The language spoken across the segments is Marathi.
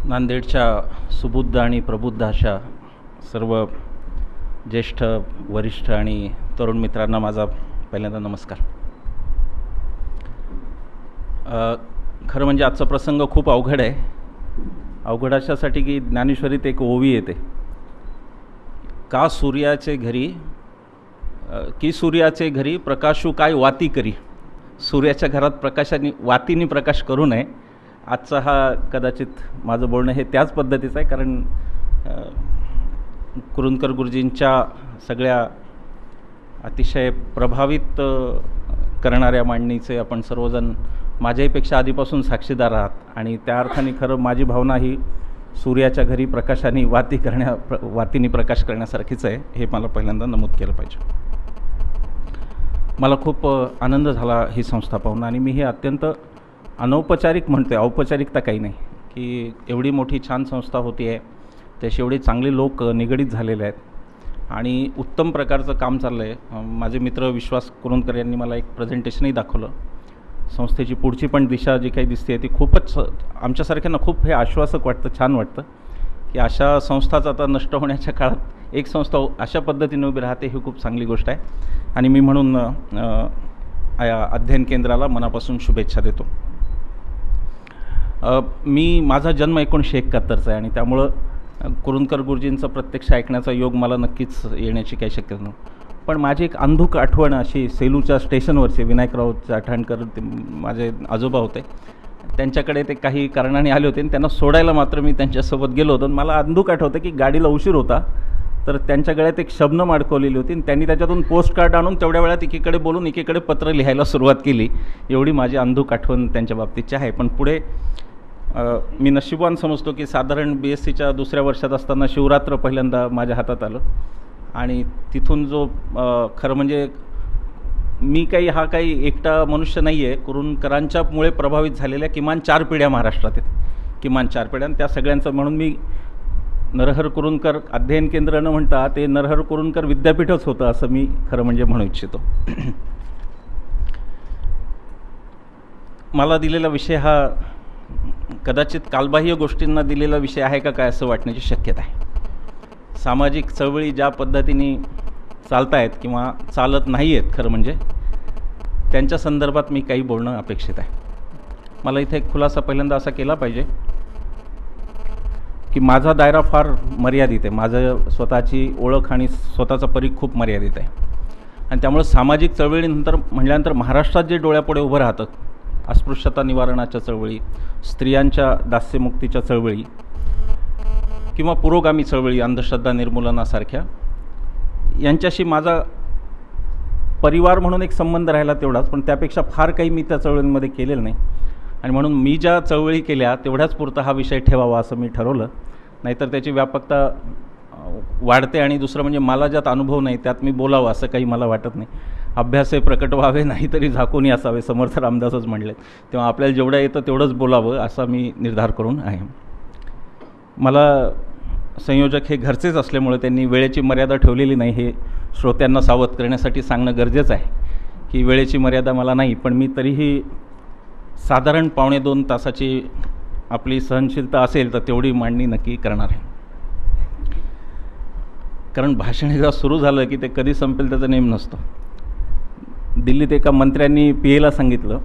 नांदेडच्या सुबुद्ध आणि प्रबुद्ध अशा सर्व ज्येष्ठ वरिष्ठ आणि तरुण मित्रांना माझा पहिल्यांदा नमस्कार. खरं म्हणजे आजचा प्रसंग खूप अवघड आहे. अवघड अशासाठी की ज्ञानेश्वरीत एक ओवी येते, का सूर्याचे घरी की सूर्याचे घरी प्रकाशू काय वाती करी. सूर्याच्या घरात प्रकाशाने वातीने प्रकाश करू नये. आजचा हा कदाचित माझं बोलणं हे त्याच पद्धतीचं आहे, कारण कुरुंदकर गुरुजींच्या सगळ्या अतिशय प्रभावित करणाऱ्या मांडणीचे आपण सर्वजण माझ्याहीपेक्षा आधीपासून साक्षीदार आहात. आणि त्या अर्थाने खरं माझी भावना ही सूर्याच्या घरी प्रकाशाने वातीने प्रकाश करण्यासारखीच आहे, हे मला पहिल्यांदा नमूद केलं पाहिजे. मला खूप आनंद झाला ही संस्था पाहून, आणि मी हे अत्यंत अनौपचारिक म्हणते, औपचारिकता काही नाही, की एवढी मोठी छान संस्था होती आहे, त्याशी एवढे चांगले लोक निगडीत झालेले आहेत आणि उत्तम प्रकारचं काम चाललं आहे. माझे मित्र विश्वास कुरुंदकर यांनी मला एक प्रेझेंटेशनही दाखवलं. संस्थेची पुढची पण दिशा जी काही दिसते ती खूपच आमच्यासारख्यांना खूप हे आश्वासक वाटतं, छान वाटतं, की अशा संस्थाच आता नष्ट होण्याच्या काळात एक संस्था अशा पद्धतीने उभी राहते, ही खूप चांगली गोष्ट आहे. आणि मी म्हणून अध्ययन केंद्राला मनापासून शुभेच्छा देतो. माझा जन्म 1971चा आहे आणि त्यामुळं कुरुंदकर गुरुजींचं प्रत्यक्ष ऐकण्याचा योग मला नक्कीच येण्याची काही शक्यता नव्हती. पण माझी एक अंधुक आठवण अशी सेलूच्या स्टेशनवरचे विनायकराव चाठणकर, ते माझे आजोबा होते, त्यांच्याकडे ते काही कारणाने आले होते आणि त्यांना सोडायला मात्र मी त्यांच्यासोबत गेलो होतो. मला अंधुक आठवतं की गाडीला उशीर होता, तर त्यांच्या गळ्यात एक शबनम अडकवलेली होती आणि त्यांनी त्याच्यातून पोस्ट कार्ड आणून तेवढ्या वेळात एकीकडे बोलून एकीकडे पत्र लिहायला सुरुवात केली. एवढी माझी अंधुक आठवण त्यांच्या बाबतीतची आहे. पण पुढे मी नशिबवान समजतो की साधारण BScच्या दुसऱ्या वर्षात असताना शिवरात्र पहिल्यांदा माझ्या हातात आलं आणि तिथून जो खरं म्हणजे मी काही एकटा मनुष्य नाही आहे. कुरुंदकरांच्यामुळे प्रभावित झालेल्या किमान 4 पिढ्या महाराष्ट्रात आहेत, किमान 4 पिढ्या. आणि त्या सगळ्यांचं म्हणून मी नरहर कुरुंदकर अध्ययन केंद्र न म्हणता ते नरहर कुरुंदकर विद्यापीठच होतं असं मी खरं म्हणजे म्हणू इच्छितो. मला दिलेला विषय हा कदाचित कालबाह्य गोष्टींना दिलेला विषय आहे का काय असं वाटण्याची शक्यता आहे. सामाजिक चळवळी ज्या पद्धतीने चालत आहेत किंवा चालत नाही आहेत, खरं म्हणजे त्यांच्या संदर्भात मी काही बोलणं अपेक्षित आहे. मला इथे एक खुलासा पहिल्यांदा असा केला पाहिजे की माझा दायरा फार मर्यादित आहे. माझं स्वतःची ओळख आणि स्वतःचा परीघ खूप मर्यादित आहे आणि त्यामुळे सामाजिक चळवळीनंतर म्हटल्यानंतर महाराष्ट्रात जे डोळ्यापुढे उभं राहतं, अस्पृश्यता निवारणाच्या चळवळी, स्त्रियांच्या दास्यमुक्तीच्या चळवळी किंवा पुरोगामी चळवळी, अंधश्रद्धा निर्मूलनासारख्या, यांच्याशी माझा परिवार म्हणून एक संबंध राहिला तेवढाच, पण त्यापेक्षा फार काही मी त्या चळवळींमध्ये केलेलं नाही. आणि म्हणून मी ज्या चळवळी केल्या तेवढ्याच पुरता हा विषय ठेवावा असं मी ठरवलं. नाहीतर त्याची व्यापकता वाढते आणि दुसरं म्हणजे मला ज्यात अनुभव नाही त्यात मी बोलावं असं काही मला वाटत नाही. अभ्यासे प्रकट व्हावे नाही तरी झाकूनही असावे, समर्थ रामदासच म्हणले. तेव्हा आपल्याला जेवढं येतं तेवढंच बोलावं असा मी निर्धार करून आहे. मला संयोजक हे घरचेच असल्यामुळे त्यांनी वेळेची मर्यादा ठेवलेली नाही, हे श्रोत्यांना सावध करण्यासाठी सांगणं गरजेचं आहे की वेळेची मर्यादा मला नाही. पण मी तरीही साधारण 1.5-2 तासाची आपली सहनशीलता असेल तर तेवढी मांडणी नक्की करणार आहे. कारण भाषण एकदा सुरू झालं की ते कधी संपेल त्याचा नेम नसतो. दिल्लीत एका मंत्र्यांनी PA ला सांगितलं,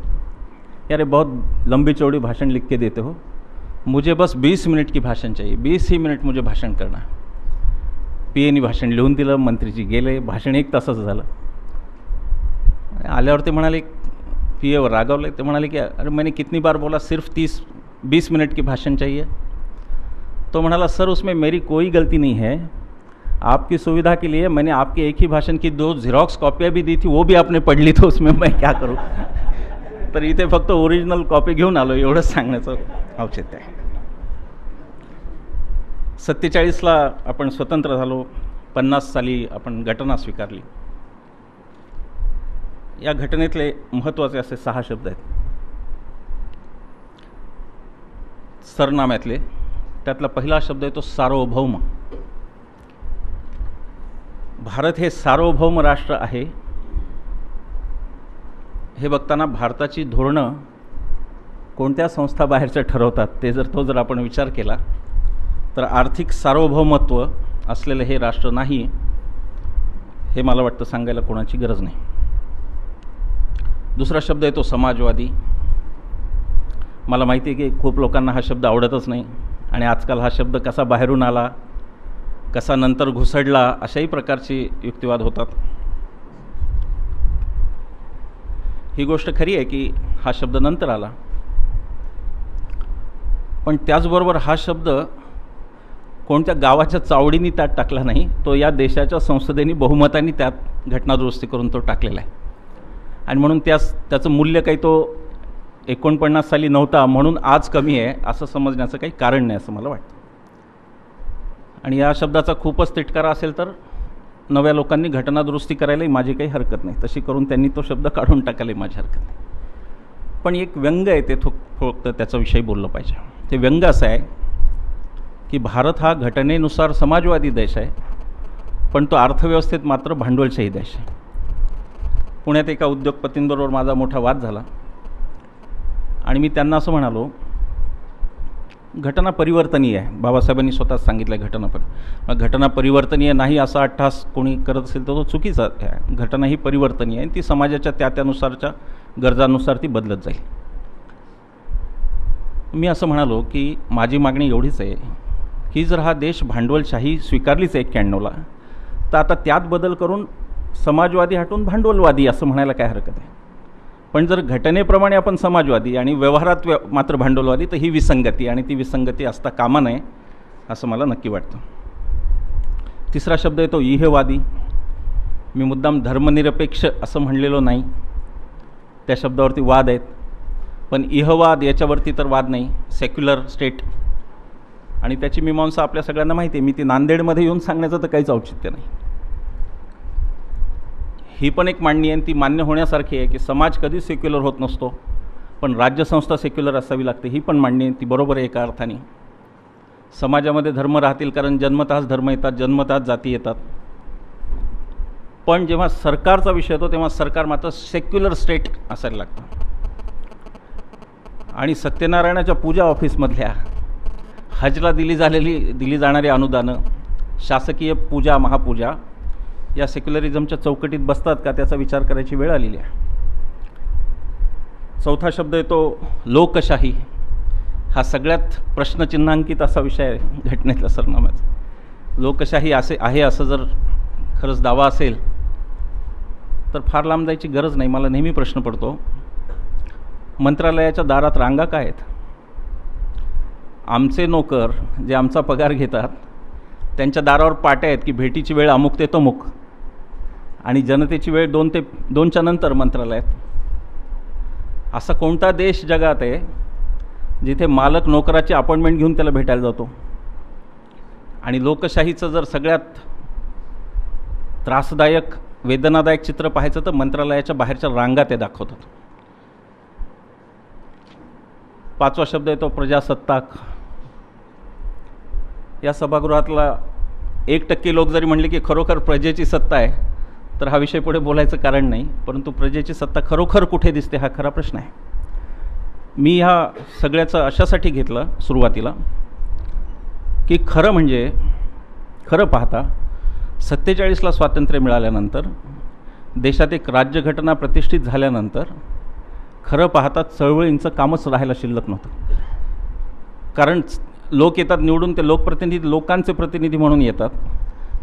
यारे बहुत लंबी चौड़ी भाषण लिख के देते हो, मुझे बस 20 मिनट की भाषण चाहिए, 20 ही मिनट मुझे भाषण करना. PAनी भाषण लिहून दिलं, मंत्रीजी गेले, भाषण 1 तासाचं झालं. आल्यावर ते म्हणाले, PAवर रागावले, ते म्हणाले की अरे मैंने कितनी बार बोला सिर्फ 20 मिनट की भाषण चाहिए. तो म्हणाला, सर उसमें मेरी कोई गलती नहीं है, आपकी सुविधा के लिए मैंने आपके एक ही भाषण की 2 झेरॉक्स कॉपियाँ भी दी थी, वो भी आपने पढ़ ली, तो उसमें मैं क्या करूँ. तर इथे फक्त ओरिजिनल कॉपी घेऊन आलो एवढंच सांगण्याचं औचित्य आहे. 47ला आपण स्वतंत्र झालो, 50 साली आपण घटना स्वीकारली. या घटनेतले महत्त्वाचे असे 6 शब्द आहेत सरनाम्यातले. त्यातला पहिला शब्द आहे तो सार्वभौम. भारत हे सार्वभौम राष्ट्र आहे हे बघताना भारताची धोरणं कोणत्या संस्था बाहेरच्या ठरवतात तो जर आपण विचार केला तर आर्थिक सार्वभौमत्व असलेलं हे राष्ट्र नाही, हे मला वाटतं सांगायला कोणाची गरज नाही. दुसरा शब्द आहे तो समाजवादी. मला माहिती आहे की खूप लोकांना हा शब्द आवडतच नाही आणि आजकाल हा शब्द कसा बाहेरून आला, कसा नंतर घुसडला, अशाही प्रकारची युक्तिवाद होतात. ही गोष्ट खरी आहे की हा शब्द नंतर आला, पण त्याचबरोबर हा शब्द कोणत्या गावाच्या चावडीने त्यात टाकला नाही, तो या देशाच्या संसदेने बहुमताने त्यात घटनादुरुस्ती करून तो टाकलेला आहे. आणि म्हणून त्याचं मूल्य काही तो 49 साली नव्हता म्हणून आज कमी आहे असं समजण्याचं काही कारण नाही असं मला वाटतं. आणि या शब्दाचा खूपच तिटकारा असेल तर नव्या लोकांनी घटनादुरुस्ती करायलाही माझी काही हरकत नाही, तशी करून त्यांनी तो शब्द काढून टाकायलाही माझी हरकत नाही. पण एक व्यंग आहे ते फक्त त्याच्याविषयी बोललं पाहिजे. ते व्यंग असं आहे की भारत हा घटनेनुसार समाजवादी देश आहे, पण तो अर्थव्यवस्थेत मात्र भांडवलशाही देश आहे. पुण्यात एका उद्योगपतींबरोबर माझा मोठा वाद झाला आणि मी त्यांना असं म्हणालो, घटना परिवर्तनीय आहे. बाबासाहेबांनी स्वतःच सांगितलं घटना परिवर्तनीय नाही असा अट्टहास कोणी करत असेल तर तो चुकीचा आहे. घटना ही परिवर्तनीय आहे आणि ती समाजाच्या त्यानुसारच्या गरजांनुसार ती बदलत जाईल. मी असं म्हणालो की माझी मागणी एवढीच आहे की जर हा देश भांडवलशाही स्वीकारलीच 91ला, तर आता त्यात बदल करून समाजवादी हटून भांडवलवादी असं म्हणायला काय हरकत आहे. पण जर घटनेप्रमाणे आपण समाजवादी आणि व्यवहारात मात्र भांडवलवादी, तर ही विसंगती आणि ती विसंगती असता कामा नये असं मला नक्की वाटतं. तिसरा शब्द आहे तो इहवादी. मी मुद्दाम धर्मनिरपेक्ष असं म्हणलेलो नाही, त्या शब्दावरती वाद आहेत, पण इहवाद याच्यावरती तर वाद नाही. सेक्युलर स्टेट आणि त्याची मीमांसा आपल्या सगळ्यांना माहिती आहे. मी ती नांदेडमध्ये येऊन सांगण्याचं तर काहीच औचित्य नाही. ही पण एक मांडणी आहे आणि ती मान्य होण्यासारखी आहे की समाज कधीच सेक्युलर होत नसतो, पण राज्यसंस्था सेक्युलर असावी लागते. ही पण मांडणी आहे, ती बरोबर आहे एका अर्थाने. समाजामध्ये धर्म राहतील कारण जन्मतःच धर्म येतात, जन्मतःच जाती येतात. पण जेव्हा सरकारचा विषय येतो तेव्हा सरकार मात्र सेक्युलर स्टेट असायला लागतं. आणि सत्यनारायणाच्या पूजा ऑफिसमधल्या हजला दिली जाणारी अनुदानं, शासकीय पूजा महापूजा या सेक्युलरिझमच्या चौकटीत बसतात का त्याचा विचार करायची वेळ आलेली आहे. चौथा शब्द आहे तो लोकशाही. हा सगळ्यात प्रश्नचिन्हांकित असा विषय आहे घटनेतल्या सरनाम्याचा. लोकशाही आहे असं जर खरंच दावा असेल तर फार लांब जायची गरज नाही. मला नेहमी प्रश्न पडतो, मंत्रालयाच्या दारात रांगा काय आहेत? आमचे नोकर जे आमचा पगार घेतात त्यांच्या दारावर पाट्या आहेत की भेटीची वेळ अमुक ते तमुक आणि जनतेची वेळ 2 ते 2च्या नंतर मंत्रालयात. असा कोणता देश जगात आहे जिथे मालक नोकराची अपॉइंटमेंट घेऊन त्याला भेटायला जातो? आणि लोकशाहीचं जर सगळ्यात त्रासदायक वेदनादायक चित्र पाहायचं तर मंत्रालयाच्या बाहेरच्या रांगा ते दाखवतात. पाचवा शब्द आहे तो प्रजासत्ताक. या सभागृहातला 1% लोक जरी म्हणले की खरोखर प्रजेची सत्ता आहे तर हा विषय पुढे बोलायचं कारण नाही, परंतु प्रजेची सत्ता खरोखर कुठे दिसते हा खरा प्रश्न आहे. मी ह्या सगळ्याचं अशासाठी घेतलं सुरुवातीला की खरं पाहता 47ला स्वातंत्र्य मिळाल्यानंतर, देशात एक राज्यघटना प्रतिष्ठित झाल्यानंतर खरं पाहता चळवळींचं कामच राहायला शिल्लक नव्हतं. कारण लोक येतात निवडून, ते लोकप्रतिनिधी लोकांचे प्रतिनिधी म्हणून येतात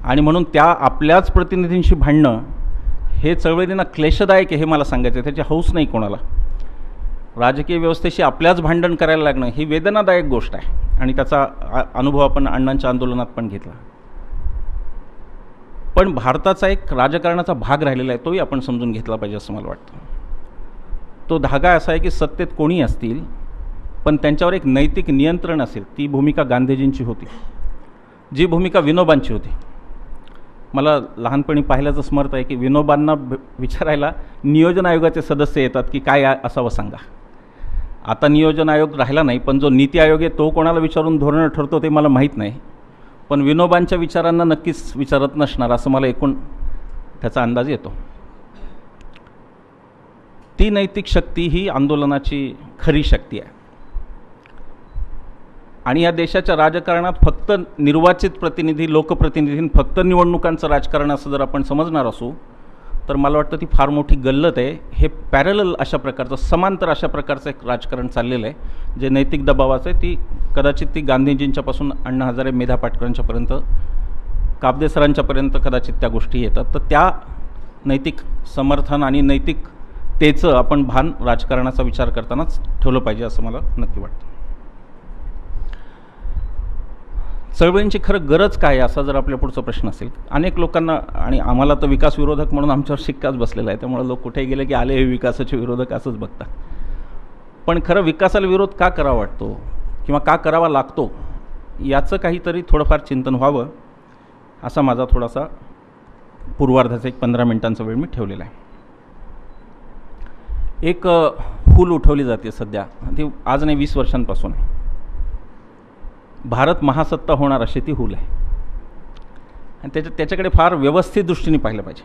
आणि म्हणून त्या आपल्याच प्रतिनिधींशी भांडणं हे चळवळींना क्लेशदायक आहे हे मला सांगायचं आहे. त्याची हौस नाही कोणाला. राजकीय व्यवस्थेशी आपल्याच भांडण करायला लागणं ही वेदनादायक गोष्ट आहे आणि त्याचा अनुभव आपण अण्णांच्या आंदोलनात पण घेतला. पण भारताचा एक राजकारणाचा भाग राहिलेला आहे, तोही आपण समजून घेतला पाहिजे असं मला वाटतं. तो धागा असा आहे की सत्तेत कोणी असतील पण त्यांच्यावर एक नैतिक नियंत्रण असेल. ती भूमिका गांधीजींची होती, जी भूमिका विनोबांची होती. मला लहानपणी पाहिल्याचं स्मरत आहे की विनोबांना विचारायला नियोजन आयोगाचे सदस्य येतात की काय असावं सांगा. आता नियोजन आयोग राहिला नाही, पण जो नीती आयोग आहे तो कोणाला विचारून धोरणं ठरतो ते मला माहीत नाही, पण विनोबांच्या विचारांना नक्कीच विचारत नसणार असं मला एकूण त्याचा अंदाज येतो. ती नैतिक शक्ती ही आंदोलनाची खरी शक्ती आहे. आणि या देशाच्या राजकारणात फक्त निर्वाचित प्रतिनिधी लोकप्रतिनिधी फक्त निवडणुकांचं राजकारण असं जर आपण समजणार असू तर मला वाटतं ती फार मोठी गल्लत आहे. हे पॅरलल अशा प्रकारचं समांतर अशा प्रकारचं एक राजकारण चाललेलं आहे जे नैतिक दबावाचं आहे. ती कदाचित ती गांधीजींच्यापासून अण्णा हजारे मेधा पाटकरांच्यापर्यंत काब्दे सरांच्यापर्यंत कदाचित त्या गोष्टी येतात. तर त्या नैतिक समर्थन आणि नैतिकतेचं आपण भान राजकारणाचा विचार करतानाच ठेवलं पाहिजे असं मला नक्की वाटतं. चळवळींची खरं गरज काय असा जर आपल्या पुढचा प्रश्न असेल, अनेक लोकांना आणि आम्हाला तर विकास विरोधक म्हणून आमच्यावर शिक्काच बसलेला आहे, त्यामुळे लोक कुठेही गेले की आले हे विकासाचे विरोधक असंच बघतात. पण खरं विकासाला विरोध का करावा वाटतो किंवा का करावा लागतो याचं काहीतरी थोडंफार चिंतन व्हावं असा माझा थोडासा पूर्वार्धाचा एक 15 मिनिटांचा वेळ मी ठेवलेला आहे. एक फूल उठवली जाते सध्या, ती आज नाही 20 वर्षांपासून आहे. भारत महासत्ता होणार अशी ती हुल आहे आणि त्याच्याकडे फार व्यवस्थित दृष्टीने पाहिलं पाहिजे.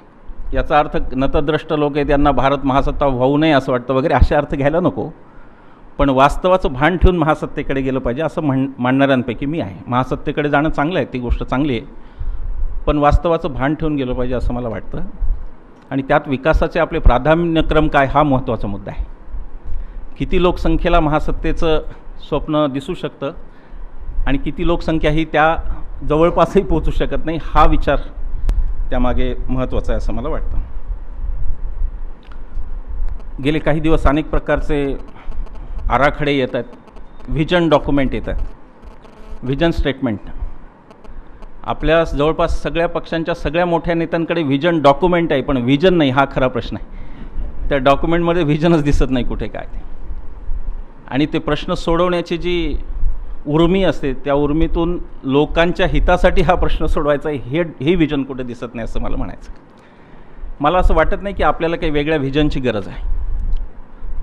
याचा अर्थ नतद्रष्ट लोक आहेत त्यांना भारत महासत्ता होऊ नये असं वाटतं वगैरे असे अर्थ घ्यायला नको, पण वास्तवाचं भान ठेवून महासत्तेकडे गेलं पाहिजे असं मानणाऱ्यांपैकी मी आहे. महासत्तेकडे जाणं चांगलं आहे, ती गोष्ट चांगली आहे, पण वास्तवाचं भान ठेवून गेलं पाहिजे असं मला वाटतं. आणि त्यात विकासाचे आपले प्राधान्यक्रम काय हा महत्त्वाचा मुद्दा आहे. किती लोकसंख्येला महासत्तेचं स्वप्न दिसू शकतं आणि किती लोकसंख्या ही त्या जवळपासही पोहोचू शकत नाही हा विचार त्यामागे महत्त्वाचा आहे असं मला वाटतं. गेले काही दिवस अनेक प्रकारचे आराखडे येत आहेत, व्हिजन डॉक्युमेंट येत आहेत, व्हिजन स्टेटमेंट. आपल्या जवळपास सगळ्या पक्षांच्या सगळ्या मोठ्या नेत्यांकडे व्हिजन डॉक्युमेंट आहे, पण व्हिजन नाही हा खरा प्रश्न आहे. त्या डॉक्युमेंटमध्ये व्हिजनच दिसत नाही कुठे काय. आणि ते प्रश्न सोडवण्याची जी उर्मी असते त्या उर्मीतून लोकांच्या हितासाठी हा प्रश्न सोडवायचा हे व्हिजन कुठे दिसत नाही असं मला म्हणायचं. मला असं वाटत नाही की आपल्याला काही वेगळ्या व्हिजनची गरज आहे.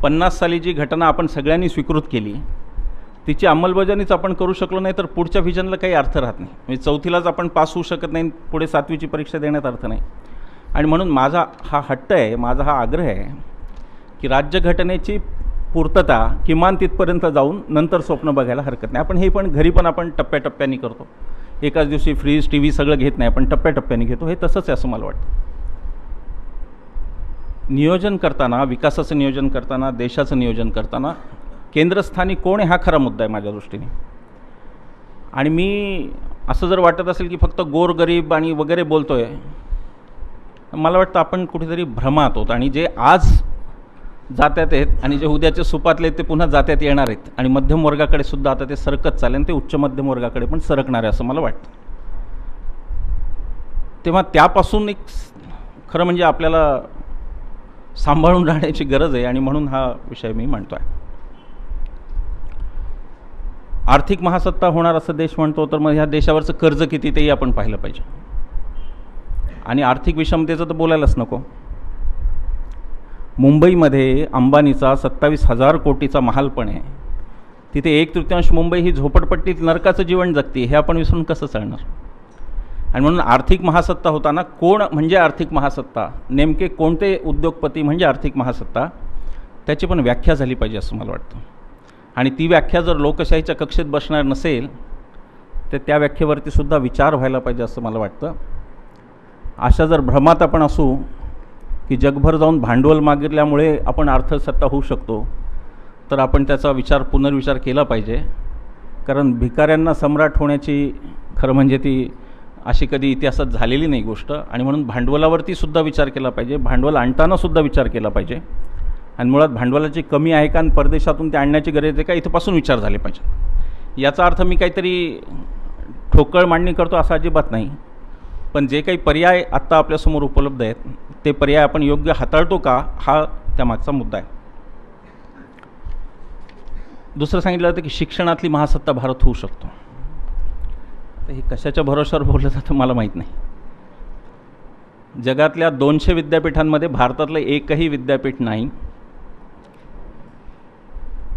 50 साली जी घटना आपण सगळ्यांनी स्वीकृत केली तिची अंमलबजावणीच आपण करू शकलो नाही तर पुढच्या व्हिजनला काही अर्थ राहत नाही. म्हणजे 4थीलाच आपण पास होऊ शकत नाही, पुढे 7वीची परीक्षा देण्यात अर्थ नाही. आणि म्हणून माझा हा हट्ट आहे, माझा हा आग्रह आहे की राज्यघटनेची पूर्तता किमान तिथपर्यंत जाऊन नंतर स्वप्न बघायला हरकत नाही. आपण हे पण घरी पण आपण टप्प्याटप्प्याने करतो, एकाच दिवशी फ्रीज TV सगळं घेत नाही, आपण टप्प्याटप्प्याने घेतो. हे तसंच आहे असं मला वाटतं. नियोजन करताना, विकासाचं नियोजन करताना, देशाचं नियोजन करताना केंद्रस्थानी कोण आहे हा खरा मुद्दा आहे माझ्या दृष्टीने. आणि मी असं जर वाटत असेल की फक्त गोरगरीब आणि वगैरे बोलतो आहे, मला वाटतं आपण कुठेतरी भ्रमात आहोत. आणि जे आज जात्यात आहेत आणि जे उद्याचे सुपातले आहेत ते पुन्हा जात्यात येणार आहेत आणि मध्यम वर्गाकडे सुद्धा आता ते सरकत चालेल, ते उच्च मध्यम वर्गाकडे पण सरकणार आहे असं मला वाटतं. तेव्हा त्यापासून एक खरं म्हणजे आपल्याला सांभाळून राहण्याची गरज आहे आणि म्हणून हा विषय मी मांडतो आहे. आर्थिक महासत्ता होणार असं देश म्हणतो तर मग ह्या देशावरचं कर्ज किती तेही आपण पाहिलं पाहिजे. आणि आर्थिक विषमतेचं तर बोलायलाच नको. मुंबईमध्ये अंबानीचा 27,000 कोटीचा महालपण आहे, तिथे 1/3 मुंबई ही झोपडपट्टीत नरकाचं जीवन जगते, हे आपण विसरून कसं चालणार. आणि म्हणून आर्थिक महासत्ता होताना कोण म्हणजे आर्थिक महासत्ता, नेमके कोणते उद्योगपती म्हणजे आर्थिक महासत्ता, त्याची पण व्याख्या झाली पाहिजे असं मला वाटतं. आणि ती व्याख्या जर लोकशाहीच्या कक्षेत बसणार नसेल तर त्या व्याख्येवरती सुद्धा विचार व्हायला पाहिजे असं मला वाटतं. अशा जर भ्रमात आपण असू की जगभर जाऊन भांडवल मागितल्यामुळे आपण अर्थसत्ता होऊ शकतो तर आपण त्याचा पुनर्विचार केला पाहिजे. कारण भिकाऱ्यांना सम्राट होण्याची खरं म्हणजे ती अशी कधी इतिहासात झालेली नाही गोष्ट. आणि म्हणून भांडवलावरती सुद्धा विचार केला पाहिजे, भांडवल आणताना सुद्धा विचार केला पाहिजे. आणि मुळात भांडवलाची कमी आहे का आणि परदेशातून ते आणण्याची गरज आहे का इथपासून विचार झाले पाहिजे. याचा अर्थ मी काहीतरी ठोकळ मांडणी करतो असा अजिबात नाही, पण जे काही पर्याय आत्ता आपल्यासमोर उपलब्ध आहेत ते पर्याय आपण योग्य हाताळतो का हा त्यामागचा मुद्दा आहे. दुसरं सांगितलं जातं की शिक्षणातली महासत्ता भारत होऊ शकतो. तर हे कशाच्या भरोशावर बोललं जातं मला माहीत नाही. जगातल्या 200 विद्यापीठांमध्ये भारतातलं एकही विद्यापीठ नाही.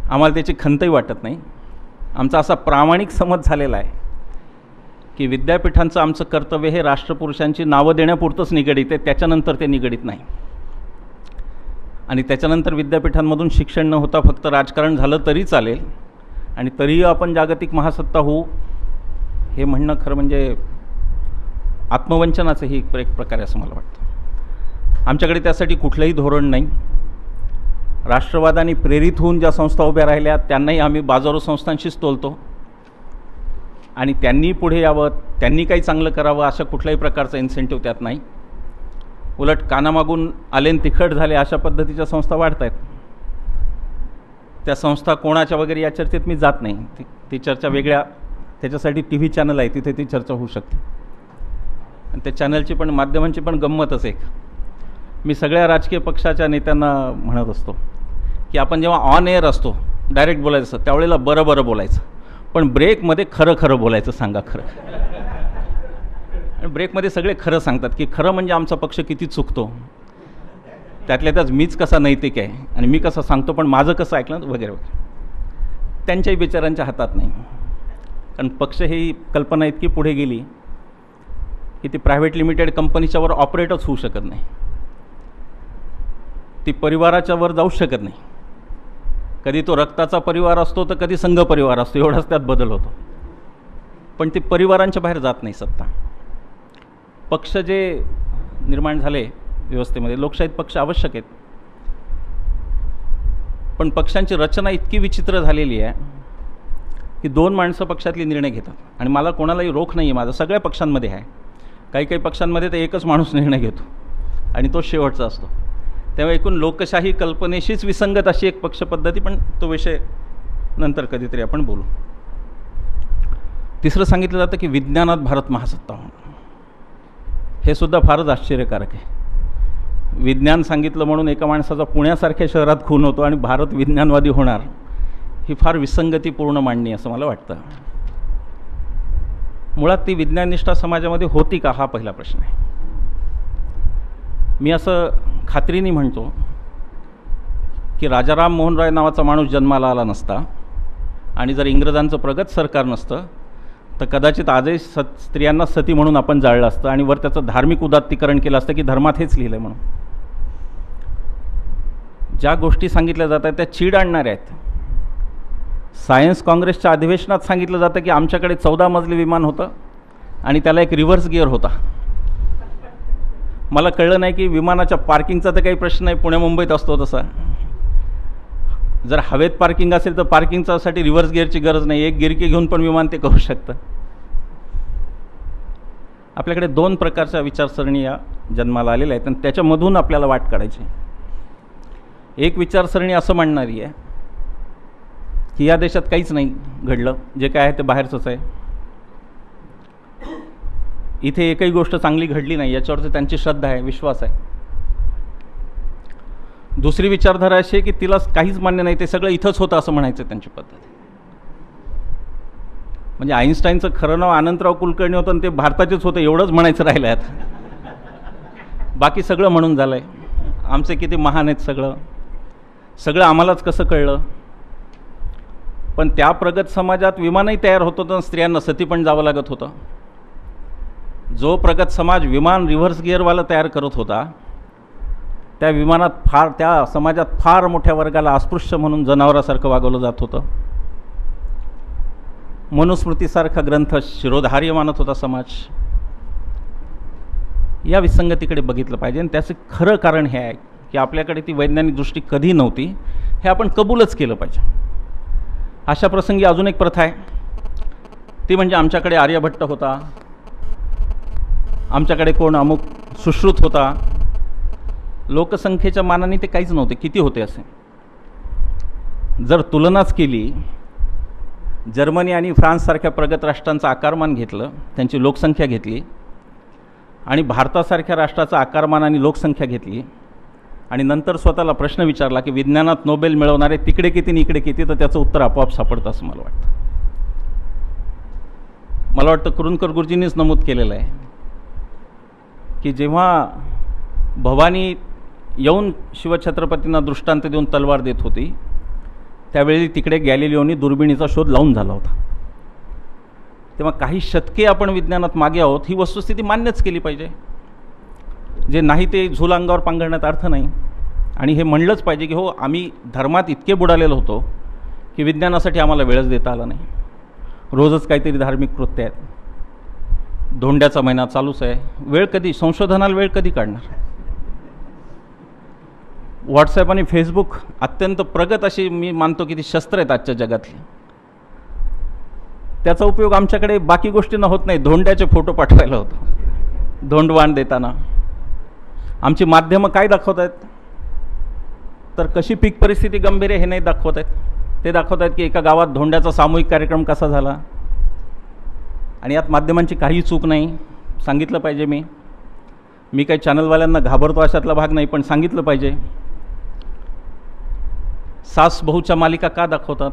आम्हाला त्याची खंतही वाटत नाही. आमचा असा प्रामाणिक समज झालेला आहे की विद्यापीठांचं आमचं कर्तव्य हे राष्ट्रपुरुषांची नावं देण्यापुरतंच निगडीत आहे, त्याच्यानंतर ते निगडीत नाही. आणि त्याच्यानंतर विद्यापीठांमधून शिक्षण न होता फक्त राजकारण झालं तरी चालेल, आणि तरीही आपण जागतिक महासत्ता होऊ हे म्हणणं खरं म्हणजे आत्मवंचनाचं ही एक प्रकारे असं मला वाटतं. आमच्याकडे त्यासाठी कुठलंही धोरण नाही. राष्ट्रवादाने प्रेरित होऊन ज्या संस्था उभ्या राहिल्या त्यांनाही आम्ही बाजारू संस्थांशीच तोलतो आणि त्यांनी पुढे यावं, त्यांनी काही चांगलं करावं अशा कुठल्याही प्रकारचा इन्सेंटिव्ह त्यात नाही. उलट कानामागून आलेन तिखट झाले अशा पद्धतीच्या संस्था वाढत आहेत. त्या संस्था कोणाच्या वगैरे या चर्चेत मी जात नाही. ती चर्चा वेगळ्या, त्याच्यासाठी TV चॅनल आहे, तिथे ती चर्चा होऊ शकते. आणि त्या चॅनलची पण, माध्यमांची पण गंमतच एक. मी सगळ्या राजकीय पक्षाच्या नेत्यांना म्हणत असतो की आपण जेव्हा ऑन एअर असतो, डायरेक्ट बोलायचं असतं, त्यावेळेला बरं बरं बोलायचं, पण ब्रेकमध्ये खरं खरं बोलायचं. सांगा खरं. आणि ब्रेकमध्ये सगळे खरं सांगतात की खरं म्हणजे आमचा पक्ष किती चुकतो, त्यातल्या त्याच मीच कसा नैतिक आहे आणि मी कसं सांगतो पण माझं कसं ऐकलं वगैरे वगैरे. त्यांच्याही विचारांच्या हातात नाही. कारण पक्ष ही कल्पना इतकी पुढे गेली की ती प्रायव्हेट लिमिटेड कंपनीच्या वर ऑपरेटच होऊ शकत नाही. ती परिवाराच्या वर जाऊच शकत नाही. कधी तो रक्ताचा परिवार असतो तर कधी संघ परिवार असतो, एवढाच त्यात बदल होतो. पण ती परिवारांच्या बाहेर जात नाही सत्ता. पक्ष जे निर्माण झाले व्यवस्थेमध्ये, लोकशाहीत पक्ष आवश्यक आहेत, पण पक्षांची रचना इतकी विचित्र झालेली आहे की 2 माणसं पक्षातले निर्णय घेतात. आणि मला कोणालाही रोख नाही आहे, माझं सगळ्या पक्षांमध्ये आहे. काही काही पक्षांमध्ये तर एकच माणूस निर्णय घेतो आणि तो शेवटचा असतो. तेव्हा एकूण लोकशाही कल्पनेशीच विसंगत अशी एक पक्षपद्धती, पण तो विषय नंतर कधीतरी आपण बोलू. तिसरं सांगितलं जातं की विज्ञानात भारत महासत्ता होणं. हे सुद्धा फारच आश्चर्यकारक आहे. विज्ञान सांगितलं म्हणून एका माणसाचा पुण्यासारख्या शहरात खून होतो आणि भारत विज्ञानवादी होणार, ही फार विसंगतीपूर्ण मांडणी असं मला वाटतं. मुळात ती विज्ञाननिष्ठा समाजामध्ये होती का, हा पहिला प्रश्न आहे. मी असं खात्रीने म्हणतो की राजाराम मोहन रॉय नावाचा माणूस जन्माला आला नसता आणि जर इंग्रजांचं प्रगत सरकार नसतं तर कदाचित आजही स्त्रियांना सती म्हणून आपण जाळलं असतं आणि वर त्याचं धार्मिक उदात्तीकरण केलं असतं की धर्मात हेच लिहिलं आहे म्हणून. ज्या गोष्टी सांगितल्या जातात त्या चीड आणणाऱ्या आहेत. सायन्स काँग्रेसच्या अधिवेशनात सांगितलं जातं की आमच्याकडे 14 मजली विमान होतं आणि त्याला एक रिव्हर्स गिअर होता. मला कळलं नाही की विमानाच्या पार्किंगचा तर काही प्रश्न नाही, पुणे मुंबईत असतो तसा. जर हवेत पार्किंग असेल तर पार्किंगसाठी रिव्हर्स गिअरची गरज नाही, एक गिरकी घेऊन पण विमान ते करू शकतं. आपल्याकडे 2 प्रकारच्या विचारसरणी या जन्माला आलेल्या आहेत आणि त्याच्यामधून आपल्याला वाट काढायची. एक विचारसरणी असं म्हणणारी आहे की या देशात काहीच नाही घडलं, जे काय आहे ते बाहेरचंच आहे, इथे एकही गोष्ट चांगली घडली नाही, याच्यावरती त्यांची श्रद्धा आहे, विश्वास आहे. दुसरी विचारधारा अशी आहे की तिला काहीच मान्य नाही, ते सगळं इथंच होतं असं म्हणायचं त्यांची पद्धत. म्हणजे आईन्स्टाईनचं खरं नाव अनंतराव कुलकर्णी होतं आणि ते भारताचेच होतं एवढंच म्हणायचं राहिलं आहे. बाकी सगळं म्हणून झालं आहे. आमचे किती महान आहेत, सगळं आम्हालाच कसं कळलं. पण त्या प्रगत समाजात विमानही तयार होत होतं, स्त्रियांना सती पण जावं लागत होतं. जो प्रगत समाज विमान रिव्हर्स गिअरवाला तयार करत होता त्या विमानात त्या समाजात फार मोठ्या वर्गाला अस्पृश्य म्हणून जनावरासारखं वागवलं जात होतं. मनुस्मृतीसारखा ग्रंथ शिरोधार्य मानत होता समाज. या विसंगतीकडे बघितलं पाहिजे आणि त्याचं खरं कारण हे आहे की आपल्याकडे ती वैज्ञानिक दृष्टी कधी नव्हती, हे आपण कबूलच केलं पाहिजे. अशा प्रसंगी अजून एक प्रथा आहे, ती म्हणजे आमच्याकडे आर्यभट्ट होता, आमच्याकडे कोण अमुक सुश्रुत होता. लोकसंख्येच्या मानाने ते काहीच नव्हते. किती होते असे? जर तुलनाच केली, जर्मनी आणि फ्रान्ससारख्या प्रगत राष्ट्रांचं आकारमान घेतलं, त्यांची लोकसंख्या घेतली आणि भारतासारख्या राष्ट्राचं आकारमान आणि लोकसंख्या घेतली आणि नंतर स्वतःला प्रश्न विचारला की विज्ञानात नोबेल मिळवणारे तिकडे किती आणि इकडे किती, तर त्याचं उत्तर आपोआप सापडतं असं मला वाटतं. मला वाटतं कुरुंदकर गुरुजींनीच नमूद केलेलं आहे की जेव्हा भवानी येऊन शिवछत्रपतींना दृष्टांत देऊन तलवार देत होती त्यावेळी तिकडे गॅलिलिओनी दुर्बिणीचा शोध लावून झाला होता. तेव्हा काही शतके आपण विज्ञानात मागे आहोत, ही वस्तुस्थिती मान्यच केली पाहिजे. जे नाही ते झुल अंगावर पांघरण्यात अर्थ नाही. आणि हे म्हणलंच पाहिजे की हो, आम्ही धर्मात इतके बुडालेलो होतो की विज्ञानासाठी आम्हाला वेळच देता आला नाही. रोजच काहीतरी धार्मिक कृत्य आहेत. धोंड्याचा महिना चालूच आहे. वेळ कधी संशोधनाला वेळ कधी काढणार? व्हॉट्सॲप आणि फेसबुक अत्यंत प्रगत अशी मी मानतो की ती शस्त्र आहेत आजच्या जगातली. त्याचा उपयोग आमच्याकडे बाकी गोष्टींना होत नाही. धोंड्याचे फोटो पाठवायला होतो, धोंडवाण देताना. आमची माध्यमं काय दाखवत आहेत? तर कशी पीक परिस्थिती गंभीर आहे हे नाही दाखवत आहेत. ते दाखवत आहेत की एका गावात धोंड्याचा सामूहिक कार्यक्रम कसा झाला. आणि यात माध्यमांची काही चूक नाही. सांगितलं पाहिजे. मी काही चॅनलवाल्यांना घाबरतो अशातला भाग नाही, पण सांगितलं पाहिजे. सास बहुच्या मालिका का दाखवतात?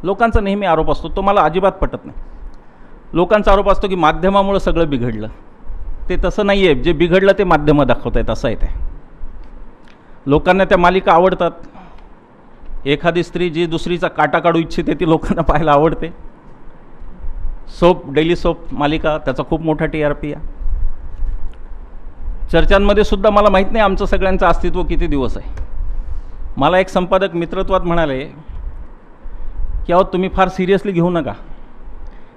लोकांचा नेहमी आरोप असतो, तो मला अजिबात पटत नाही. लोकांचा आरोप असतो की माध्यमामुळं सगळं बिघडलं. ते तसं नाही आहे. जे बिघडलं ते माध्यमं दाखवत आहेत असं आहे ते. लोकांना त्या मालिका आवडतात. एखादी स्त्री जी दुसरीचा काटा काढू इच्छिते ती लोकांना पाहायला आवडते. सोप, डेली सोप मालिका, त्याचा खूप मोठा TRP आहे. चर्चांमध्ये सुद्धा मला माहीत नाही आमचं सगळ्यांचं अस्तित्व किती दिवस आहे. मला एक संपादक मित्रत्वात म्हणाले की अहो तुम्ही फार सिरियसली घेऊ नका.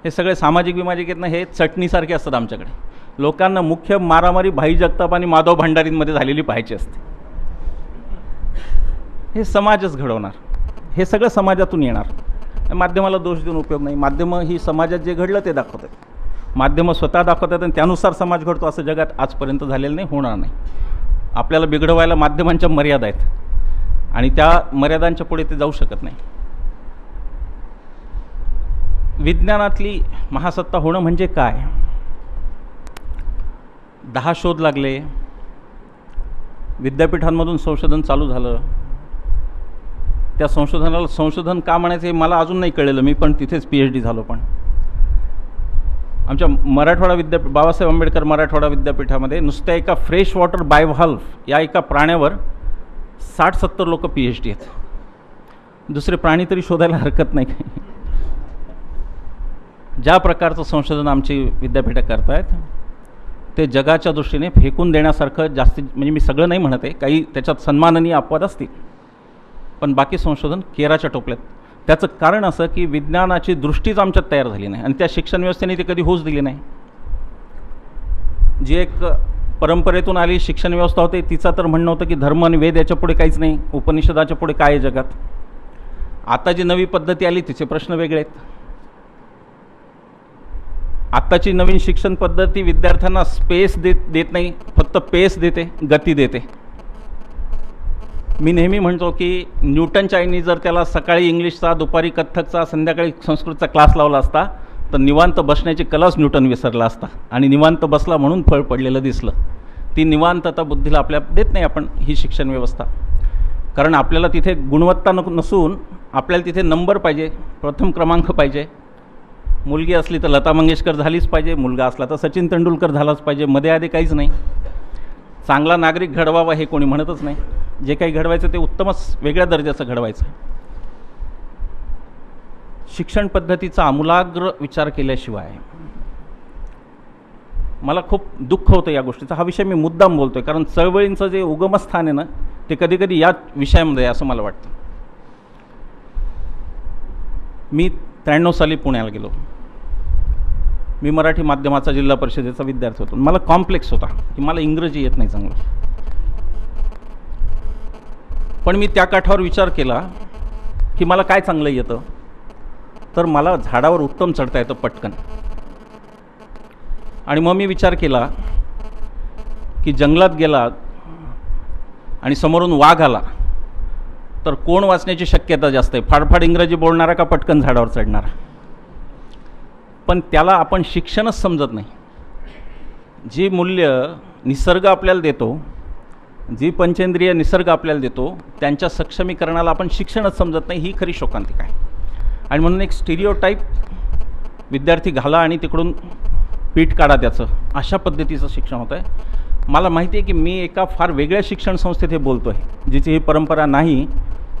हे सगळे सामाजिक विमाजिकेतनं हे चटणीसारखे असतात आमच्याकडे. लोकांना मुख्य मारामारी भाई जगताप आणि माधव भांडारींमध्ये झालेली पाहायची असते. हे समाजच घडवणार. हे सगळं समाजातून येणार. माध्यमाला दोष देऊन उपयोग नाही. माध्यमं ही समाजात जे घडलं ते दाखवतात. माध्यमं स्वतः दाखवतात आणि त्यानुसार समाज घडतो असं जगात आजपर्यंत झालेलं नाही, होणार नाही. आपल्याला बिघडवायला माध्यमांच्या मर्यादा आहेत आणि त्या मर्यादांच्या पुढे ते जाऊ शकत नाही. विज्ञानातली महासत्ता होणं म्हणजे काय? 10 शोध लागले, विद्यापीठांमधून संशोधन चालू झालं. त्या संशोधनाला संशोधन का म्हणायचं हे मला अजून नाही कळलेलं. मी पण तिथेच PhD झालो. पण आमच्या मराठवाडा विद्यापीठ, बाबासाहेब आंबेडकर मराठवाडा विद्यापीठामध्ये नुसत्या एका फ्रेश वॉटर बायव्हॉल्व्ह या एका प्राण्यावर 60-70 लोक PhD आहेत. दुसरे प्राणी तरी शोधायला हरकत नाही. ज्या प्रकारचं संशोधन आमची विद्यापीठं करत आहेत ते जगाच्या दृष्टीने फेकून देण्यासारखं जास्तीत, म्हणजे मी सगळं नाही म्हणत आहे, काही त्याच्यात सन्माननीय अपवाद असतील, पण बाकी संशोधन केराच्या टोपल्यात. त्याचं कारण असं की विज्ञानाची दृष्टीच आमच्यात तयार झाली नाही आणि त्या शिक्षण व्यवस्थेने ती कधी होऊच दिली नाही. जी एक परंपरेतून आली शिक्षण व्यवस्था होते तिचं तर म्हणणं होतं की धर्म आणि वेद याच्या पुढे काहीच नाही, उपनिषदाच्या पुढे काय आहे जगात. आता जी नवी पद्धती आली तिचे प्रश्न वेगळे आहेत. आत्ताची नवीन शिक्षण पद्धती विद्यार्थ्यांना स्पेस देत नाही, फक्त पेस देते, गती देते. मी नेहमी म्हणतो की न्यूटनच्या आईनी जर त्याला सकाळी इंग्लिशचा, दुपारी कथ्थकचा, संध्याकाळी संस्कृतचा क्लास लावला असता तर निवांत बसण्याची कलाच न्यूटन विसरला असता आणि निवांत बसला म्हणून फळ पडलेलं दिसलं. ती निवांतता बुद्धीला आपल्या देत नाही आपण ही शिक्षण व्यवस्था. कारण आपल्याला तिथे गुणवत्ता नसून आपल्याला तिथे नंबर पाहिजे, प्रथम क्रमांक पाहिजे. मुलगी असली तर लता मंगेशकर झालीच पाहिजे, मुलगा असला तर सचिन तेंडुलकर झालाच पाहिजे, मध्ये आधी काहीच नाही. चांगला नागरिक घडवावा हे कोणी म्हणतच नाही. जे काही घडवायचं ते उत्तमच वेगळ्या दर्जाचं घडवायचं. शिक्षण पद्धतीचा आमूलाग्र विचार केल्याशिवाय मला खूप दुःख होतं या गोष्टीचं. हा विषय मी मुद्दाम बोलतोय कारण चळवळींचं जे उगमस्थान आहे ना ते कधीकधी या विषयामध्ये असं मला वाटतं. मी 93 साली पुण्याला गेलो. मी मराठी माध्यमाचा जिल्हा परिषदेचा विद्यार्थी होतो. मला कॉम्प्लेक्स होता की मला इंग्रजी येत नाही चांगलं. पण मी त्या काठावर विचार केला की मला काय चांगलं येतं, तर मला झाडावर उत्तम चढता येतं पटकन. आणि मग मी विचार केला की जंगलात गेला आणि समोरून वाघ आला तर कोण वाचण्याची शक्यता जास्त आहे, फाडफाड इंग्रजी बोलणारा का पटकन झाडावर चढणारा. पण त्याला आपण शिक्षणच समजत नाही. जी मूल्य निसर्ग आपल्याला देतो, जी पंचेंद्रिय निसर्ग आपल्याला देतो त्यांच्या सक्षमीकरणाला आपण शिक्षणच समजत नाही, ही खरी शोकांतिका आहे. आणि म्हणून एक स्टिरिओटाईप विद्यार्थी घाला आणि तिकडून पीठ काढा त्याचं, अशा पद्धतीचं शिक्षण होतं आहे. मला माहिती आहे की मी एका फार वेगळ्या शिक्षण संस्थेत हे बोलतो आहे जिची ही परंपरा नाही,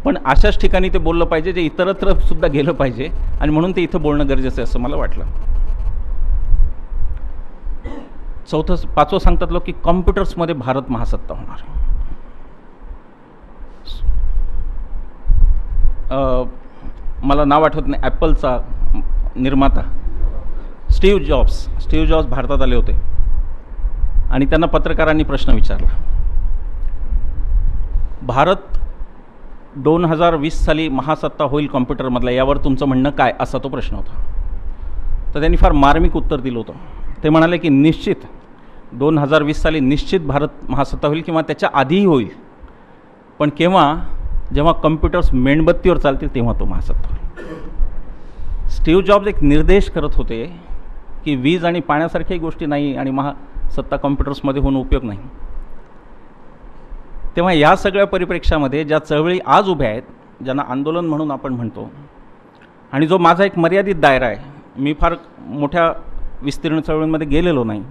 पण अशाच ठिकाणी ते बोललं पाहिजे जे इतरत्र सुद्धा गेलं पाहिजे आणि म्हणून ते इथं बोलणं गरजेचं आहे असं मला वाटलं. 5वं सांगतात लोक की कॉम्प्युटर्समध्ये भारत महासत्ता होणार. मला नाव आठवत नाही, ॲपलचा निर्माता स्टीव्ह जॉब्स भारतात आले होते आणि त्यांना पत्रकारांनी प्रश्न विचारला, भारत 2020 साली महासत्ता होईल कॉम्प्युटरमधला, यावर तुमचं म्हणणं काय, असा तो प्रश्न होता. तर त्यांनी फार मार्मिक उत्तर दिलं होतं. ते म्हणाले की निश्चित 2020 साली निश्चित भारत महासत्ता होईल किंवा त्याच्या आधीही होईल, पण केव्हा, जेव्हा कम्प्युटर्स मेणबत्तीवर चालतील तेव्हा तो महासत्ता होईल. स्टीव्ह जॉब्स एक निर्देश करत होते की वीज आणि पाण्यासारख्याही गोष्टी नाही आणि महासत्ता कॉम्प्युटर्समध्ये होऊन उपयोग नाही. तेव्हा या सगळ्या परिप्रेक्ष्यामध्ये ज्या चळवळी आज उभ्या आहेत, ज्यांना आंदोलन म्हणून आपण म्हणतो, आणि जो माझा एक मर्यादित दायरा आहे, मी फार मोठ्या विस्तीर्ण चळवळींमध्ये गेलेलो नाही,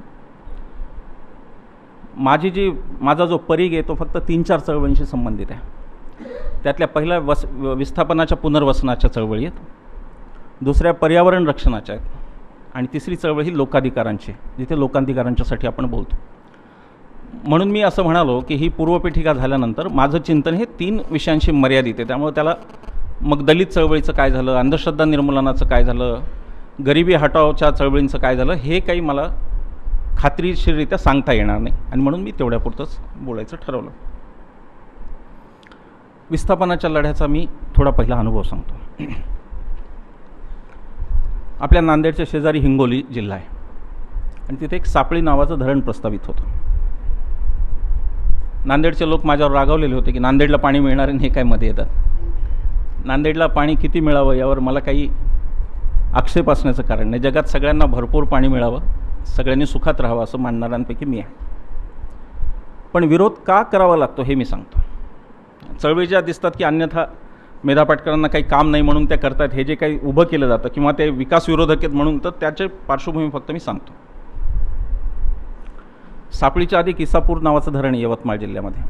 माझा जो परीघ आहे तो फक्त 3-4 चळवळींशी संबंधित आहे. त्यातल्या पहिल्या विस्थापनाच्या पुनर्वसनाच्या चळवळी आहेत, दुसऱ्या पर्यावरण रक्षणाच्या आहेत, आणि तिसरी चळवळ ही लोकाधिकारांची, जिथे लोकाधिकारांच्यासाठी आपण बोलतो. म्हणून मी असं म्हणालो की ही पूर्वपीठिका झाल्यानंतर माझं चिंतन हे 3 विषयांशी मर्यादित आहे. त्यामुळे त्याला मग दलित चळवळीचं काय झालं, अंधश्रद्धा निर्मूलनाचं काय झालं, गरिबी हटावच्या चळवळींचं काय झालं, हे काही मला खात्रीशीररित्या सांगता येणार नाही, आणि म्हणून मी तेवढ्यापुरतंच बोलायचं ठरवलं. विस्थापनाच्या लढ्याचा मी थोडा पहिला अनुभव सांगतो. आपल्या नांदेडच्या शेजारी हिंगोली जिल्हा आहे आणि तिथे एक सापळी नावाचं धरण प्रस्तावित होतं. नांदेडचे लोक माझ्यावर रागावलेले होते की नांदेडला पाणी मिळणार आणि हे काय मध्ये येतात. नांदेडला पाणी किती मिळावं यावर मला काही आक्षेप असण्याचं कारण नाही. जगात सगळ्यांना भरपूर पाणी मिळावं, सगळ्यांनी सुखात राहावं असं मानणाऱ्यांपैकी मी आहे. पण विरोध का करावा लागतो हे मी सांगतो. चळवळी ज्या दिसतात की अन्यथा मेधा पाटकरांना काही काम नाही म्हणून त्या करतात, हे जे काही उभं केलं जातं किंवा ते विकास विरोधक आहेत म्हणून, तर त्याचे पार्श्वभूमी फक्त मी सांगतो. सापळीच्या आधी इसापूर नावाचं धरण आहे यवतमाळ जिल्ह्यामध्ये.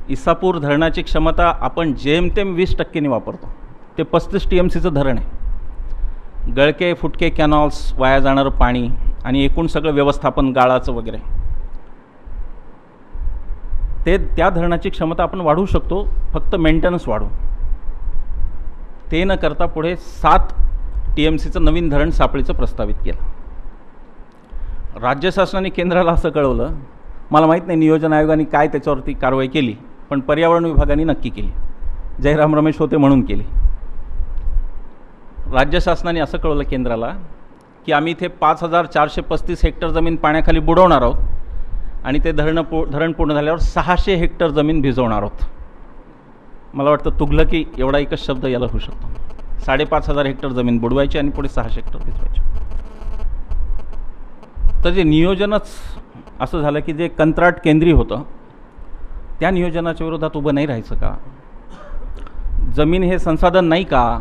इसापूर धरणाची क्षमता आपण जेमतेम 20% वापरतो. ते 35 TMCचं धरण आहे. गळके फुटके कॅनॉल्स, वाया जाणारं पाणी आणि एकूण सगळं व्यवस्थापन गाळाचं वगैरे, त्या धरणाची क्षमता आपण वाढवू शकतो, फक्त मेंटेनन्स वाढवू. ते न करता पुढे 7 TMCचं नवीन धरण सापळीचं प्रस्तावित केलं. राज्य शासनाने केंद्राला असं कळवलं, मला माहीत नाही नियोजन आयोगाने काय त्याच्यावरती कारवाई केली, पण पर्यावरण विभागाने नक्की केली. जयराम रमेश होते म्हणून केली. राज्य शासनाने असं कळवलं केंद्राला की आम्ही इथे 5435 हेक्टर जमीन पाण्याखाली बुडवणार आहोत आणि ते धरण पूर्ण झाल्यावर 600 हेक्टर जमीन भिजवणार आहोत. मला वाटतं तुघलकी एवढा एकच शब्द याला होऊ शकतो. 5500 हेक्टर जमीन बुडवायची आणि पुढे 600 हेक्टर भिजवायची. तर जे नियोजनच असं झालं की जे कंत्राट केंद्रीय होतं त्या नियोजनाच्या विरोधात उभं नाही राहायचं का? जमीन हे संसाधन नाही का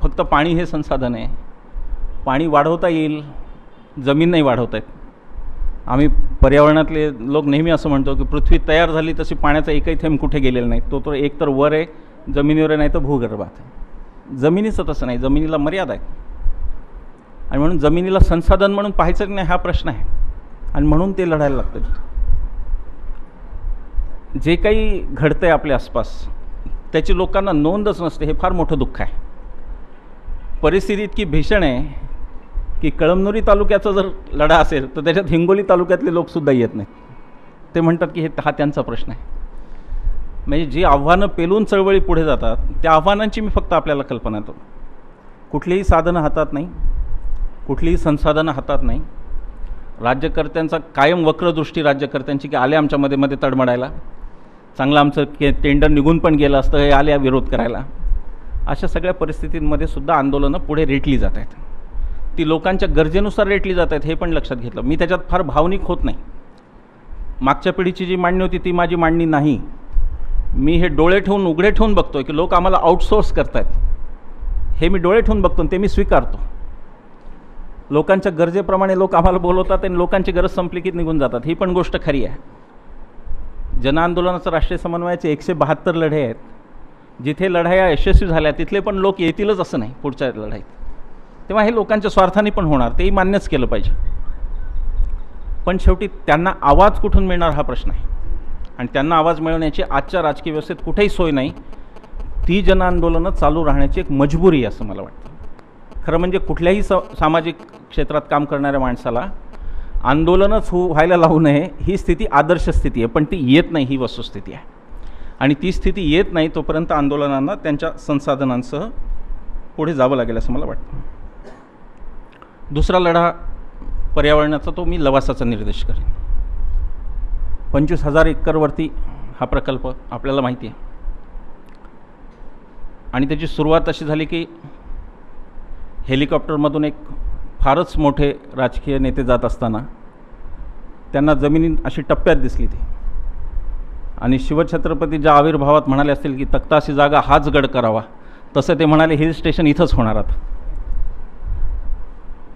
फक्त पाणी हे संसाधन आहे? पाणी वाढवता येईल, जमीन नाही वाढवता येत. आम्ही पर्यावरणातले लोक नेहमी असं म्हणतो की पृथ्वी तयार झाली तशी पाण्याचा एकही थेंब कुठे गेलेला नाही. तो एक तर वर आहे जमिनीवर आहे, नाही तर भूगर्भात आहे. जमिनीचं तसं नाही, जमिनीला मर्यादा आहे आणि म्हणून जमिनीला संसाधन म्हणून पाहायचं नाही हा प्रश्न आहे आणि म्हणून ते लढायला लागतं. जे काही घडतंय आपल्या आसपास त्याची लोकांना नोंदच नसते, हे फार मोठं दुःख आहे. परिस्थिती इतकी भीषण आहे की कळमनुरी तालुक्याचा जर लढा असेल तर त्याच्यात हिंगोली तालुक्यातले लोकसुद्धा येत नाहीत. ते म्हणतात की हा त्यांचा प्रश्न आहे. म्हणजे जी आव्हानं पेलून चळवळी पुढे जातात त्या आव्हानांची मी फक्त आपल्याला कल्पना देतो. कुठलीही साधनं हातात नाही, कुठलीही संसाधनं हातात नाही. राज्यकर्त्यांचा कायम वक्रदृष्टी राज्यकर्त्यांची की आले आमच्या मध्ये तडमडायला, चांगलं आमचं टेंडर निघून पण गेलं असतं, हे आले विरोध करायला. अशा सगळ्या परिस्थितींमध्ये सुद्धा आंदोलनं पुढे रेटली जात आहेत. ती लोकांच्या गरजेनुसार रेटली जात आहेत हे पण लक्षात घेतलं. मी त्याच्यात फार भावनिक होत नाही. मागच्या पिढीची जी मांडणी होती ती माझी मांडणी नाही. मी हे डोळे ठेवून उघडे ठेवून बघतोय की लोक आम्हाला आउटसोर्स करतायत, हे मी डोळे ठेवून बघतो आणि ते मी स्वीकारतो. लोकांच्या गरजेप्रमाणे लोक आम्हाला बोलवतात आणि लोकांची गरज संपली की निघून जातात, ही पण गोष्ट खरी आहे. जनआंदोलनाचं राष्ट्रीय समन्वयाचे 172 लढे आहेत. जिथे लढाया यशस्वी झाल्या तिथले पण लोक येतीलच असं नाही पुढच्या लढाईत. तेव्हा हे लोकांच्या स्वार्थाने पण होणार, तेही मान्यच केलं पाहिजे. पण शेवटी त्यांना आवाज कुठून मिळणार हा प्रश्न आहे आणि त्यांना आवाज मिळवण्याची आजच्या राजकीय व्यवस्थेत कुठेही सोय नाही. ती जनआंदोलनं चालू राहण्याची एक मजबुरी आहे असं मला वाटतं. खरं म्हणजे कुठल्याही सामाजिक क्षेत्रात काम करणाऱ्या माणसाला आंदोलनच व्हायला लावू नये ही स्थिती आदर्श स्थिती आहे, पण ती येत नाही ही वस्तुस्थिती आहे. आणि ती स्थिती येत नाही तोपर्यंत आंदोलनांना त्यांच्या संसाधनांसह पुढे जावं लागेल असं मला वाटतं. दुसरा लढा पर्यावरणाचा, तो मी लवासाचा निर्देश करेन. 25,000 एकरवरती हा प्रकल्प आपल्याला माहिती आहे. आणि त्याची सुरुवात अशी झाली की हेलिकॉप्टरमधून एक फारच मोठे राजकीय नेते जात असताना त्यांना जमिनी अशी टप्प्यात दिसली ती. आणि शिवछत्रपतीच्या आविर्भावात म्हणाले असतील की तख्ताशी जागा हाच गड करावा, तसं ते म्हणाले हिल स्टेशन इथंच होणार. आता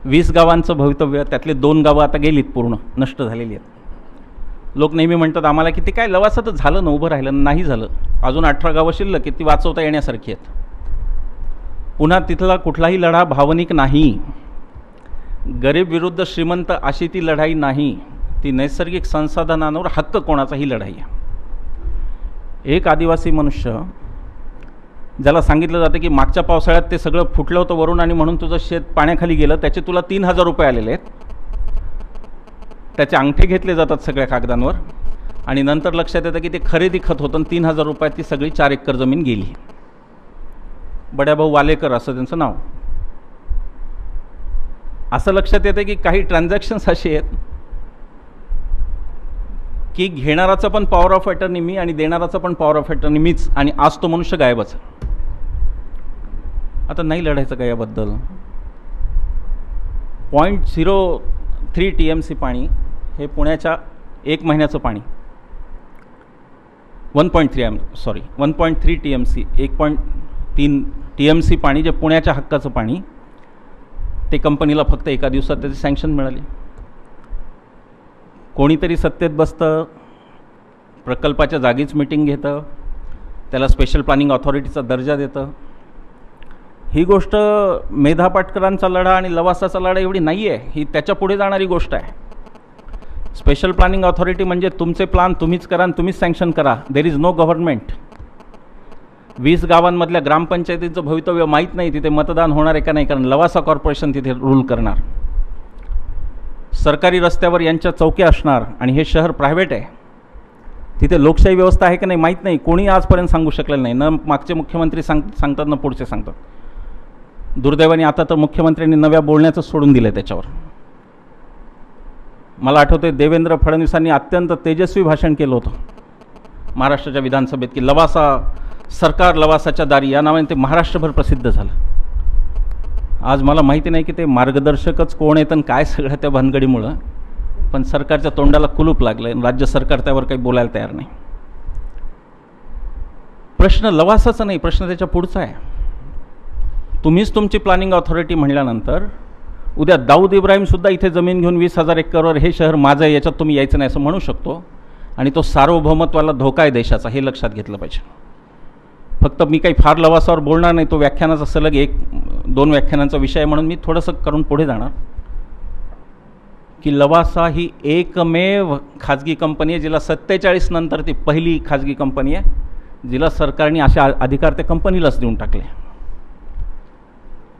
20 गावांचं भवितव्य, त्यातले 2 गावं आता गेलीत, पूर्ण नष्ट झालेली आहेत. लोक नेहमी म्हणतात आम्हाला की ते काय लवासातच झालं ना, उभं राहिलं नाही झालं. अजून 18 गावं शिल्लक की ती वाचवता येण्यासारखी आहेत. पुन्हा तिथला कुठलाही लढा भावनिक नाही. गरीब विरुद्ध श्रीमंत अशी ती लढाई नाही. ती नैसर्गिक संसाधनांवर हक्क कोणाचाही लढाई आहे. एक आदिवासी मनुष्य ज्याला सांगितलं जातं की मागच्या पावसाळ्यात ते सगळं फुटलं होतं वरून आणि म्हणून तुझं शेत पाण्याखाली गेलं, त्याचे तुला 3,000 रुपये आलेले आहेत. त्याचे अंगठे घेतले जातात सगळ्या कागदांवर आणि नंतर लक्षात येतं की ते खरेदी खत होतं. 3,000 रुपयात ती सगळी 4 एकर जमीन गेली. बड्याभाऊ वालेकर असं त्यांचं नाव. असं लक्षात येतं की काही ट्रान्झॅक्शन्स असे आहेत की घेणाराचा पण पॉवर ऑफ अटर्नी मी आणि देणाराचा पण पॉवर ऑफ अटर्नी मीच, आणि आज तो मनुष्य गायबच. आता नाही लढायचं का याबद्दल? 0.03 TMC पाणी हे पुण्याच्या 1 महिन्याचं पाणी. 1.3 TMC 1.3 TMC पाणी जे पुण्याच्या हक्काचं पाणी, ते कंपनीला फक्त एका दिवसात त्याची सँक्शन मिळाली. कोणीतरी सत्तेत बसतं, प्रकल्पाच्या जागीच मीटिंग घेतं, त्याला स्पेशल प्लॅनिंग ऑथॉरिटीचा दर्जा देतं. ही गोष्ट मेधा पाटकरांचा लढा आणि लवासाचा लढा एवढी नाही आहे, ही त्याच्या पुढे जाणारी गोष्ट आहे. स्पेशल प्लॅनिंग ऑथॉरिटी म्हणजे तुमचे प्लान तुम्हीच करा आणि तुम्हीच सँक्शन करा. There is no government. 20 गावांमधल्या ग्रामपंचायतीचं भवितव्य माहीत नाही, तिथे मतदान होणार आहे का नाही, कारण लवासा कॉर्पोरेशन तिथे रूल करणार. सरकारी रस्त्यावर यांच्या चौक्या असणार आणि हे शहर प्रायव्हेट आहे. तिथे लोकशाही व्यवस्था आहे का नाही माहीत नाही, कोणी आजपर्यंत सांगू शकलेलं नाही. न मागचे मुख्यमंत्री सांगतात ना पुढचे सांगतात. दुर्दैवाने आता तर मुख्यमंत्र्यांनी नव्या बोलण्याचं सोडून दिलं त्याच्यावर. मला आठवते देवेंद्र फडणवीसांनी अत्यंत तेजस्वी भाषण केलं होतं महाराष्ट्राच्या विधानसभेत की लवासा सरकार लवासाच्या दारी, या नावाने ते महाराष्ट्रभर प्रसिद्ध झालं. आज मला माहिती नाही की ते मार्गदर्शकच कोण आहेत आणि काय सगळ्या त्या भानगडीमुळं, पण सरकारच्या तोंडाला कुलूप लागलं आणि राज्य सरकार त्यावर काही बोलायला तयार नाही. प्रश्न लवासाचा नाही, प्रश्न त्याच्या पुढचा आहे. तुम्हीच तुमची प्लॅनिंग ऑथॉरिटी म्हणल्यानंतर उद्या दाऊद इब्राहिमसुद्धा इथे जमीन घेऊन 20,000 एकरवर हे शहर माझं आहे, याच्यात तुम्ही यायचं नाही असं म्हणू शकतो. आणि तो सार्वभौमत्वाला धोका आहे देशाचा, हे लक्षात घेतलं पाहिजे. फक्त मी काही फार लवासावर बोलणार नाही, तो व्याख्यानाचा सलग 1-2 व्याख्यानांचा विषय म्हणून मी थोडंसं करून पुढे जाणार की लवासा ही एकमेव खाजगी कंपनी आहे जिला 47 नंतर ती पहिली खाजगी कंपनी आहे जिला सरकारने अशा अधिकार त्या कंपनीलाच देऊन टाकले.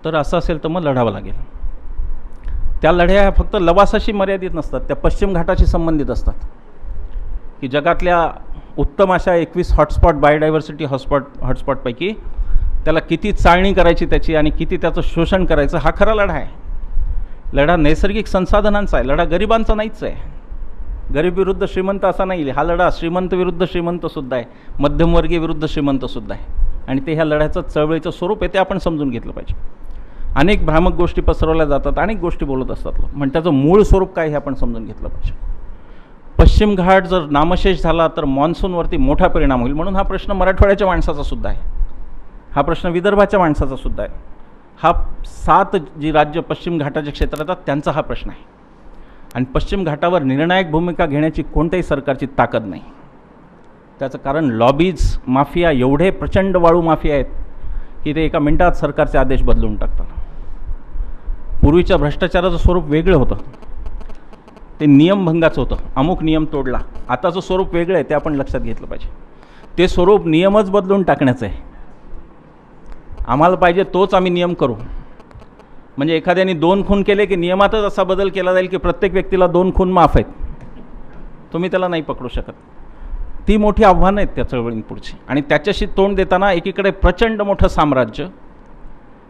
तर असं असेल तर मग लढावं लागेल. त्या लढ्या फक्त लवासाशी मर्यादित नसतात, त्या पश्चिम घाटाशी संबंधित असतात की जगातल्या उत्तम अशा 21 हॉटस्पॉट बायोडायव्हर्सिटी हॉटस्पॉटपैकी त्याला किती चाळणी करायची त्याची आणि किती त्याचं शोषण करायचं, हा खरा लढा आहे. लढा नैसर्गिक संसाधनांचा आहे, लढा गरिबांचा नाहीच आहे. गरीब विरुद्ध श्रीमंत असा नाही, हा लढा श्रीमंत विरुद्ध श्रीमंतसुद्धा आहे, मध्यमवर्गीय विरुद्ध श्रीमंतसुद्धा आहे. आणि ते ह्या लढ्याचं चळवळीचं स्वरूप आहे, ते आपण समजून घेतलं पाहिजे. अनेक भ्रामक गोष्टी पसरवल्या जातात, अनेक गोष्टी बोलत असतात लोक, पण त्याचं मूळ स्वरूप काय हे आपण समजून घेतलं पाहिजे. पश्चिम घाट जर नामशेष झाला तर मॉन्सूनवरती मोठा परिणाम होईल. म्हणून हा प्रश्न मराठवाड्याच्या माणसाचा सुद्धा आहे, हा प्रश्न विदर्भाच्या माणसाचा सुद्धा आहे, हा 7 जी राज्य पश्चिम घाटाच्या क्षेत्रात येतात त्यांचा हा प्रश्न आहे. आणि पश्चिम घाटावर निर्णायक भूमिका घेण्याची कोणत्याही सरकारची ताकद नाही. त्याचं कारण लॉबीज माफिया एवढे प्रचंड वाळू माफिया आहेत की ते एका मिनिटात सरकारचे आदेश बदलून टाकतात. पूर्वीच्या भ्रष्टाचाराचं स्वरूप वेगळं होतं, ते नियमभंगाचं होतं, अमुक नियम तोडला. आताचं स्वरूप वेगळं आहे, ते आपण लक्षात घेतलं पाहिजे. ते स्वरूप नियमच बदलून टाकण्याचं आहे. आम्हाला पाहिजे तोच आम्ही नियम करू. म्हणजे एखाद्याने 2 खून केले की नियमातच असा बदल केला जाईल की प्रत्येक व्यक्तीला 2 खून माफ आहेत. तुम्ही त्याला नाही पकडू शकत. ती मोठी आव्हानं आहेत त्या चळवळींपुढची. आणि त्याच्याशी तोंड देताना एकीकडे प्रचंड मोठं साम्राज्य,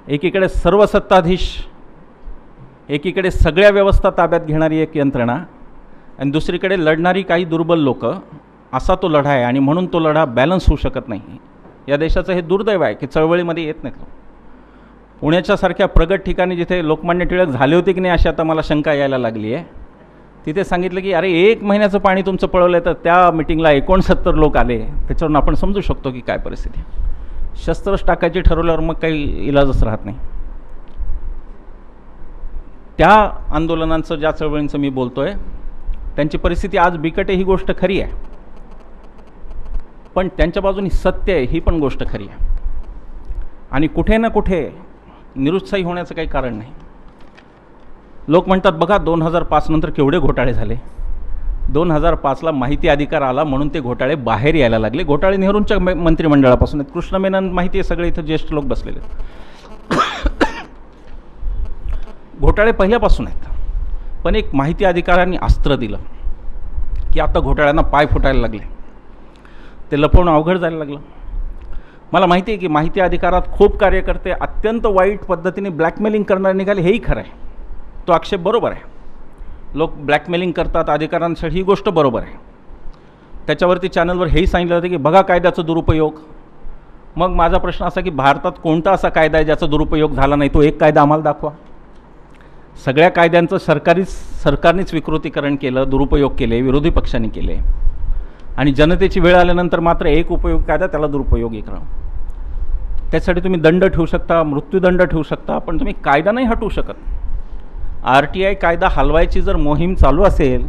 एकीकडे सर्व सत्ताधीश, एकीकडे सगळ्या व्यवस्था ताब्यात घेणारी एक यंत्रणा, आणि दुसरीकडे लढणारी काही दुर्बल लोक, असा तो लढा आहे. आणि म्हणून तो लढा बॅलन्स होऊ शकत नाही. या देशाचं हे दुर्दैव आहे की चळवळीमध्ये येत नाहीत लोक. पुण्याच्यासारख्या प्रगत ठिकाणी जिथे लोकमान्य टिळक झाले होते की नाही अशी आता मला शंका यायला लागली आहे, तिथे सांगितलं की अरे 1 महिन्याचं पाणी तुमचं पळवलं आहे, तर त्या मिटिंगला 69 लोक आले. त्याच्यावरून आपण समजू शकतो की काय परिस्थिती. शस्त्रच टाकायची ठरवल्यावर मग काही इलाजच राहत नाही. त्या आंदोलनांचं, ज्या चळवळींचं मी बोलतोय, त्यांची परिस्थिती आज बिकट आहे ही गोष्ट खरी आहे. पण त्यांच्या बाजूनी सत्य आहे ही पण गोष्ट खरी आहे. आणि कुठे ना कुठे निरुत्साही होण्याचं काही कारण नाही. लोक म्हणतात बघा 2005 नंतर केवढे घोटाळे झाले. 2005ला माहिती अधिकार आला म्हणून ते घोटाळे बाहेर यायला लागले. घोटाळे नेहरूंच्या मंत्रिमंडळापासून आहेत. कृष्ण मेनन माहिती आहे, सगळे इथं ज्येष्ठ लोक बसलेले आहेत. घोटाळे पहिल्यापासून आहेत. पण एक माहिती अधिकाऱ्यांनी अस्त्र दिलं की आता घोटाळ्यांना पाय फुटायला लागले. ते लपवणं अवघड जायला लागलं. मला माहिती आहे की माहिती अधिकारात खूप कार्यकर्ते अत्यंत वाईट पद्धतीने ब्लॅकमेलिंग करणारे निघाले, हेही खरं आहे. तो आक्षेप बरोबर आहे. लोक ब्लॅकमेलिंग करतात अधिकारांसाठी, ही गोष्ट बरोबर आहे. त्याच्यावरती चॅनलवर हेही सांगितलं होतं की बघा कायद्याचा दुरुपयोग. मग माझा प्रश्न असा की भारतात कोणता असा कायदा आहे ज्याचा दुरुपयोग झाला नाही? तो एक कायदा आम्हाला दाखवा. सगळ्या कायद्यांचं सरकारनेच विकृतीकरण केलं, दुरुपयोग केले, विरोधी पक्षांनी केले. आणि जनतेची वेळ आल्यानंतर मात्र एक उपयोग कायदा त्याला दुरुपयोगी करा. त्यासाठी तुम्ही दंड ठेवू शकता, मृत्यूदंड ठेवू शकता, पण तुम्ही कायदा नाही हटवू शकत. RTI कायदा हलवायची जर मोहीम चालू असेल,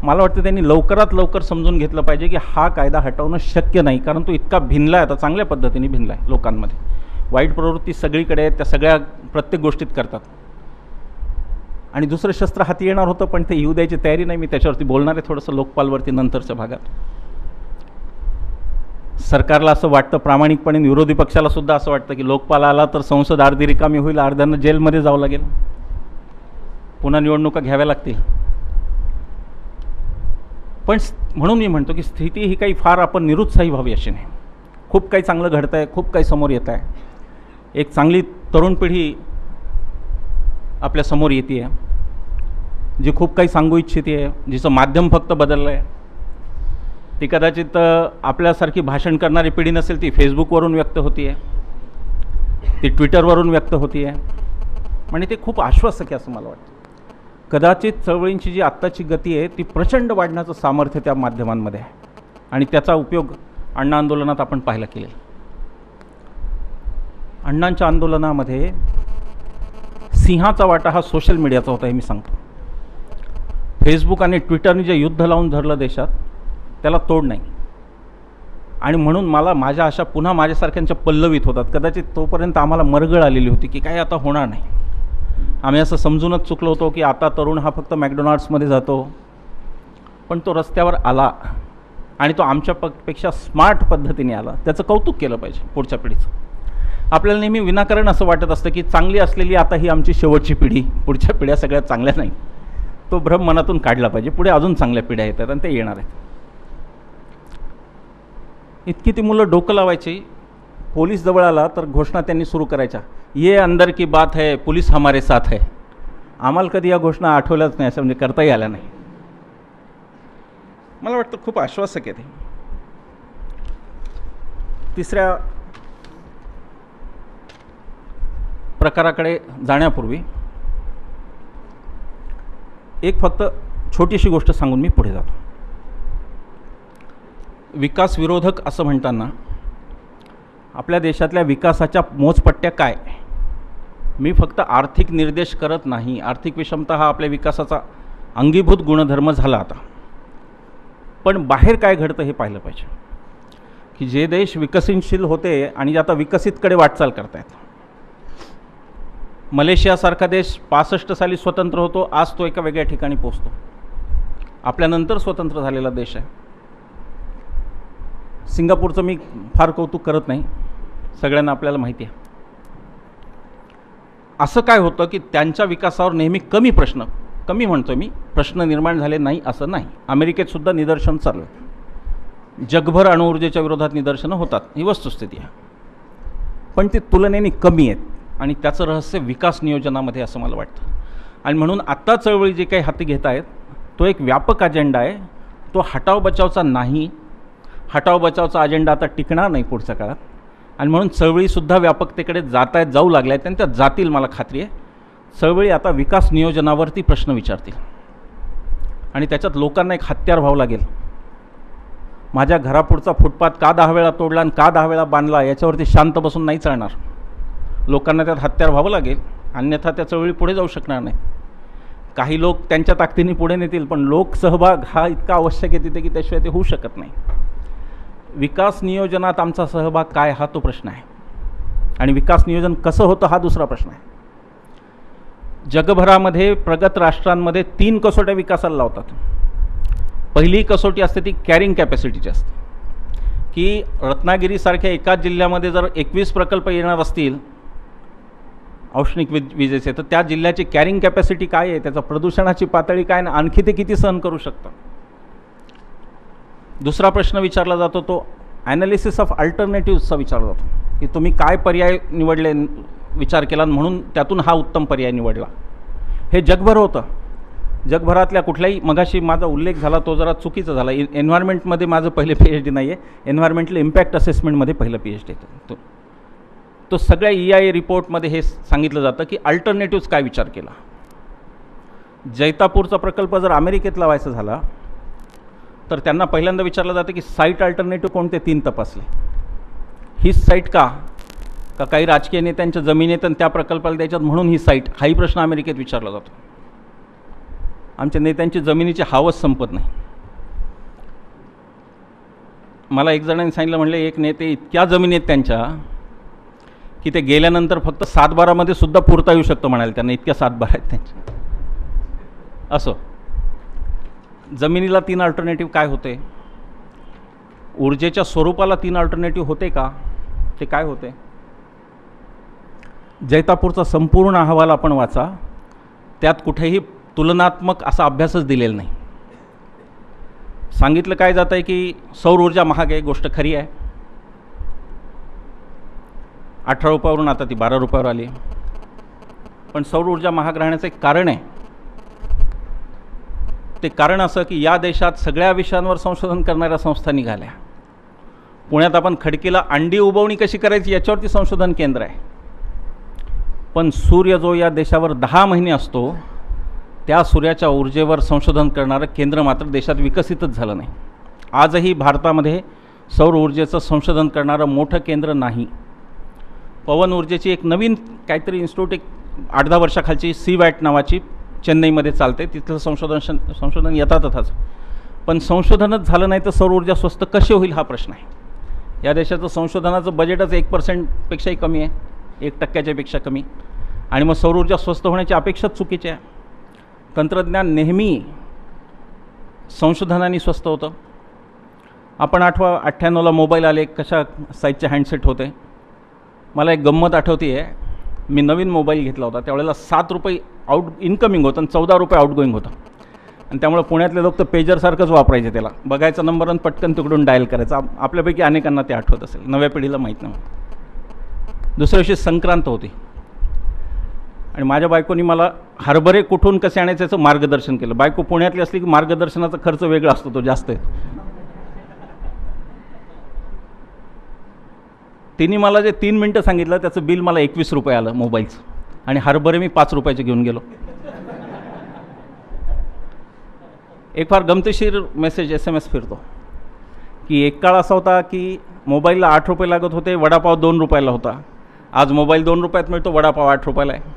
मला वाटतं त्यांनी लवकरात लवकर समजून घेतलं पाहिजे की हा कायदा हटवणं शक्य नाही. कारण तो इतका भिनला आहे, आता चांगल्या पद्धतीने भिनला आहे लोकांमध्ये. वाईट प्रवृत्ती सगळीकडे आहेत, त्या सगळ्या प्रत्येक गोष्टीत करतात. आणि दुसरं शस्त्र हाती येणार होतं पण ते येऊ द्यायची तयारी नाही. मी त्याच्यावरती बोलणार आहे थोडंसं लोकपालवरती नंतरच्या भागात. सरकारला असं वाटतं प्रामाणिकपणे, विरोधी पक्षाला सुद्धा असं वाटतं की लोकपाल आला तर संसद अर्धी रिकामी होईल, अर्ध्यांना जेलमध्ये जावं लागेल, पुन्हा निवडणुका घ्याव्या लागतील. पण म्हणून मी म्हणतो की स्थिती ही काही फार आपण निरुत्साही व्हावी अशी नाही. खूप काही चांगलं घडतं आहे, खूप काही समोर येत आहे. एक चांगली तरुण पिढी आपल्या समोर येते आहे, जी खूप काही सांगू इच्छिते आहे, जिचं माध्यम फक्त बदललं आहे. ती कदाचित आपल्यासारखी भाषण करणारी पिढी नसेल, ती फेसबुकवरून व्यक्त होती आहे, ती ट्विटरवरून व्यक्त होती आहे. म्हणजे ते खूप आश्वासक आहे असं मला वाटतं. कदाचित चळवळींची जी आत्ताची गती आहे ती प्रचंड वाढण्याचं सामर्थ्य त्या माध्यमांमध्ये आहे. आणि त्याचा उपयोग अण्णा आंदोलनात आपण पाहायला केलेला. अण्णांच्या आंदोलनामध्ये सिंहाचा वाटा हा सोशल मीडियाचा होता हे मी सांगतो. फेसबुक आणि ट्विटरने जे युद्ध लावून धरलं देशात, त्याला तोड नाही. आणि म्हणून मला माझ्या आशा पुन्हा माझ्यासारख्यांच्या पल्लवीत होतात. कदाचित तोपर्यंत आम्हाला मरगळ आलेली होती की काय आता होणार नाही. आम्ही असं समजूनच चुकलो होतो की आता तरुण हा फक्त मॅकडोनाल्ड्समध्ये जातो. पण तो रस्त्यावर आला आणि तो आमच्यापेक्षा स्मार्ट पद्धतीने आला. त्याचं कौतुक केलं पाहिजे पुढच्या पिढीचं. आपल्याला नेहमी विनाकारण असं वाटत असतं की चांगली असलेली आता ही आमची शेवटची पिढी, पुढच्या पिढ्या सगळ्यात चांगल्या नाही. तो भ्रम मनातून काढला पाहिजे. पुढे अजून चांगल्या पिढ्या येतात आणि ते येणार आहेत. इतकी ती मुलं डोकं लावायची. पोलीस जवळ आला तर घोषणा त्यांनी सुरू करायच्या, ये अंदर की बात है, पुलिस हमारे साथ है. आम्हाला कधी या घोषणा आठवल्याच नाही, असं म्हणजे करताही आल्या नाही. मला वाटतं खूप आश्वासक आहे ते. तिसऱ्या प्रकाराकडे जाण्यापूर्वी एक फक्त छोटीशी गोष्ट सांगून मी पुढे जातो. विकास विरोधक असं म्हणताना आपल्या देशातल्या विकासाच्या मोजपट्ट्या काय? मी फक्त आर्थिक निर्देश करत नाही. आर्थिक विषमता हा आपल्या विकासाचा अंगीभूत गुणधर्म झाला आता. पण बाहेर काय घडतं हे पाहिलं पाहिजे की जे देश विकसनशील होते आणि जे आता विकसितकडे वाटचाल करतायत. मलेशियासारखा देश 65 साली स्वतंत्र होतो, आज तो एका वेगळ्या ठिकाणी पोहोचतो. आपल्यानंतर स्वतंत्र झालेला देश आहे. सिंगापूरचं मी फार कौतुक करत नाही, सगळ्यांना आपल्याला माहिती आहे. असं काय होतं की त्यांच्या विकासावर नेहमी कमी म्हणतो मी, प्रश्न निर्माण झाले नाही असं नाही. अमेरिकेतसुद्धा निदर्शन चालू आहे, जगभर अणुऊर्जेच्या विरोधात निदर्शनं होतात, ही वस्तुस्थिती आहे. पण ती तुलनेने कमी आहेत आणि त्याचं रहस्य विकास नियोजनामध्ये असं मला वाटतं. आणि म्हणून आत्ता चळवळी जे काही हाती घेत आहेत तो एक व्यापक अजेंडा आहे, तो हटाव बचावचा नाही. हटाव बचावचा अजेंडा आता टिकणार नाही पुढच्या काळात आणि म्हणून चळवळीसुद्धा व्यापकतेकडे जाऊ लागल्या आहेत आणि त्या जातील, मला खात्री आहे. चळवळी आता विकास नियोजनावरती प्रश्न विचारतील आणि त्याच्यात लोकांना एक हत्यार व्हावं लागेल. माझ्या घरापुढचा फुटपाथ का 10 वेळा तोडला आणि का 10 वेळा बांधला याच्यावरती शांत बसून नाही चालणार. लोकांना त्यात हत्यार व्हावं लागेल, अन्यथा त्या चळवळी पुढे जाऊ शकणार नाही. काही लोक त्यांच्या ताकदीने पुढे नेतील, पण लोकसहभाग हा इतका आवश्यक आहे तिथे की त्याशिवाय ते होऊ शकत नाही. विकास नियोजनात आमचा सहभाग काय हा तो प्रश्न आहे आणि विकास नियोजन कसं होतं हा दुसरा प्रश्न आहे. जगभरामध्ये प्रगत राष्ट्रांमध्ये 3 कसोट्या विकासाला लावतात. पहिली कसोटी असते ती कॅरिंग कॅपॅसिटीची असते, की रत्नागिरीसारख्या एकाच जिल्ह्यामध्ये जर 21 प्रकल्प येणार असतील औष्णिक विजेचे, तर त्या जिल्ह्याची कॅरिंग कॅपॅसिटी काय आहे, त्याचा प्रदूषणाची पातळी काय आणि आणखी ते किती सहन करू शकतं. दुसरा प्रश्न विचारला जातो तो ॲनालिसिस ऑफ अल्टरनेटिव्हचा विचारला जातो, की तुम्ही काय पर्याय निवडले, विचार केला म्हणून त्यातून हा उत्तम पर्याय निवडला. हे जगभर होतं. जगभरातल्या कुठल्याही, मगाशी माझा उल्लेख झाला तो जरा चुकीचा झाला. एन्व्हायरमेंटमध्ये माझं पहिलं PhD नाही आहे, एन्व्हायरमेंटल इम्पॅक्ट असेसमेंटमध्ये पहिलं PhD आहे. तो सगळ्या EIA रिपोर्टमध्ये हे सांगितलं जातं की अल्टरनेटिव्ज काय विचार केला. जैतापूरचा प्रकल्प जर अमेरिकेत लावायचा झाला तर त्यांना पहिल्यांदा विचारलं जातं की साईट अल्टरनेटिव्ह कोणते 3 तपासले. हीच साईट का काही राजकीय नेत्यांच्या जमिनीत आणि त्या प्रकल्पाला द्यायच्यात म्हणून ही साईट, हाही प्रश्न अमेरिकेत विचारला जातो. आमच्या नेत्यांची जमिनीची हावच संपत नाही. मला एक जणांनी सांगितलं, म्हणले एक नेते इतक्या जमिनी आहेत त्यांच्या की ते गेल्यानंतर फक्त 7-12मध्ये सुद्धा पुरता येऊ शकतं म्हणाले, त्यांना इतक्या 7-12 आहेत त्यांच्या. असो, जमिनीला 3 अल्टरनेटिव्ह काय होते, ऊर्जेच्या स्वरूपाला 3 अल्टरनेटिव्ह होते का, ते काय होते. जैतापूरचा संपूर्ण अहवाल आपण वाचा, त्यात कुठेही तुलनात्मक असा अभ्यासच दिलेला नाही. सांगितलं काय जातं आहे की सौर ऊर्जा महाग आहे, गोष्ट खरी आहे. 18 रुपयावरून आता ती 12 रुपयावर आली. पण सौर ऊर्जा महाग राहण्याचं एक कारण आहे. ते कारण असं की या देशात सगळ्या विषयांवर संशोधन करणाऱ्या संस्था निघाल्या. पुण्यात आपण खडकीला अंडी उबवणी कशी करायची याच्यावरती संशोधन केंद्र आहे. पण सूर्य जो या देशावर 10 महिने असतो त्या सूर्याच्या ऊर्जेवर संशोधन करणारं केंद्र मात्र देशात विकसितच झालं नाही. आजही भारतामध्ये सौर ऊर्जेचं संशोधन करणारं मोठं केंद्र नाही. पवन ऊर्जेची एक नवीन काहीतरी इन्स्टिट्यूट, एक 8-10 वर्षाखालची CWAT नावाची चेन्नईमध्ये चालते, तिथलं संशोधन यथातथाच. पण संशोधनच झालं नाही तर सौर ऊर्जा स्वस्त कशी होईल हा प्रश्न आहे. या देशाचं संशोधनाचं बजेटच 1%पेक्षाही कमी आहे, 1% पेक्षा कमी. आणि मग सौर ऊर्जा स्वस्त होण्याची अपेक्षाच चुकीची आहे. तंत्रज्ञान नेहमी संशोधनाने स्वस्त होतं. आपण 98ला मोबाईल आले, कशा साईजचे हँडसेट होते. मला एक गंमत आठवते आहे, मी नवीन मोबाईल घेतला होता त्यावेळेला 7 रुपये इनकमिंग होतं आणि 14 रुपये आउटगोईंग होतं. आणि त्यामुळे पुण्यातले लोक तर पेजरसारखंच वापरायचे, त्याला बघायचा नंबर आणि पटकन तिकडून डायल करायचा. आपल्यापैकी अनेकांना ते आठवत असेल, नव्या पिढीला माहीत नाही. दुसऱ्या दिवशी संक्रांत होती आणि माझ्या बायकोनी मला हरभरे कुठून कसे आणायचे याचं मार्गदर्शन केलं. बायको पुण्यातली असली की मार्गदर्शनाचा खर्च वेगळा असतो, तो जास्त आहे. तिने मला जे 3 मिनटं सांगितलं त्याचं बिल मला 21 रुपये आलं मोबाईलचं, आणि हरभरे मी 5 रुपयाचे घेऊन गेलो. एक फार गमतीशीर मेसेज SMS फिरतो की एक काळ असा होता की मोबाईलला 8 रुपये लागत होते, वडापाव 2 रुपयाला होता. आज मोबाईल 2 रुपयात मिळतो, वडापाव 8 रुपयाला आहे.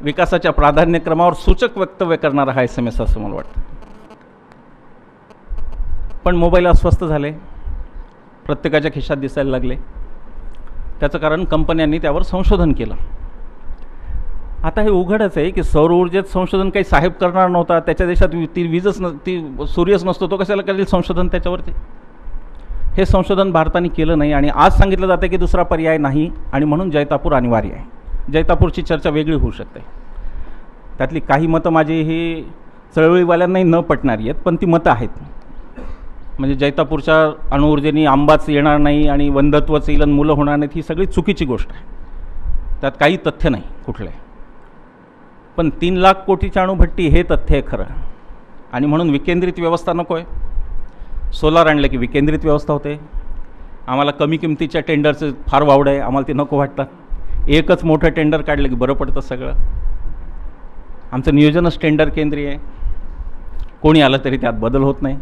विकासाच्या प्राधान्यक्रमावर सूचक वक्तव्य करणारा हा SMS असं मला वाटतं. पण मोबाईल आज स्वस्त झाले, प्रत्येकाच्या खिशात दिसायला लागले. त्याचं कारण कंपन्यांनी त्यावर संशोधन केलं. आता हे उघडच आहे की सौर ऊर्जेत संशोधन काही साहेब करणार नव्हता, त्याच्या देशात ती वीजच ती सूर्यच नसतो, तो कशाला करेल संशोधन त्याच्यावरती. हे संशोधन भारताने केलं नाही आणि आज सांगितलं जातं की दुसरा पर्याय नाही आणि म्हणून जैतापूर अनिवार्य आहे. जैतापूरची चर्चा वेगळी होऊ शकते. त्यातली काही मतं माझी ही चळवळीवाल्यांनाही न पटणारी आहेत, पण ती मतं आहेत. म्हणजे जैतापूरच्या अणुऊर्जेनी आंबाच येणार नाही आणि वंदत्वच येईल आणि मुलं होणार नाहीत, ही सगळी चुकीची गोष्ट आहे. त्यात काही तथ्य नाही कुठले. पण 3 लाख कोटीची अणुभट्टी हे तथ्य आहे खरं. आणि म्हणून विकेंद्रित व्यवस्था नको आहे. सोलार आणलं की विकेंद्रित व्यवस्था होते. आम्हाला कमी किमतीच्या टेंडरचं फार वावड आहे, आम्हाला ते नको वाटतात. एकच मोठं टेंडर काढलं की बरं पडतं सगळं. आमचं नियोजनच टेंडर केंद्रीय आहे. कोणी आलं तरी त्यात बदल होत नाही.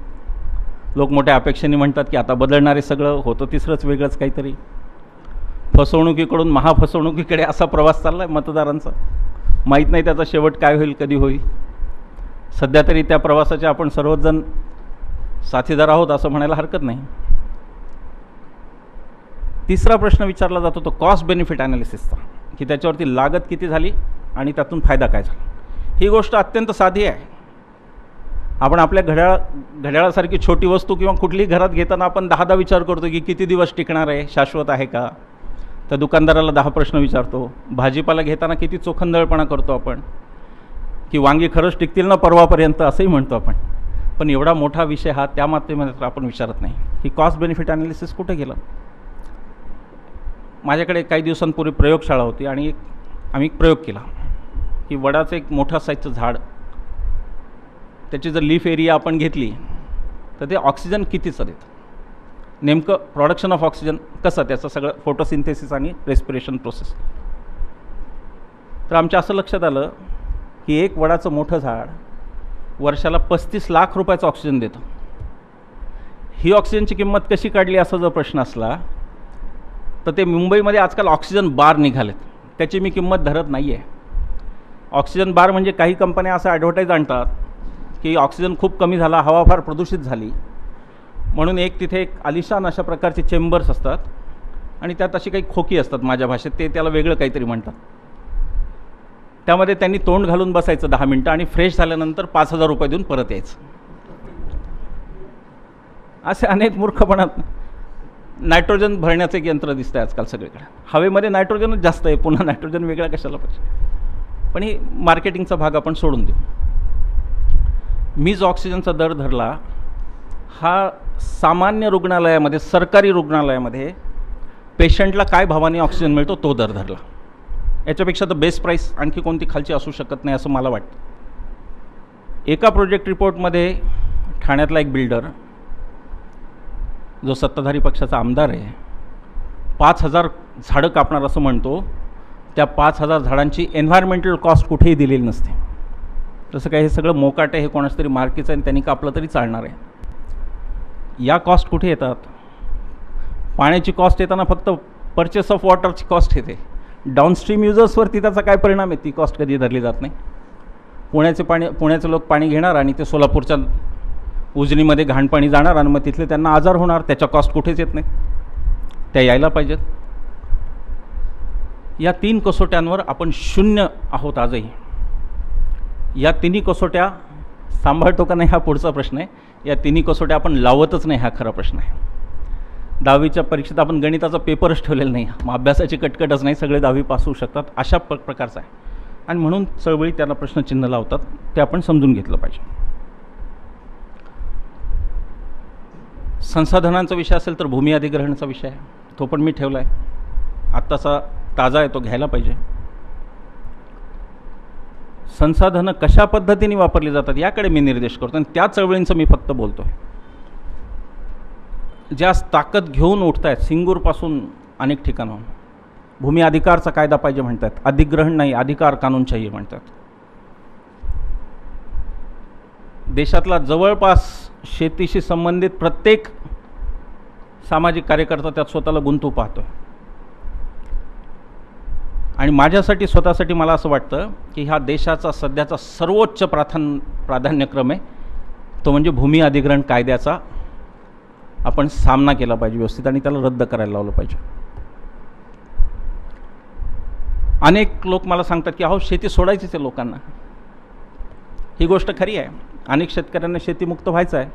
लोक मोठ्या अपेक्षेने म्हणतात की आता बदलणारे सगळं होतं, तिसरंच वेगळंच काहीतरी. फसवणुकीकडून महाफसवणुकीकडे असा प्रवास चालला आहे मतदारांचा. माहीत नाही त्याचा शेवट काय होईल, कधी होईल. सध्या तरी त्या प्रवासाचे आपण सर्वजण साथीदार आहोत असं म्हणायला हरकत नाही. तिसरा प्रश्न विचारला जातो तो कॉस्ट बेनिफिट ॲनालिसिसचा, की त्याच्यावरती लागत किती झाली आणि त्यातून फायदा काय झाला. ही गोष्ट अत्यंत साधी आहे. आपण आपल्या घड्याळासारखी छोटी वस्तू किंवा कुठलीही घरात घेताना आपण 10 विचार करतो की किती दिवस टिकणार आहे, शाश्वत आहे का. त्या दुकानदाराला 10 प्रश्न विचारतो. भाजीपाला घेताना किती चोखंदळपणा करतो आपण, की वांगी खरंच टिकतील ना परवापर्यंत, असंही म्हणतो आपण. पण एवढा मोठा विषय हा त्या माध्यमात आपण विचारत नाही की कॉस्ट बेनिफिट ॲनालिसिस कुठे गेलं. माझ्याकडे काही दिवसांपूर्वी प्रयोगशाळा होती आणि आम्ही एक प्रयोग केला की वडाचं एक मोठा साईजचं झाड, त्याची जर लीफ एरिया आपण घेतली तर ते ऑक्सिजन कितीचं देतं, नेमकं प्रोडक्शन ऑफ ऑक्सिजन कसं, त्याचं सगळं फोटोसिंथेसिस आणि रेस्पिरेशन प्रोसेस. तर आमच्या असं लक्षात आलं की एक वडाचं मोठं झाड वर्षाला 35 लाख रुपयाचं ऑक्सिजन देतं. ही ऑक्सिजनची किंमत कशी काढली असा जर प्रश्न असला तर ते मुंबईमध्ये आजकाल ऑक्सिजन बार निघालेत, त्याची मी किंमत धरत नाही आहे. ऑक्सिजन बार म्हणजे काही कंपन्या असं ॲडव्हर्टाईज आणतात की ऑक्सिजन खूप कमी झाला, हवा फार प्रदूषित झाली म्हणून तिथे एक आलिशान अशा प्रकारचे चेंबर्स असतात आणि त्यात अशी काही खोकी असतात, माझ्या भाषेत ते त्याला वेगळं काहीतरी म्हणतात. त्यामध्ये त्यांनी तोंड घालून बसायचं 10 मिनटं आणि फ्रेश झाल्यानंतर 5,000 रुपये देऊन परत यायचं. असे अनेक मूर्खपणात. नायट्रोजन भरण्याचं एक यंत्र दिसतं आहे आजकाल सगळीकडे. हवेमध्ये नायट्रोजनच जास्त आहे, पुन्हा नायट्रोजन वेगळा कशाला पाहिजे. पण ही मार्केटिंगचा भाग आपण सोडून देऊ. मी जो ऑक्सिजनचा दर धरला हा सामान्य रुग्णालयामध्ये, सरकारी रुग्णालयामध्ये पेशंटला काय भावाने ऑक्सिजन मिळतो तो दर धरला. याच्यापेक्षा तर बेस्ट प्राईस आणखी कोणती खालची असू शकत नाही असं मला वाटतं. एका प्रोजेक्ट रिपोर्टमध्ये ठाण्यातला एक बिल्डर जो सत्ताधारी पक्षाचा आमदार आहे 5,000 झाडं कापणार असं म्हणतो. त्या 5,000 झाडांची एन्व्हायरमेंटल कॉस्ट कुठेही दिलेली नसते. तसं काय हे सगळं मोकाट आहे, हे कोणाच तरी मार्केचं आणि त्यांनी कापलं तरी चालणार आहे. या कॉस्ट कुठे येतात. पाण्याची कॉस्ट येताना फक्त परचेस ऑफ वॉटरची कॉस्ट येते. डाऊनस्ट्रीम युजर्सवरती त्याचा काय परिणाम आहे ती कॉस्ट कधी धरली जात नाही. पुण्याचे लोक पाणी घेणार आणि ते सोलापूरच्या उजनीमध्ये घाण पाणी जाणार आणि मग तिथले त्यांना आजार होणार, त्याच्या कॉस्ट कुठेच येत नाही. त्या यायला पाहिजेत. या 3 कसोट्यांवर आपण शून्य आहोत आजही. या 3 कसोट्या सांभाळतो का नाही हा पुढचा प्रश्न आहे. या 3 कसोट्या आपण लावतच नाही हा खरा प्रश्न आहे. 10वीच्या परीक्षेत आपण गणिताचा पेपरच ठेवलेला नाही, मग अभ्यासाची कटकटच नाही, सगळे 10वी पास होऊ शकतात अशा प्रकारचा आहे. आणि म्हणून चळवळी त्याला प्रश्नचिन्ह लावतात, ते आपण समजून घेतलं पाहिजे. संसाधनांचा विषय असेल तर भूमी अधिग्रहणाचा विषय आहे, तो पण मी ठेवला आहे. आत्ताचा ताजा आहे, तो घ्यायला पाहिजे. संसाधनं कशा पद्धतीने वापरली जातात याकडे मी निर्देश करतो आणि त्या चळवळींचं मी फक्त बोलतो आहे. ज्या ताकद घेऊन उठत आहेत सिंगूरपासून अनेक ठिकाणाहून. भूमी अधिकारचा कायदा पाहिजे म्हणतात, अधिग्रहण नाही अधिकार कानून चाहिए म्हणतात. देशातला जवळपास शेतीशी संबंधित प्रत्येक सामाजिक कार्यकर्ता त्यात स्वतःला गुंतू पाहतोय. आणि माझ्यासाठी स्वतःसाठी मला असं वाटतं की ह्या देशाचा सध्याचा सर्वोच्च प्राधान्यक्रम आहे तो म्हणजे भूमी अधिग्रहण कायद्याचा आपण सामना केला पाहिजे व्यवस्थित आणि त्याला रद्द करायला लावलं पाहिजे. अनेक लोक मला सांगतात की अहो शेती सोडायचीच आहे लोकांना. ही गोष्ट खरी आहे, अनेक शेतकऱ्यांना शेतीमुक्त व्हायचं आहे,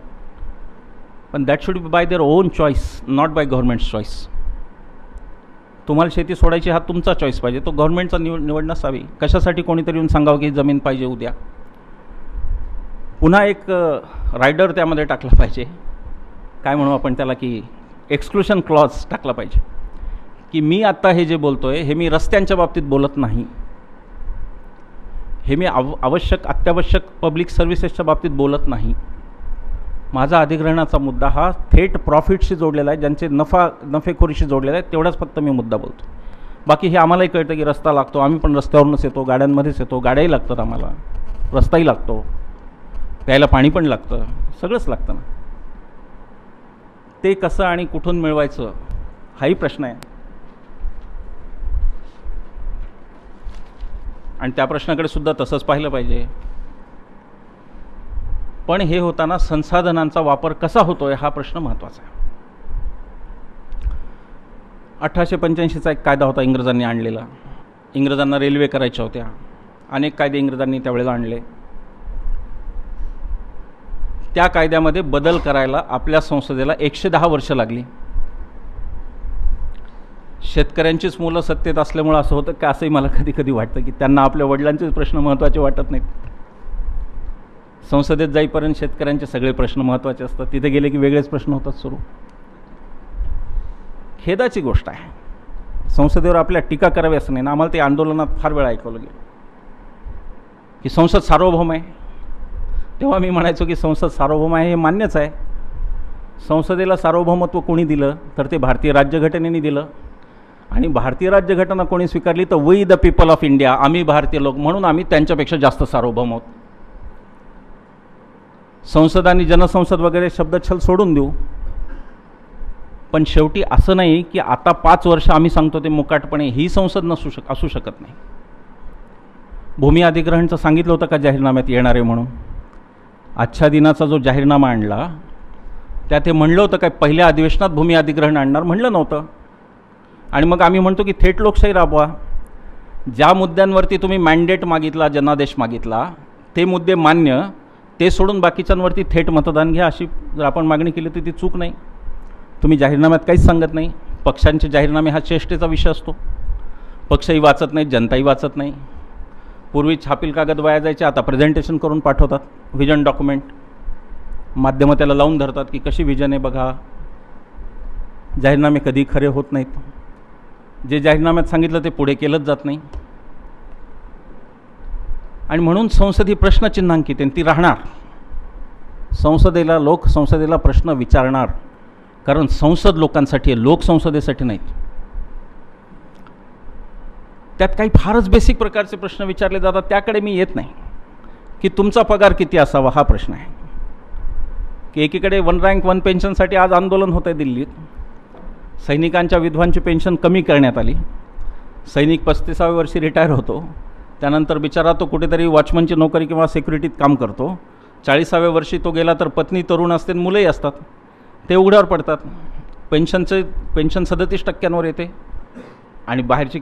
पण that should be by their own choice, not by government's choice. तुम्हाला शेती सोडायची हा तुमचा चॉईस पाहिजे, तो गव्हर्नमेंटचा निवड नसावी. कशासाठी कोणीतरी येऊन सांगावं की जमीन पाहिजे उद्या. पुन्हा एक रायडर त्यामध्ये टाकला पाहिजे, काय म्हणू आपण त्याला, की एक्सक्लुशन क्लॉज टाकला पाहिजे, की मी आत्ता हे जे बोलतो आहे हे मी रस्त्यांच्या बाबतीत बोलत नाही, हे मी अत्यावश्यक पब्लिक सर्व्हिसेसच्या बाबतीत बोलत नाही. माझा अधिग्रहणाचा मुद्दा हा थेट प्रॉफिटशी जोडलेला आहे, ज्यांचे नफेखोरीशी जोडलेला आहे, तेवढाच फक्त मी मुद्दा बोलतो. बाकी हे आम्हालाही कळतं की रस्ता लागतो, आम्ही पण रस्त्यावरूनच येतो, गाड्यांमध्येच येतो, गाड्याही लागतात आम्हाला, रस्ताही लागतो, प्यायला पाणी पण लागतं, सगळंच लागतं ना. ते कसं आणि कुठून मिळवायचं हाही प्रश्न आहे, आणि त्या प्रश्नाकडे सुद्धा तसंच पाहिलं पाहिजे. पण हे होताना संसाधनांचा वापर कसा होतोय हा प्रश्न महत्त्वाचा आहे. 1885चा एक कायदा होता इंग्रजांनी आणलेला. इंग्रजांना रेल्वे करायच्या होत्या, अनेक कायदे इंग्रजांनी त्यावेळेला आणले. त्या कायद्यामध्ये बदल करायला आपल्या संसदेला 110 वर्ष लागली. शेतकऱ्यांचीच मुलं सत्तेत असल्यामुळं असं होतं की असंही मला कधी कधी वाटतं की त्यांना आपल्या वडिलांचेच प्रश्न महत्त्वाचे वाटत नाहीत. संसदेत जाईपर्यंत शेतकऱ्यांचे सगळे प्रश्न महत्त्वाचे असतात, तिथे गेले की वेगळेच प्रश्न होतात सुरू. खेदाची गोष्ट आहे. संसदेवर आपल्या टीका करावी असं नाही ना. आम्हाला ते आंदोलनात फार वेळा ऐकवलं गेलं की संसद सार्वभौम आहे. तेव्हा मी म्हणायचो की संसद सार्वभौम आहे हे मान्यच आहे. संसदेला सार्वभौमत्व कोणी दिलं तर ते भारतीय राज्यघटनेने दिलं, आणि भारतीय राज्यघटना कोणी स्वीकारली तर we the people of India, आम्ही भारतीय लोक, म्हणून आम्ही त्यांच्यापेक्षा जास्त सार्वभौम आहोत. संसद आणि जनसंसद वगैरे शब्दछल सोडून देऊ, पण शेवटी असं नाही की आता 5 वर्ष आम्ही सांगतो ते मुकाटपणे ही संसद असू शकत नाही. भूमी अधिग्रहणचं सांगितलं होतं का जाहीरनाम्यात येणार आहे म्हणून? आजच्या दिनाचा जो जाहीरनामा आणला त्यात हे म्हणलं होतं काय पहिल्या अधिवेशनात भूमी अधिग्रहण आणणार? म्हणलं नव्हतं. आणि मग आम्ही म्हणतो की थेट लोकशाही राबवा. ज्या मुद्द्यांवरती तुम्ही मॅन्डेट मागितला, जनादेश मागितला, ते मुद्दे मान्य, ते सोडून बाकीच्यांवरती थेट मतदान घ्या, अशी जर आपण मागणी केली तर ती चूक नाही. तुम्ही जाहीरनाम्यात काहीच सांगत नाही. पक्षांचे जाहीरनामे हा चेष्टेचा विषय असतो. पक्षही वाचत नाहीत, जनताही वाचत नाही. पूर्वी छापील कागद वाया जायचे, आता प्रेझेंटेशन करून पाठवतात, व्हिजन डॉक्युमेंट. माध्यमं त्याला लावून धरतात की कशी व्हिजन आहे बघा. जाहीरनामे कधी खरे होत नाहीत. जे जाहीरनाम्यात सांगितलं ते पुढे केलंच जात नाही. आणि म्हणून संसद ही प्रश्नचिन्हांकित आहे, ती राहणार. संसदेला प्रश्न विचारणार, कारण संसद लोकांसाठी आहे, लोक संसदेसाठी नाहीत. त्यात काही फारच बेसिक प्रकारचे प्रश्न विचारले जातात, त्याकडे मी येत नाही. की तुमचा पगार किती असावा हा प्रश्न आहे. की एकीकडे 1 रँक 1 पेन्शनसाठी आज आंदोलन होतं आहे दिल्लीत. सैनिकांच्या विधवांची पेन्शन कमी करण्यात आली. सैनिक 35व्या वर्षी रिटायर होतो, त्यानंतर बिचारा तो कुठेतरी वॉचमनची नोकरी किंवा सिक्युरिटीत काम करतो. 40व्या वर्षी तो गेला तर पत्नी तरुण असते, मुलंही असतात, ते उघड्यावर पडतात. पेन्शन 37% येते, आणि बाहेरची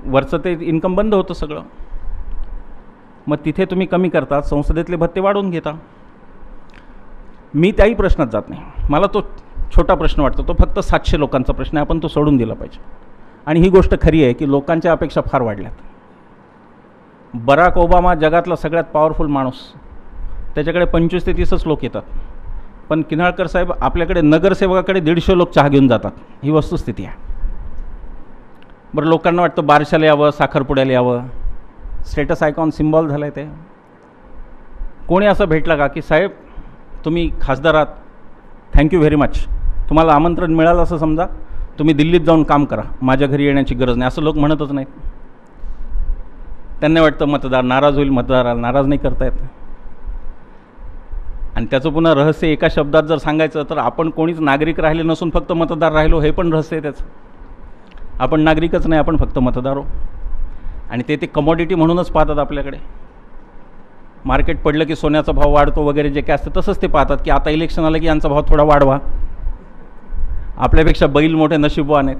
वरचं ते इन्कम बंद होतं सगळं. मग तिथे तुम्ही कमी करता, संसदेतले भत्ते वाढवून घेता. मी त्याही प्रश्नात जात नाही. मला तो छोटा प्रश्न वाटतो, तो फक्त 700 लोकांचा प्रश्न आहे, आपण तो सोडून दिला पाहिजे. आणि ही गोष्ट खरी आहे की लोकांच्या अपेक्षा फार वाढल्यात. बराक ओबामा जगातला सगळ्यात पॉवरफुल माणूस, त्याच्याकडे 25 ते 30च लोक येतात. पण किन्हाळकर साहेब आपल्याकडे नगरसेवकाकडे 150 लोक चहा घेऊन जातात. ही वस्तुस्थिती आहे. बरं, लोकांना वाटतं बारशाला यावं, साखरपुड्याला यावं, स्टेटस आयकॉन सिम्बॉल झालं आहे. ते कोणी असं भेटलं का की साहेब तुम्ही खासदार आहात, थँक्यू व्हेरी मच, तुम्हाला आमंत्रण मिळालं असं समजा, तुम्ही दिल्लीत जाऊन काम करा, माझ्या घरी येण्याची गरज नाही, असं लोक म्हणतच नाहीत. त्यांना वाटतं मतदार नाराज होईल, मतदाराला नाराज नाही करता येत. आणि त्याचं पुन्हा रहस्य एका शब्दात जर सांगायचं तर आपण कोणीच नागरिक राहिले नसून फक्त मतदार राहिलो, हे पण रहस्य आहे त्याचं. आपण नागरिकच नाही, आपण फक्त मतदार हो. आणि ते कमॉडिटी म्हणूनच पाहतात आपल्याकडे. मार्केट पडलं की सोन्याचा भाव वाढतो वगैरे जे काय असतं तसंच ते पाहतात की आता इलेक्शन आलं की यांचा भाव थोडा वाढवा. आपल्यापेक्षा बैल मोठे नशीबवान आहेत.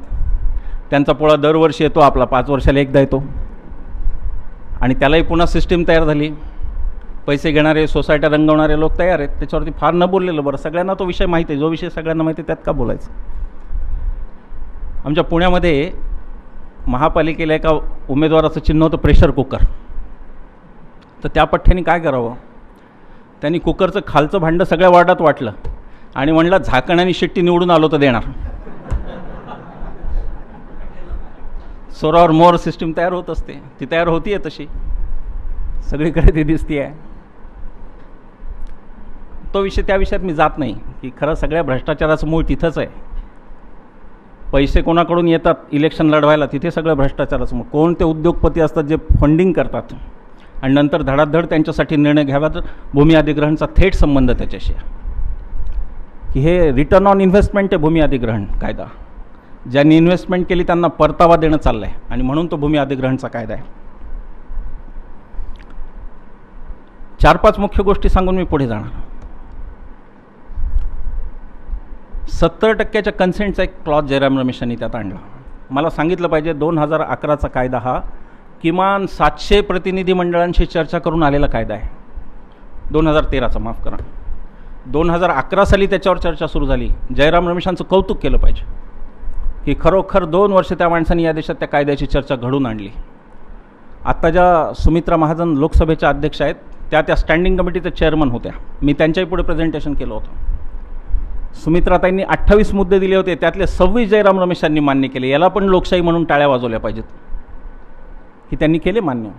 त्यांचा पोळा दरवर्षी येतो, आपला 5 वर्षाला एकदा येतो. आणि त्यालाही पुन्हा सिस्टीम तयार झाली. पैसे घेणारे, सोसायट्या रंगवणारे लोक तयार आहेत. त्याच्यावरती फार न बोललेलं बरं. सगळ्यांना तो विषय माहिती आहे. जो विषय सगळ्यांना माहिती आहे त्यात का बोलायचं. आमच्या पुण्यामध्ये महापालिकेला एका उमेदवाराचं चिन्ह होतं प्रेशर कुकर. तर त्या पठ्ठ्याने काय करावं, त्यांनी कुकरचं खालचं भांडं सगळ्या वार्डात वाटलं आणि म्हणलं झाकण आणि शिट्टी निवडून आलो तर देणार. सोरावर मोर सिस्टीम तयार होत असते, ती तयार होती आहे तशी सगळीकडे ती दिसती आहे. तो विषय, त्या विषयात मी जात नाही की खरं सगळ्या भ्रष्टाचाराचं मूळ तिथंच आहे. पैसे कोणाकडून येतात इलेक्शन लढवायला, तिथे सगळं भ्रष्टाचाराचं मूळ. कोण ते उद्योगपती असतात जे फंडिंग करतात आणि नंतर धडाधड त्यांच्यासाठी निर्णय घ्यावा, तर भूमी अधिग्रहणचा थेट संबंध त्याच्याशी आहे. की हे रिटर्न ऑन इन्व्हेस्टमेंट आहे भूमी अधिग्रहण कायदा. ज्यांनी इन्व्हेस्टमेंट केली त्यांना परतावा देणं चाललं आहे आणि म्हणून तो भूमी अधिग्रहणचा कायदा आहे. 4-5 मुख्य गोष्टी सांगून मी पुढे जाणार. 70% कन्सेंटचा एक क्लॉज जयराम रमेशांनी त्यात आणला. मला सांगितलं पाहिजे 2011चा कायदा हा किमान 700 प्रतिनिधी मंडळांशी चर्चा करून आलेला कायदा आहे. 2013चा, माफ करा, 2011 साली त्याच्यावर चर्चा सुरू झाली. जयराम रमेशांचं कौतुक केलं पाहिजे की खरोखर 2 वर्ष त्या माणसांनी या देशात त्या कायद्याची चर्चा घडून आणली. आत्ता ज्या सुमित्रा महाजन लोकसभेच्या अध्यक्ष आहेत त्या स्टँडिंग कमिटीच्या चेअरमन होत्या. मी त्यांच्याही पुढे प्रेझेंटेशन केलं होतं. सुमित्राताईंनी 28 मुद्दे दिले होते, त्यातले 26 जयराम रमेशांनी मान्य केले. याला पण लोकशाही म्हणून टाळ्या वाजवल्या पाहिजेत की त्यांनी केले मान्य.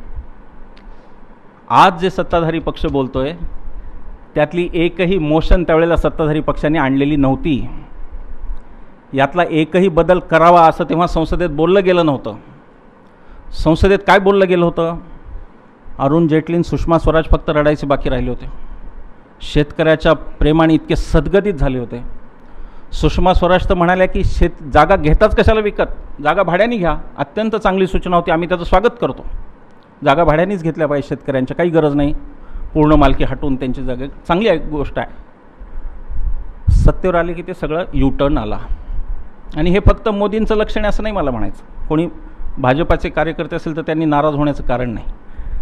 आज जे सत्ताधारी पक्ष बोलतोय त्यातली एकही मोशन त्यावेळेला सत्ताधारी पक्षाने आणलेली नव्हती. यातला एकही बदल करावा असं तेव्हा संसदेत बोललं गेलं नव्हतं. संसदेत काय बोललं गेलं होतं, अरुण जेटली आणि सुषमा स्वराज फक्त रडायचे बाकी राहिले होते. शेतकऱ्याच्या प्रेमाने इतके सद्गदित झाले होते. सुषमा स्वराज तर म्हणाल्या की जागा घेताच कशाला विकत, जागा भाड्याने घ्या. अत्यंत चांगली सूचना होती, आम्ही त्याचं स्वागत करतो. जागा भाड्यानेच घेतल्या पाहिजे शेतकऱ्यांच्या, काही गरज नाही पूर्ण मालकी हटवून त्यांची जागा. चांगली गोष्ट आहे. सत्तेवर आले की ते सगळं युटर्न आला. आणि हे फक्त मोदींचं लक्षण आहे असं नाही मला म्हणायचं. कोणी भाजपाचे कार्यकर्ते असेल तर त्यांनी नाराज होण्याचं कारण नाही.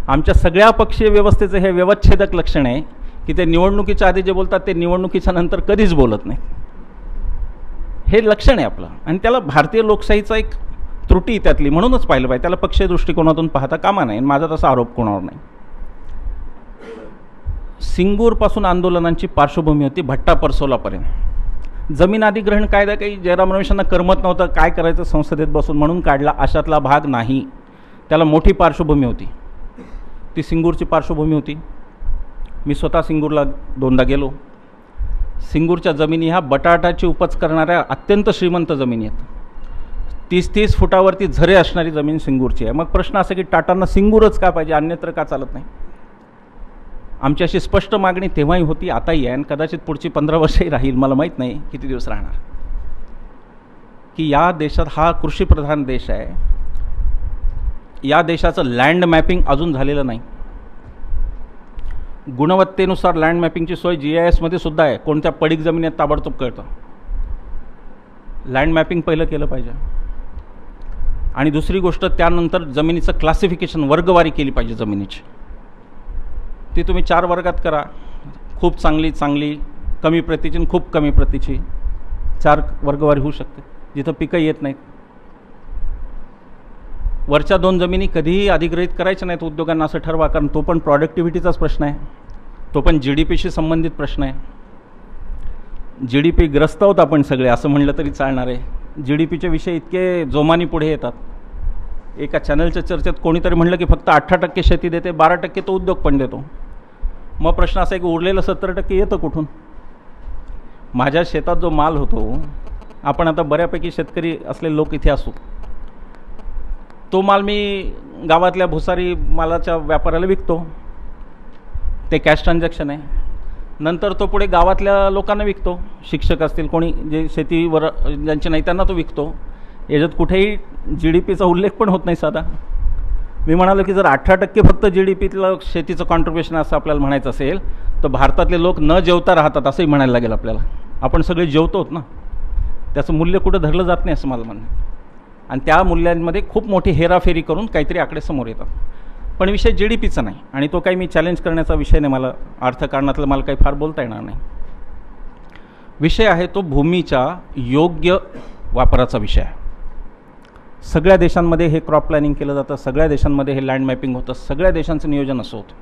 आमच्या सगळ्या पक्षीय व्यवस्थेचं हे व्यवच्छेदक लक्षण आहे की ते निवडणुकीच्या आधी जे बोलतात ते निवडणुकीच्या नंतर कधीच बोलत नाही. हे लक्षण आहे आपलं आणि त्याला भारतीय लोकशाहीचा एक त्रुटी त्यातली म्हणूनच पाहिलं पाहिजे. त्याला पक्षीय दृष्टिकोनातून पाहता कामा नाही. माझा तसा आरोप कोणावर नाही. सिंगूरपासून आंदोलनांची पार्श्वभूमी होती भट्टा परसोलापर्यंत. जमीन अधिग्रहण कायदा काही जयराम रमेशांना करमत नव्हतं, काय करायचं संसदेत बसून म्हणून काढला, अशातला भाग नाही. त्याला मोठी पार्श्वभूमी होती. ती सिंगूरची पार्श्वभूमी होती. मी स्वतः सिंगूरला 2दा गेलो. सिंगूरच्या जमिनी ह्या बटाटाची उपज करणाऱ्या अत्यंत श्रीमंत जमिनी आहेत. 30-30 फुटावरती झरे असणारी जमीन सिंगूरची आहे. मग प्रश्न असा की टाटांना सिंगूरच का पाहिजे, अन्यत्र का चालत नाही. आमची अशी स्पष्ट मागणी तेव्हाही होती, आताही आहे आणि कदाचित पुढची 15 वर्षही राहील, मला माहीत नाही किती दिवस राहणार. की या देशात, हा कृषीप्रधान देश आहे, या देशाचं लँड मॅपिंग अजून झालेलं नाही. गुणवत्तेनुसार लँड मॅपिंगची सोय GIS मध्ये सुद्धा आहे. कोणत्या पडीक जमिनीत ताबडतोब कळतं. लँड मॅपिंग पहिलं केलं पाहिजे. आणि दुसरी गोष्ट, त्यानंतर जमिनीचं क्लासिफिकेशन, वर्गवारी केली पाहिजे जमिनीची. ती तुम्ही 4 वर्गात करा. खूप चांगली, चांगली, कमी प्रतीची आणि खूप कमी प्रतीची 4 वर्गवारी होऊ शकते जिथं पिकं येत नाहीत. वरच्या 2 जमिनी कधीही अधिग्रहित करायच्या नाहीत उद्योगांना असं ठरवा, कारण तो पण प्रॉडक्टिव्हिटीचाच प्रश्न आहे. तो पण GDPशी संबंधित प्रश्न आहे. GDP ग्रस्त आहोत आपण सगळे असं म्हणलं तरी चालणार आहे. GDPचे विषय इतके जोमाने पुढे येतात. एका चॅनलच्या चर्चेत कोणीतरी म्हणलं की फक्त 18% शेती देते, 12% तो उद्योग पण देतो. मग प्रश्न असा आहे की उरलेलं 70% येतं कुठून. माझ्या शेतात जो माल होतो, आपण आता बऱ्यापैकी शेतकरी असलेले लोक इथे असू, तो माल मी गावातल्या भुसारी मालाच्या व्यापाऱ्याला विकतो. ते कॅश ट्रान्झॅक्शन आहे. नंतर तो पुढे गावातल्या लोकांना विकतो. शिक्षक असतील, कोणी जे शेतीवर ज्यांचे नाही त्यांना तो विकतो. याच्यात कुठेही GDPचा उल्लेख पण होत नाही साधा. मी म्हणालो की जर 18% फक्त GDPतलं शेतीचं कॉन्ट्रिब्युशन असं आपल्याला म्हणायचं असेल तर भारतातले लोक न जेवता राहतात असंही म्हणायला लागेल आपल्याला. आपण सगळे जेवतोत ना, त्याचं मूल्य कुठं धरलं जात नाही असं मला म्हणणं. आणि त्या मूल्यांमध्ये खूप मोठी हेराफेरी करून काहीतरी आकडे समोर येतात. पण विषय GDPचा नाही आणि तो काही मी चॅलेंज करण्याचा विषय नाही. मला अर्थकारणातलं मला काही फार बोलता येणार नाही. विषय आहे तो भूमीच्या योग्य वापराचा विषय आहे. सगळ्या देशांमध्ये हे क्रॉप प्लॅनिंग केलं जातं, सगळ्या देशांमध्ये हे लँड मॅपिंग होतं, सगळ्या देशांचं नियोजन असं होतं.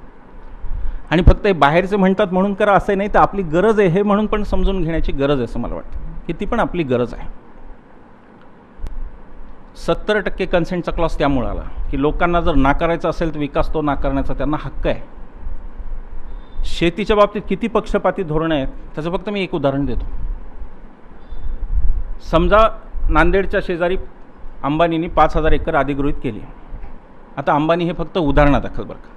आणि फक्त हे बाहेरचे म्हणतात म्हणून करा असं नाही, तर आपली गरज आहे हे म्हणून पण समजून घेण्याची गरज आहे असं मला वाटतं की ती पण आपली गरज आहे. 70% कन्सेंटचा क्लॉज त्यामुळे आला की लोकांना जर नाकारायचा असेल तर विकास तो नाकारण्याचा त्यांना हक्क आहे. शेतीच्या बाबतीत किती पक्षपाती धोरणं आहेत त्याचं फक्त मी एक उदाहरण देतो. समजा नांदेडच्या शेजारी अंबानींनी 5,000 एकर अधिगृहीत केली. आता अंबानी हे फक्त उदाहरणादाखल बरं का,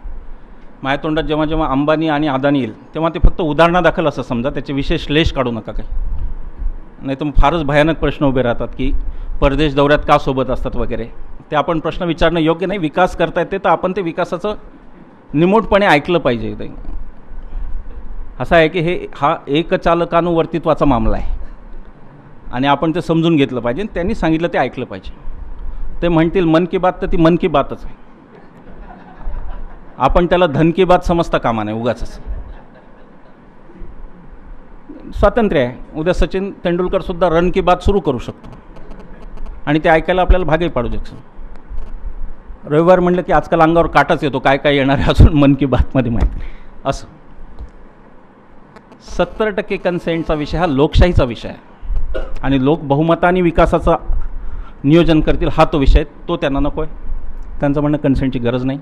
माझ्या तोंडात जेव्हा जेव्हा अंबानी आणि अदानी येईल तेव्हा ते फक्त उदाहरणादाखल असं समजा, त्याचे विशेष लेश काढू नका काही, नाही तर फारच भयानक प्रश्न उभे राहतात की परदेश दौऱ्यात का सोबत असतात वगैरे. ते आपण प्रश्न विचारणं योग्य नाही. विकास करता येते तर आपण ते विकासाचं निमूटपणे ऐकलं पाहिजे. ते असं आहे की हा एकचालकानुवर्तित्वाचा मामला आहे आणि आपण ते समजून घेतलं पाहिजे. त्यांनी सांगितलं ते ऐकलं पाहिजे. ते म्हणतील मन की बात तर ती मन की बातच आहे. आपण त्याला धन की बात समजता कामा नाही उगाचच. स्वातंत्र्य आहे. उद्या सचिन तेंडुलकरसुद्धा रन की बात सुरू करू शकतो आणि ते ऐकायला आपल्याला भागही पाडू शकतो. रविवार म्हणलं की आजकाल अंगावर काटाच येतो, काय काय येणार आहे अजून मन की बातमध्ये माहिती नाही. असं 70% कन्सेंटचा विषय हा लोकशाहीचा विषय आहे आणि लोक बहुमताने विकासाचा नियोजन करतील हा तो विषय, तो त्यांना नको आहे. त्यांचं म्हणणं कन्सेंटची गरज नाही.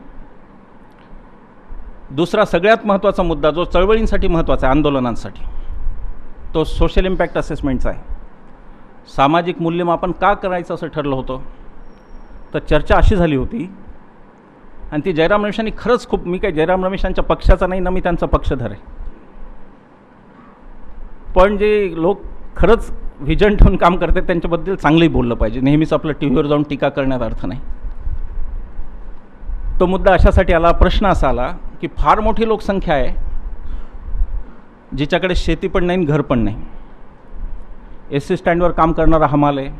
दुसरा सगळ्यात महत्त्वाचा मुद्दा जो चळवळींसाठी महत्त्वाचा आहे, आंदोलनांसाठी, तो सोशल इम्पॅक्ट असेसमेंटचा आहे. सामाजिक मूल्यमापन का करायचं असं ठरलं होतं तर चर्चा अशी झाली होती आणि ती जयराम रमेशांनी खरंच खूप, मी काही जयराम रमेशांच्या पक्षाचा नाही ना, मी त्यांचा पक्षधर आहे, पण जे लोक खरंच व्हिजन ठेवून काम करतात त्यांच्याबद्दल चांगलंही बोललं पाहिजे. नेहमीच आपलं टी व्हीवर जाऊन टीका करण्यात अर्थ नाही. तो मुद्दा अशासाठी आला, प्रश्न असा आला की फार मोठी लोकसंख्या आहे जिच्याकडे शेती पण नाही घर पण नाही. एस.टी. स्टँडवर काम करणारा हमाल आहे,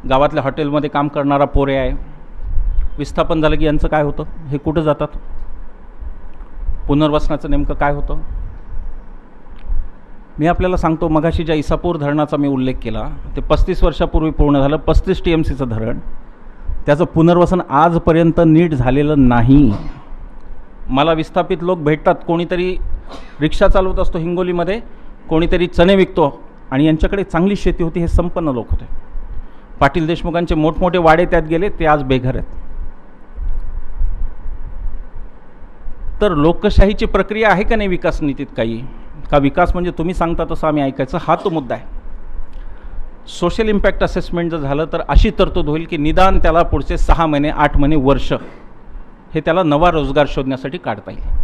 गावातल्या हॉटेलमध्ये काम करणारा पोरे आहे. विस्थापन झालं की यांचं काय होतं, हे कुठं जातात, पुनर्वसनाचं नेमकं काय होतं. मी आपल्याला सांगतो, मगाशी ज्या इसापूर धरणाचा मी उल्लेख केला ते 35 वर्षापूर्वी पूर्ण झालं, 35 TMCचं धरण, त्याचं पुनर्वसन आजपर्यंत नीट झालेलं नाही. मला विस्थापित लोक भेटतात, कोणीतरी रिक्षा चालवत असतो हिंगोलीमध्ये, कोणीतरी चणे विकतो आणि यांच्याकडे चांगली शेती होती, हे संपन्न लोक होते. पाटील देशमुखांचे मोठमोठे वाडे त्यात गेले, ते आज बेघर आहेत. तर लोकशाहीची प्रक्रिया आहे का नाही विकास नीतीत काही, का विकास म्हणजे तुम्ही सांगता तसं आम्ही ऐकायचं, हा तो मुद्दा आहे. सोशल इम्पॅक्ट असेसमेंट जर झालं तर अशी तरतूद होईल की निदान त्याला पुढचे 6 महिने 8 महिने वर्ष हे त्याला नवा रोजगार शोधण्यासाठी काढता येईल.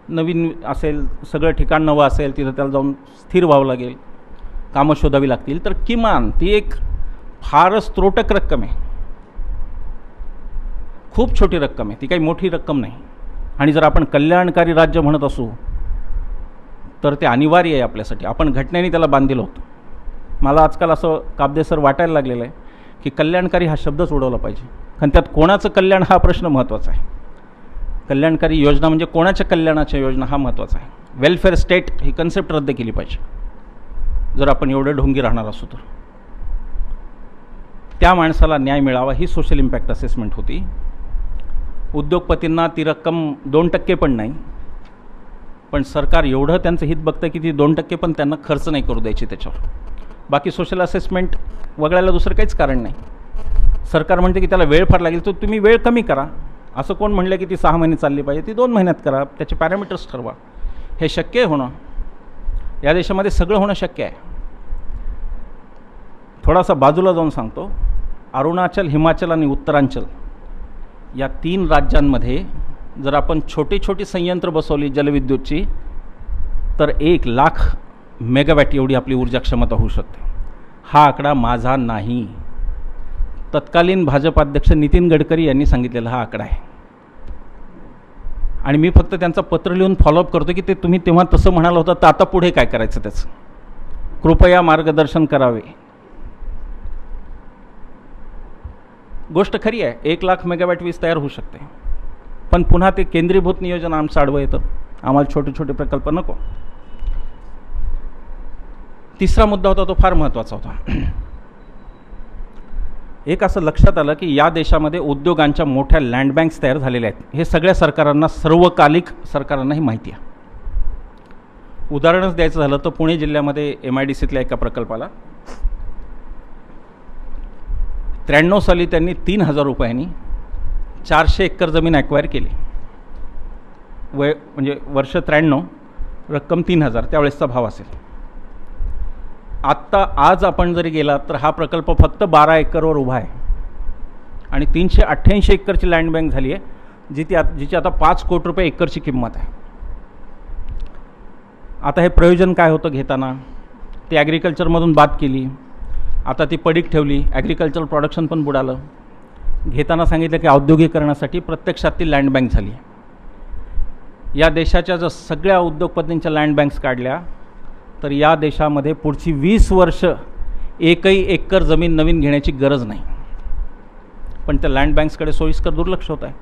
नवीन असेल, सगळं ठिकाण नवं असेल, तिथं त्याला जाऊन स्थिर व्हावं लागेल, कामं शोधावी लागतील. तर किमान ती एक फारच त्रोटक रक्कम आहे, खूप छोटी रक्कम आहे, ती काही मोठी रक्कम नाही. आणि जर आपण कल्याणकारी राज्य म्हणत असू तर ते अनिवार्य आहे आपल्यासाठी. आपण घटनेने त्याला बांधलेलं होतं. मला आजकाल असं काबदेसर वाटायला लागलेलं आहे की कल्याणकारी हा शब्दच उडवला पाहिजे, कारण त्यात कोणाचं कल्याण हा प्रश्न महत्त्वाचा आहे. कल्याणकारी योजना म्हणजे कोणाच्या कल्याणाच्या योजना हा महत्त्वाचा आहे. वेलफेअर स्टेट ही कन्सेप्ट रद्द केली पाहिजे जर आपण एवढे ढोंगी राहणार असू तर. त्या माणसाला न्याय मिळावा ही सोशल इम्पॅक्ट असेसमेंट होती. उद्योगपतींना ती रक्कम 2% पण नाही, पण सरकार एवढं त्यांचं हित बघतं की ती 2% पण त्यांना खर्च नाही करू द्यायची त्याच्यावर. बाकी सोशल असेसमेंट वगळायला दुसरं काहीच कारण नाही. सरकार म्हणते की त्याला वेळ फार लागेल, तर तुम्ही वेळ कमी करा. असं कोण म्हणलं की ती 6 महिने चालली पाहिजे, ती 2 महिन्यात करा. त्याचे पॅरामीटर्स ठरवा. हे शक्य आहे होणं, या देशामध्ये सगळं होणं शक्य आहे. थोडासा बाजूला जाऊन सांगतो, अरुणाचल, हिमाचल आणि उत्तरांचल या 3 राज्यांमध्ये जर आपण छोटी छोटी संयंत्र बसवली जलविद्युतची तर 1 लाख मेगावॅट एवढी आपली ऊर्जा क्षमता होऊ शकते. हा आकडा माझा नाही, तत्कालीन भाजपाध्यक्ष नितीन गडकरी यांनी सांगितलेला हा आकडा आहे. आणि मी फक्त त्यांचं पत्र लिहून फॉलोअप करतो की ते तुम्ही तेव्हा तसं म्हणालं होतं, तर आता पुढे काय करायचं त्याचं कृपया मार्गदर्शन करावे. गोष्ट खरी आहे, 1 लाख मेगावॅट वीज तयार होऊ शकते, पण पुन्हा ते केंद्रीभूत नियोजन आमचं आडवं येतं. आम्हाला छोटे छोटे प्रकल्प नको. तिसरा मुद्दा होता तो फार महत्त्वाचा होता. एक असं लक्षात आलं की या देशामध्ये उद्योगांच्या मोठ्या लँड बँक्स तयार झालेल्या आहेत. हे सगळ्या सरकारांना, सर्वकालिक सरकारांनाही माहिती आहे. उदाहरणच द्यायचं झालं तर पुणे जिल्ह्यामध्ये MIDCतल्या एका प्रकल्पाला 93 साली त्यांनी 3,000 रुपयांनी 400 एकर जमीन ॲक्वायर केली. म्हणजे वर्ष 93, रक्कम 3,000, त्यावेळेसचा भाव असेल. आत्ता आज आपण जरी गेला तर हा प्रकल्प फक्त 12 एकरवर उभा आहे आणि 388 एकरची लँड बँक झाली आहे, जिची आता 5 कोटी रुपये एकरची किंमत आहे. आता हे प्रयोजन काय होतं घेताना? ती ॲग्रिकल्चरमधून बाद केली, आता ती पडीक ठेवली, ॲग्रिकल्चर प्रोडक्शन पण बुडालं. घेताना सांगितलं की औद्योगिकरणासाठी, प्रत्यक्षात ती लँड बँक झाली. या देशाच्या जर सगळ्या उद्योगपतींच्या लँड बँक्स काढल्या तर या देशामध्ये पुढची 20 वर्ष एकही एकर जमीन नवीन घेण्याची गरज नाही. पण त्या लँड बँक्सकडे सोयीस्कर दुर्लक्ष होत आहे.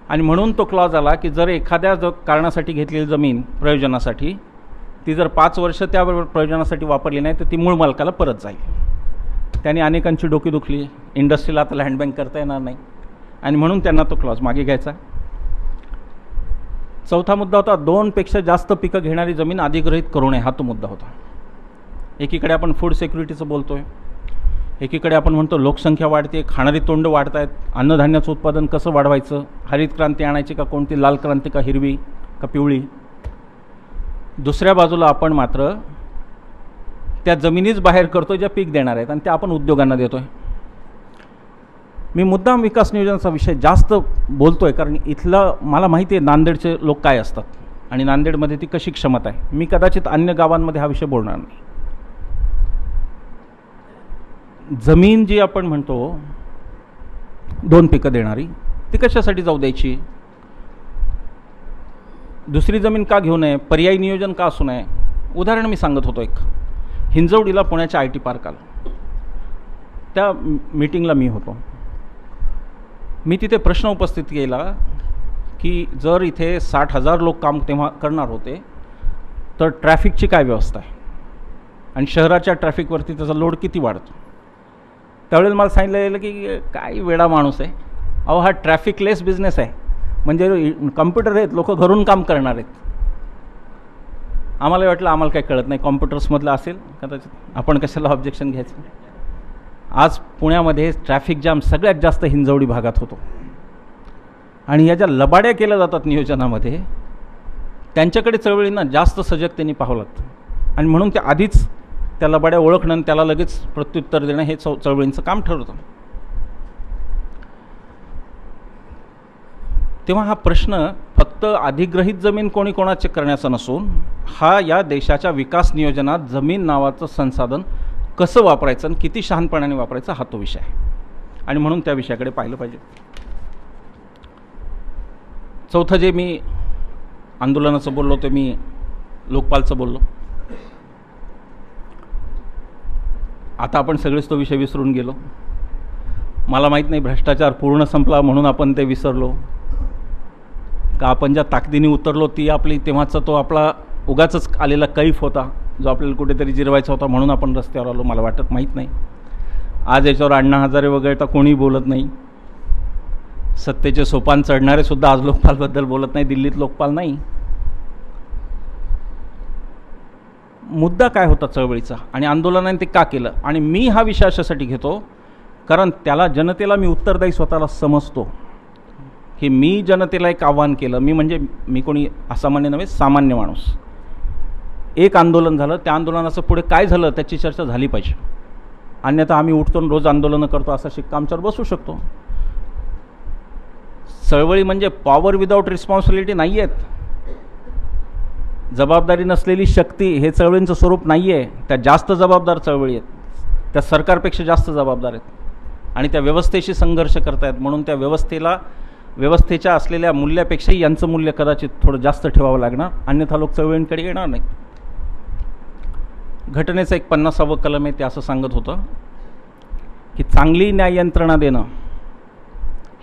आणि म्हणून तो क्लॉज आला की जर एखाद्या कारणासाठी घेतलेली जमीन प्रयोजनासाठी, ती जर 5 वर्ष त्या प्रयोजनासाठी वापरली नाही तर ती मूळ मालकाला परत जाईल. त्याने अनेकांची डोकी दुखली. इंडस्ट्रीला आता लँड बँक करता येणार नाही आणि म्हणून त्यांना तो क्लॉज मागे घ्यायचा. चौथा मुद्दा होता 2 पेक्षा जास्त पिकं घेणारी जमीन अधिग्रहित करू नये. हा तो मुद्दा होता. एकीकडे आपण फूड सिक्युरिटीचं बोलतो आहे, एकीकडे आपण म्हणतो लोकसंख्या वाढते, खाणारी तोंड वाढत आहेत, अन्नधान्याचं उत्पादन कसं वाढवायचं, हरित क्रांती आणायची का कोणती, लाल क्रांती का हिरवी का पिवळी. दुसऱ्या बाजूला आपण मात्र त्या जमिनीच बाहेर करतो ज्या पीक देणार आहेत आणि त्या आपण उद्योगांना देतो आहे. मी मुद्दाम विकास नियोजनाचा विषय जास्त बोलतो आहे कारण इथलं मला माहिती आहे नांदेडचे लोक काय असतात आणि नांदेडमध्ये ती कशी क्षमता आहे. मी कदाचित अन्य गावांमध्ये हा विषय बोलणार नाही. जमीन जी आपण म्हणतो 2 पिकं देणारी, ती कशासाठी जाऊ द्यायची? दुसरी जमीन का घेऊ नये? पर्यायी नियोजन का असू नये? उदाहरण मी सांगत होतो. एक हिंजवडीला पुण्याच्या IT पार्क आला, त्या मीटिंगला मी होतो. मी तिथे प्रश्न उपस्थित केला की जर इथे 60,000 लोक काम तेव्हा करणार होते तर ट्रॅफिकची काय व्यवस्था आहे आणि शहराच्या ट्रॅफिकवरती त्याचा लोड किती वाढतो. त्यावेळेला मला सांगितलं गेलं की काय वेडा माणूस आहे, अहो हा ट्रॅफिकलेस बिझनेस आहे, म्हणजे कम्प्युटर आहेत, लोक घरून काम करणार आहेत. आम्हाला वाटलं आम्हाला काही कळत नाही, कॉम्प्युटर्समधलं असेल कदाचित, आपण कशाला ऑब्जेक्शन घ्यायचं. आज पुण्यामध्ये ट्रॅफिक जाम सगळ्यात जास्त हिंजवडी भागात होतो आणि या ज्या लबाड्या केल्या जातात नियोजनामध्ये त्यांच्याकडे चळवळींना जास्त सजगतेने पाहावं लागतं आणि म्हणून त्या आधीच त्या लबाड्या ओळखणं आणि त्याला लगेच प्रत्युत्तर देणं हे चळवळींचं काम ठरवतं. तेव्हा हा प्रश्न फक्त अधिग्रहित जमीन कोणी कोणाचे करण्याचा नसून हा या देशाच्या विकास नियोजनात जमीन नावाचं संसाधन कसं वापरायचं आणि किती शहाणपणाने वापरायचं हा तो विषय आहे आणि म्हणून त्या विषयाकडे पाहिलं पाहिजे. चौथं जे मी आंदोलनाचं बोललो ते मी लोकपालचं बोललो. आता आपण सगळेच तो विषय विसरून गेलो. मला माहीत नाही भ्रष्टाचार पूर्ण संपला म्हणून आपण ते विसरलो का आपण ज्या ताकदीने उतरलो ती आपली तेव्हाचा तो आपला उगाचच आलेला कैफ होता जो आपल्याला कुठेतरी जिरवायचा होता म्हणून आपण रस्त्यावर आलो. मला वाटत माहीत नाही. आज याच्यावर अण्णा हजारे वगैरे तर कोणी बोलत नाही. सत्तेचे सोपान चढणारे सुद्धा आज लोकपालबद्दल बोलत नाही. दिल्लीत लोकपाल नाही. मुद्दा काय होता चळवळीचा आणि आंदोलनाने ते का केलं आणि मी हा विषय अशासाठी घेतो कारण त्याला जनतेला मी उत्तरदायी स्वतःला समजतो की मी जनतेला एक आव्हान केलं. मी म्हणजे मी कोणी असामान्य नव्हे, सामान्य माणूस. एक आंदोलन झालं, त्या आंदोलनाचं पुढे काय झालं त्याची चर्चा झाली पाहिजे. अन्यथा आम्ही उठतो रोज आंदोलनं करतो असा शिक्का आमच्यावर बसू शकतो. चळवळी म्हणजे पॉवर विदाऊट रिस्पॉन्सिबिलिटी नाही आहेत. जबाबदारी नसलेली शक्ती हे चळवळींचं स्वरूप नाही आहे. त्या जास्त जबाबदार चळवळी आहेत. त्या सरकारपेक्षा जास्त जबाबदार आहेत आणि त्या व्यवस्थेशी संघर्ष करतायत. म्हणून त्या व्यवस्थेच्या असलेल्या मूल्यापेक्षाही यांचं मूल्य कदाचित थोडं जास्त ठेवावं लागणार, अन्यथा लोक चळवळींकडे येणार नाही. घटनेचं एक 50वं कलम आहे ते असं सांगत होतं की चांगली न्याय यंत्रणा देणं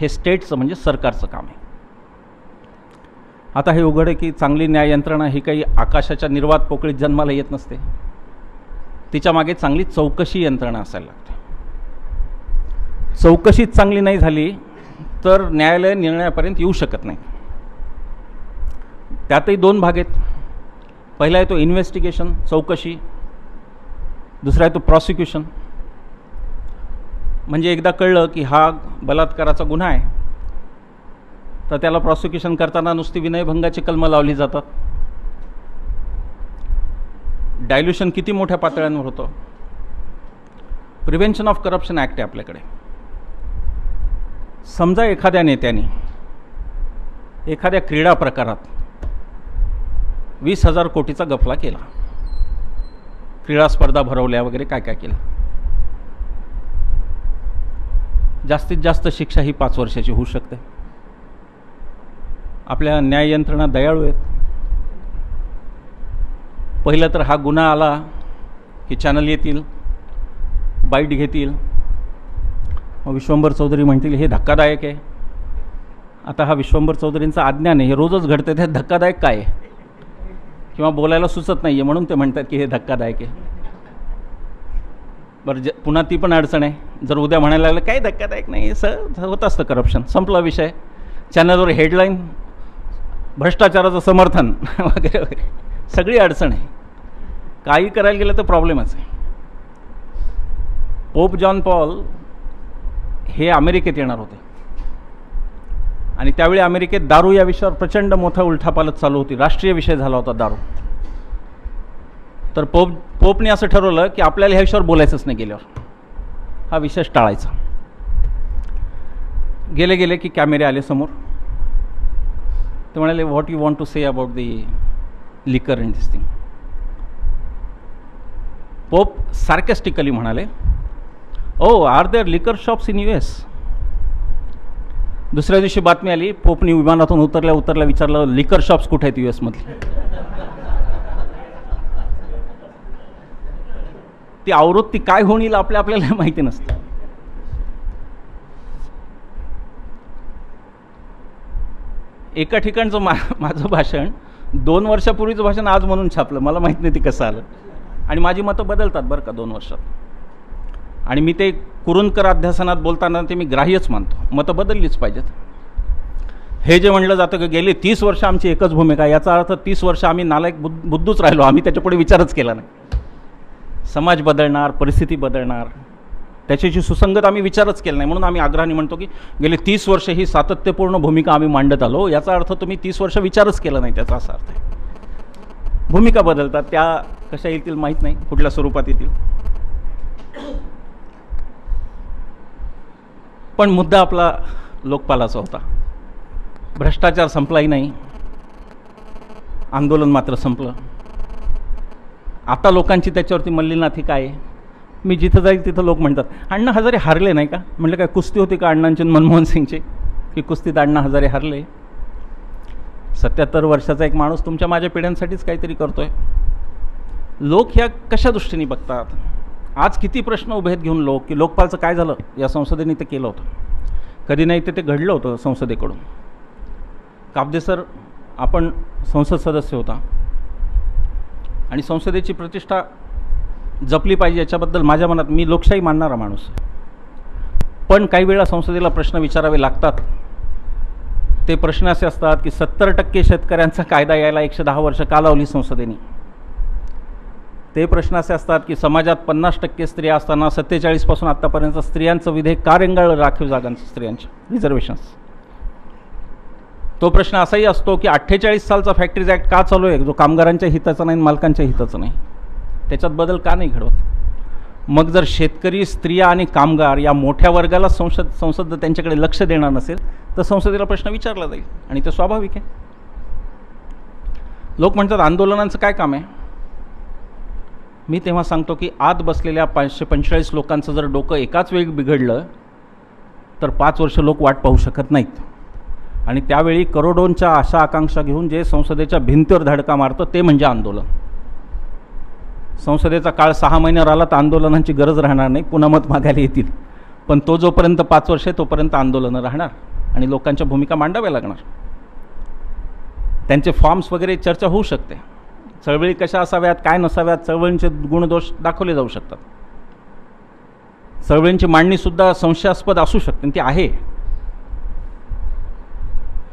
हे स्टेटचं म्हणजे सरकारचं काम आहे. आता हे उघड आहे की चांगली न्याय यंत्रणा ही काही आकाशाच्या निर्वात पोकळीत जन्माला येत नसते. तिच्या मागे चांगली चौकशी यंत्रणा असायला लागते. चौकशीच चांगली नाही झाली तर न्यायालय निर्णयापर्यंत येऊ शकत नाही. त्यातही दोन भाग आहेत. पहिला आहे तो इन्व्हेस्टिगेशन, चौकशी. दुसरा आहे तो प्रॉसिक्युशन. म्हणजे एकदा कळलं की हा बलात्काराचा गुन्हा आहे तर त्याला प्रॉसिक्युशन करताना नुसती विनयभंगाची कलमं लावली जातात. डायल्युशन किती मोठ्या पातळ्यांवर होतं. प्रिव्हेन्शन ऑफ करप्शन ॲक्ट आहे आपल्याकडे. समजा एखाद्या नेत्याने एखाद्या क्रीडा प्रकारात 20,000 कोटीचा गफला केला, क्रीडा स्पर्धा भरवल्या वगैरे काय काय केलं, जास्तीत जास्त शिक्षा ही 5 वर्षाची होऊ शकते. आपल्या न्याय यंत्रणा दयाळू आहेत. पहिलं तर हा गुन्हा आला की चॅनल येतील, बाईट घेतील, मग विश्वंभर चौधरी म्हणतील हे धक्कादायक आहे. आता हा विश्वंभर चौधरींचा आज्ञा नाही, हे रोजच घडते, ते धक्कादायक काय आहे किंवा बोलायला सुचत नाही आहे म्हणून ते म्हणतात की हे धक्कादायक आहे. बरं, पुन्हा ती पण अडचण आहे. जर उद्या म्हणायला लागलं काय धक्कादायक नाही, होत असतं करप्शन, संपला विषय. चॅनलवर हेडलाईन भ्रष्टाचाराचं समर्थन वगैरे वगैरे, सगळी अडचण आहे. काही करायला गेलं तर प्रॉब्लेमच आहे. पोप जॉन पॉल हे अमेरिकेत येणार होते आणि त्यावेळी अमेरिकेत दारू या विषयावर प्रचंड मोठा उलथापालथ चालू होती. राष्ट्रीय विषय झाला होता दारू. तर पोपने असं ठरवलं की आपल्याला ह्या विषयावर बोलायचंच नाही, गेल्यावर हा विषय टाळायचा. गेले गेले की कॅमेरे आले समोर. ते म्हणाले what you want to say about the liquor in this thing. Pope sarcastically म्हणाले, oh are there liquor shops in US. दुसऱ्या दिवशी बातमी आली, पोपनी विमानातून उतरल्या विचारलं लिकर शॉप्स कुठे आहेत US मधले. ती आवृत्ती काय होऊन येईल आपल्याला माहिती नसतं. एका ठिकाणचं माझं भाषण 2 वर्षापूर्वीचं भाषण आज म्हणून छापलं. मला माहीत नाही ते कसं आलं. आणि माझी मतं बदलतात बरं का 2 वर्षात. आणि मी ते कुरुंदकर अध्यासनात बोलताना ते मी ग्राह्यच मानतो, मतं बदललीच पाहिजेत. हे जे म्हणलं जातं की गेली 30 वर्ष आमची एकच भूमिका, याचा अर्थ 30 वर्ष आम्ही नालायक बुद्धूच राहिलो, आम्ही त्याच्यापुढे विचारच केला नाही. समाज बदलणार, परिस्थिती बदलणार, त्याच्याशी सुसंगत आम्ही विचारच केला नाही. म्हणून आम्ही आग्रहाने म्हणतो की गेली 30 वर्ष ही सातत्यपूर्ण भूमिका आम्ही मांडत आलो. याचा अर्थ तुम्ही 30 वर्ष विचारच केला नाही, त्याचा असा अर्थ आहे. भूमिका बदलतात, त्या कशा येतील माहीत नाही, कुठल्या स्वरूपात येतील. पण मुद्दा आपला लोकपालाचा होता. भ्रष्टाचार संपलाही नाही, आंदोलन मात्र संपलं. आता लोकांची त्याच्यावरती मल्लीनाथी काय आहे. मी जिथं जाईल तिथं लोक म्हणतात अण्णा हजारे हारले नाही का. म्हटलं काय कुस्ती होती का अण्णांची मनमोहन सिंगची की कुस्तीत अण्णा हजारे हारले. 77 वर्षाचा एक माणूस तुमच्या माझ्या पिढ्यांसाठीच काहीतरी करतोय. लोक ह्या कशा दृष्टीने बघतात. आज किती प्रश्न उभे आहेत घेऊन लोक की लोकपालचं काय झालं, या संसदेने ते केलं होतं, कधी नाही ते घडलं होतं संसदेकडून. कापदे सर आपण संसद सदस्य होता आणि संसदेची प्रतिष्ठा जपली पाहिजे याच्याबद्दल माझ्या मनात, मी लोकशाही मानणारा माणूस. पण काही वेळा संसदेला प्रश्न विचारावे लागतात. ते प्रश्न असे असतात की 70% शेतकऱ्यांचा कायदा यायला 110 वर्ष का लावली संसदेने. ते प्रश्न असे असतात की समाजात 50% स्त्रिया असताना 47 पासून आत्तापर्यंत स्त्रियांचं विधेयक का रेंगाळलं राखीव जागांचं, स्त्रियांच्या रिझर्वेशन्स. तो प्रश्न असाही असतो की 48 सालचा फॅक्टरीज ॲक्ट का चालू आहे, जो कामगारांच्या हिताचा नाही, मालकांच्या हिताचं नाही, त्याच्यात बदल का नाही घडवत. मग जर शेतकरी, स्त्रिया आणि कामगार या मोठ्या वर्गाला संसद त्यांच्याकडे लक्ष देणार नसेल तर संसदेला प्रश्न विचारला जाईल आणि ते स्वाभाविक आहे. लोक म्हणतात आंदोलनांचं काय काम आहे. मी तेव्हा सांगतो की आत बसलेल्या 545 लोकांचं जर डोकं एकाच वेळी बिघडलं तर 5 वर्ष लोक वाट पाहू शकत नाहीत. आणि त्यावेळी करोडोंच्या आशा आकांक्षा घेऊन जे संसदेच्या भिंतीवर धडका मारतं ते म्हणजे आंदोलन. संसदेचा काळ 6 महिन्यावर आला तर आंदोलनांची गरज राहणार नाही, पुन्हा मत मागायला येतील. पण तो जोपर्यंत 5 वर्ष आहे तोपर्यंत आंदोलनं राहणार आणि लोकांच्या भूमिका मांडाव्या लागणार. त्यांचे फॉर्म्स वगैरे चर्चा होऊ शकते. चळवळी कशा असाव्यात, काय नसाव्यात, चळवळींचे गुणदोष दाखवले जाऊ शकतात. चळवळींची मांडणीसुद्धा संशयास्पद असू शकते, आणि ती आहे.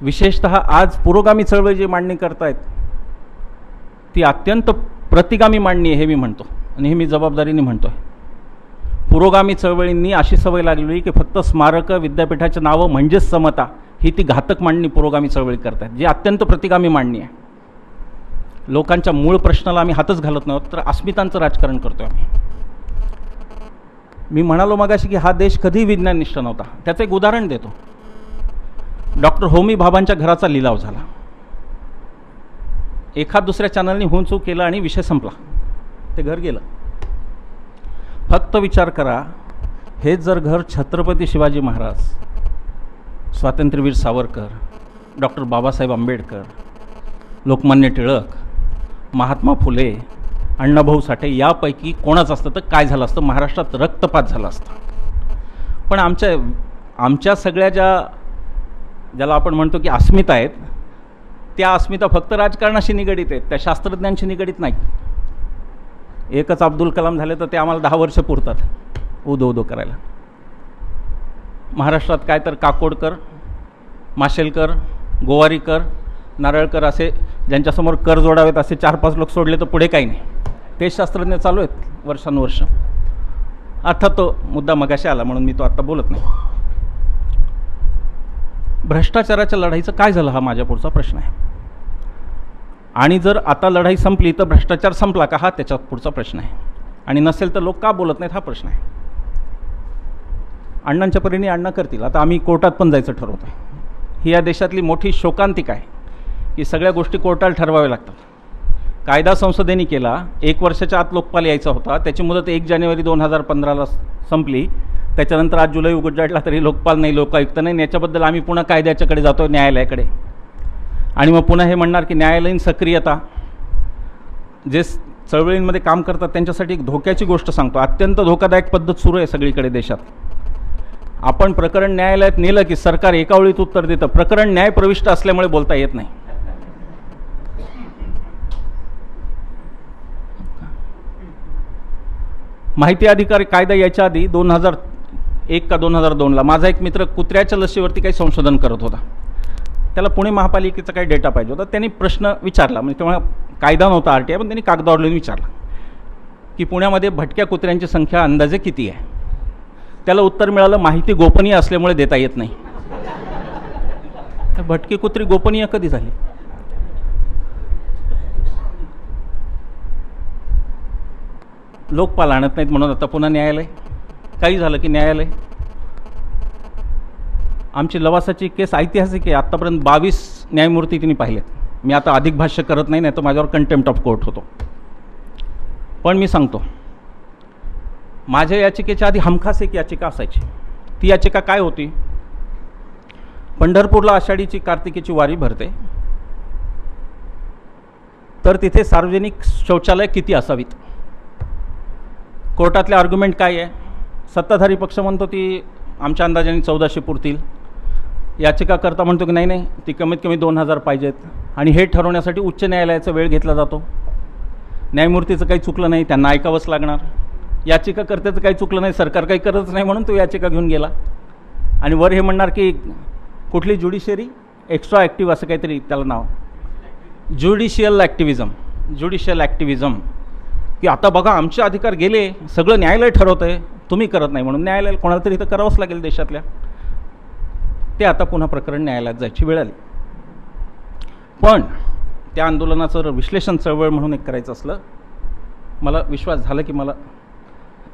विशेषतः आज पुरोगामी चळवळी जी मांडणी करतायत ती अत्यंत प्रतिगामी मांडणी आहे, हे मी म्हणतो, आणि हे मी जबाबदारीने म्हणतो आहे. पुरोगामी चळवळींनी अशी सवय लागली की फक्त स्मारकं, विद्यापीठाची नावं म्हणजेच समता, ही ती घातक मांडणी पुरोगामी चळवळी करत आहेत, जी अत्यंत प्रतिगामी मांडणी आहे. लोकांच्या मूळ प्रश्नाला आम्ही हातच घालत नव्हतो, तर अस्मितांचं राजकारण करतो आम्ही. मी म्हणालो मगाशी की हा देश कधी विज्ञाननिष्ठ नव्हता. त्याचं एक उदाहरण देतो. डॉक्टर होमी भाभांच्या घराचा लिलाव झाला. एखाद दुसऱ्या चॅनलनी होऊन चूक केलं आणि विषय संपला, ते घर गेलं. फक्त विचार करा, हेच जर घर छत्रपती शिवाजी महाराज, स्वातंत्र्यवीर सावरकर, डॉक्टर बाबासाहेब आंबेडकर, लोकमान्य टिळक, महात्मा फुले, अण्णाभाऊ साठे यापैकी कोणाच असतं तर काय झालं असतं? महाराष्ट्रात रक्तपात झाला असता. पण आमच्या सगळ्या ज्याला आपण म्हणतो की अस्मिता आहेत, त्या अस्मिता फक्त राजकारणाशी निगडीत आहेत, त्या शास्त्रज्ञांशी निगडीत नाहीत. एकच अब्दुल कलाम झाले तर ते आम्हाला 10 वर्ष पुरतात उदो उदो करायला. महाराष्ट्रात काय तर काकोडकर, माशेलकर, गोवारीकर, नारळकर असे ज्यांच्यासमोर कर जोडावेत असे 4-5 लोक सोडले तर पुढे काही नाही. ते शास्त्रज्ञ चालू आहेत वर्षानुवर्ष. अर्थात तो मुद्दा मगाशी आला म्हणून मी तो आत्ता बोलत नाही. भ्रष्टाचाराच्या लढाईचं काय झालं हा माझ्या पुढचा प्रश्न आहे. आणि जर आता लढाई संपली तर भ्रष्टाचार संपला का, हा त्याच्यात पुढचा प्रश्न आहे. आणि नसेल तर लोक का बोलत नाहीत, हा प्रश्न आहे. अण्णांच्या परीने अण्णा करतील. आता आम्ही कोर्टात पण जायचं ठरवतो आहे. ही या देशातली मोठी शोकांतिका आहे की सगळ्या गोष्टी कोर्टाला ठरवाव्या लागतात. कायदा संसदेने केला, 1 वर्षाच्या आत लोकपाल यायचा होता, त्याची मुदत 1 जानेवारी 2015ला संपली. त्याच्यानंतर आज जुलै उजाडला तरी लोकपाल नाही, लोकायुक्त नाही. याच्याबद्दल आम्ही पुन्हा कायद्याच्याकडे जातो, न्यायालयाकडे. आणि मग पुन्हा हे म्हणणार की न्यायालयीन सक्रियता, जे चळवळींमध्ये काम करतात त्यांच्यासाठी एक धोक्याची गोष्ट सांगतो. अत्यंत धोकादायक पद्धत सुरू आहे सगळीकडे देशात. आपण प्रकरण न्यायालयात नेलं की सरकार एका वेळीत उत्तर देतं. प्रकरण न्यायप्रविष्ट असल्यामुळे बोलता येत नाही. माहिती अधिकार कायदा यायच्या आधी 2001 का 2002ला माझा एक मित्र कुत्र्याच्या लसीवरती काही संशोधन करत होता. त्याला पुणे महापालिकेचा काही डेटा पाहिजे होता. त्यांनी प्रश्न विचारला, म्हणजे तेव्हा कायदा नव्हता RTI, पण त्यांनी कागदावर लिहून विचारला की पुण्यामध्ये भटक्या कुत्र्यांची संख्या अंदाजे किती आहे. त्याला उत्तर मिळालं, माहिती गोपनीय असल्यामुळे देता येत नाही. भटकी कुत्री गोपनीय कधी झाली? लोकपाल आणत नाहीत म्हणून आता पुन्हा न्यायालय. काही झालं की न्यायालय. आमची लवासाची केस ऐतिहासिक आहे. आत्तापर्यंत 22 न्यायमूर्ती तिने पाहिलेत. मी आता अधिक भाष्य करत नाही, नाही तर माझ्यावर कंटेम्प्ट ऑफ कोर्ट होतो. पण मी सांगतो, माझ्या याचिकेच्या आधी हमखास एक याचिका असायची. ती याचिका काय होती? पंढरपूरला आषाढीची कार्तिकीची वारी भरते, तर तिथे सार्वजनिक शौचालय किती असावीत? कोर्टातले आर्ग्युमेंट काय आहे? सत्ताधारी पक्ष म्हणतो ती आमच्या अंदाजाने 1400 पुरतील. याचिकाकर्ता म्हणतो की नाही नाही, ती कमीत कमी 2000 पाहिजेत. आणि हे ठरवण्यासाठी उच्च न्यायालयाचा वेळ घेतला जातो. न्यायमूर्तीचं काही चुकलं नाही, त्यांना ऐकावंच लागणार. याचिकाकर्त्याचं काही चुकलं नाही, सरकार काही करतच नाही म्हणून तो याचिका घेऊन गेला. आणि वर हे म्हणणार की कुठली ज्युडिशियरी एक्स्ट्रा ॲक्टिव्ह असं काहीतरी त्याला नाव, ज्युडिशियल ॲक्टिव्हिजम, की आता बघा आमचे अधिकार गेले, सगळं न्यायालय ठरवतं आहे, तुम्ही करत नाही म्हणून. न्यायालयाला कोणाला तरी इथं करावंच लागेल देशातल्या. ते आता पुन्हा प्रकरण न्यायालयात जायची वेळ आली. पण त्या आंदोलनाचं विश्लेषण चळवळ म्हणून एक करायचं असलं, मला विश्वास झाला की मला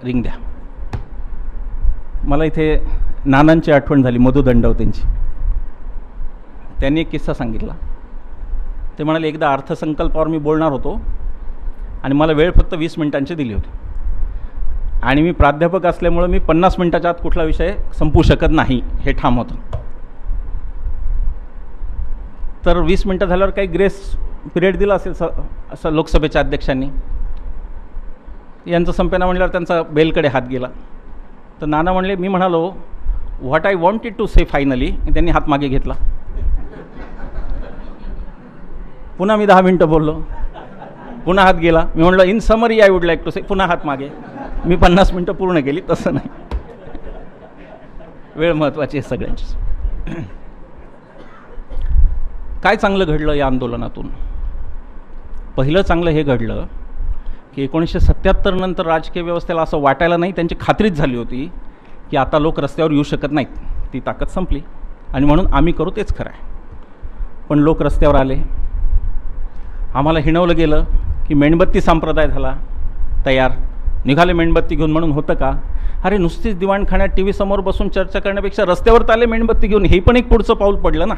रिंग द्या. मला इथे नानांची आठवण झाली, मधु दंडवतेंची. त्यांनी एक किस्सा सांगितला. ते म्हणाले, एकदा अर्थसंकल्पावर मी बोलणार होतो आणि मला वेळ फक्त 20 मिनिटांची दिली होती. आणि मी प्राध्यापक असल्यामुळे मी 50 मिनिटाच्या आत कुठला विषय संपवू शकत नाही हे ठाम होतं. तर 20 मिनिटं झाल्यावर काही ग्रेस पिरियड दिला असेल असं लोकसभेच्या अध्यक्षांनी. यांचं संपेना म्हणल्यावर त्यांचा बेलकडे हात गेला. तर नाना म्हणले, मी म्हणालो what I wanted to say finally. त्यांनी हात मागे घेतला. पुन्हा मी 10 मिनिटं बोललो, पुन्हा हात गेला. मी म्हटलं in summary I would like to say, पुन्हा हात मागे. मी 50 मिनिटं पूर्ण केली. तसं नाही. वेळ महत्त्वाची आहे सगळ्यांचीच. काय चांगलं घडलं या आंदोलनातून? पहिलं चांगलं हे घडलं की 1977 नंतर राजकीय व्यवस्थेला असं वाटायला नाही, त्यांची खात्रीच झाली होती की आता लोक रस्त्यावर येऊ शकत नाहीत, ती ताकद संपली आणि म्हणून आम्ही करू तेच खरं आहे. पण लोक रस्त्यावर आले, आम्हाला हिणवलं गेलं की मेणबत्ती संप्रदाय झाला तयार, निघाले मेणबत्ती घेऊन. म्हणून होतं का? अरे नुसतीच दिवाणखान्यात टी व्ही समोर बसून चर्चा करण्यापेक्षा रस्त्यावर आले मेणबत्ती घेऊन, हे पण एक पुढचं पाऊल पडलं ना.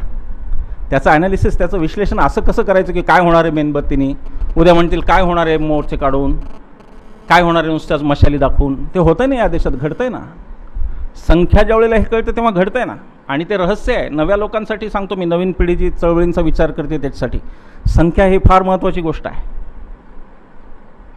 त्याचं ॲनालिसिस, त्याचं विश्लेषण असं कसं करायचं की काय होणार आहे मेणबत्तीनी, उद्या म्हणतील काय होणार आहे मोर्चे काढून, काय होणार आहे नुसत्याच मशाली दाखवून. ते होतं नाही, या देशात घडतं आहे ना. संख्या ज्या वेळेला हे कळतं तेव्हा घडतं आहे ना. आणि ते रहस्य आहे, नव्या लोकांसाठी सांगतो मी, नवीन पिढी जी चळवळींचा विचार करते त्याच्यासाठी संख्या ही फार महत्त्वाची गोष्ट आहे.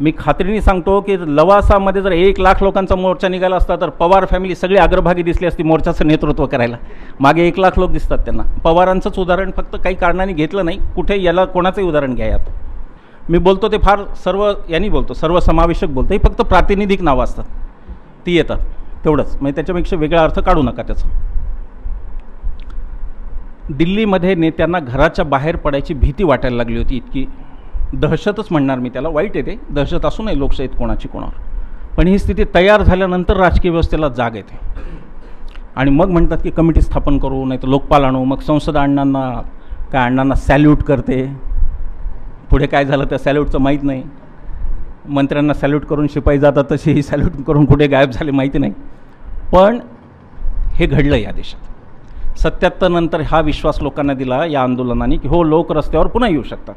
मी खात्रीने सांगतो की लवासामध्ये जर 1,00,000 लोकांचा मोर्चा निघाला असता तर पवार फॅमिली सगळी अग्रभागी दिसली असती मोर्चाचं नेतृत्व करायला. मागे 1,00,000 लोक दिसतात त्यांना. पवारांचंच उदाहरण फक्त काही कारणाने घेतलं नाही, कुठे याला कोणाचंही उदाहरण घ्या. यात मी बोलतो ते फार सर्व यांनी बोलतो, सर्वसमावेशक बोलतो. ही फक्त प्रातिनिधिक नावं असतात, ती येतात तेवढंच, म्हणजे त्याच्यापेक्षा वेगळा अर्थ काढू नका त्याचा. दिल्लीमध्ये नेत्यांना घराच्या बाहेर पडायची भीती वाटायला लागली होती, इतकी दहशतच म्हणणार मी त्याला, वाईट येते दहशत असू नये लोकशाहीत कोणाची कोणावर. पण ही स्थिती तयार झाल्यानंतर राजकीय व्यवस्थेला जाग येते आणि मग म्हणतात की कमिटी स्थापन करू, नाही तर लोकपाल आणू. मग संसद अण्णांना सॅल्यूट करते. पुढे काय झालं त्या सॅल्यूटचं माहीत नाही. मंत्र्यांना सॅल्यूट करून शिपाई जातात, तशी सॅल्यूट करून कुठे गायब झाले माहिती नाही. पण हे घडलं या देशात. 77 नंतर हा विश्वास लोकांना दिला या आंदोलनाने की हो, लोक रस्त्यावर पुन्हा येऊ शकतात,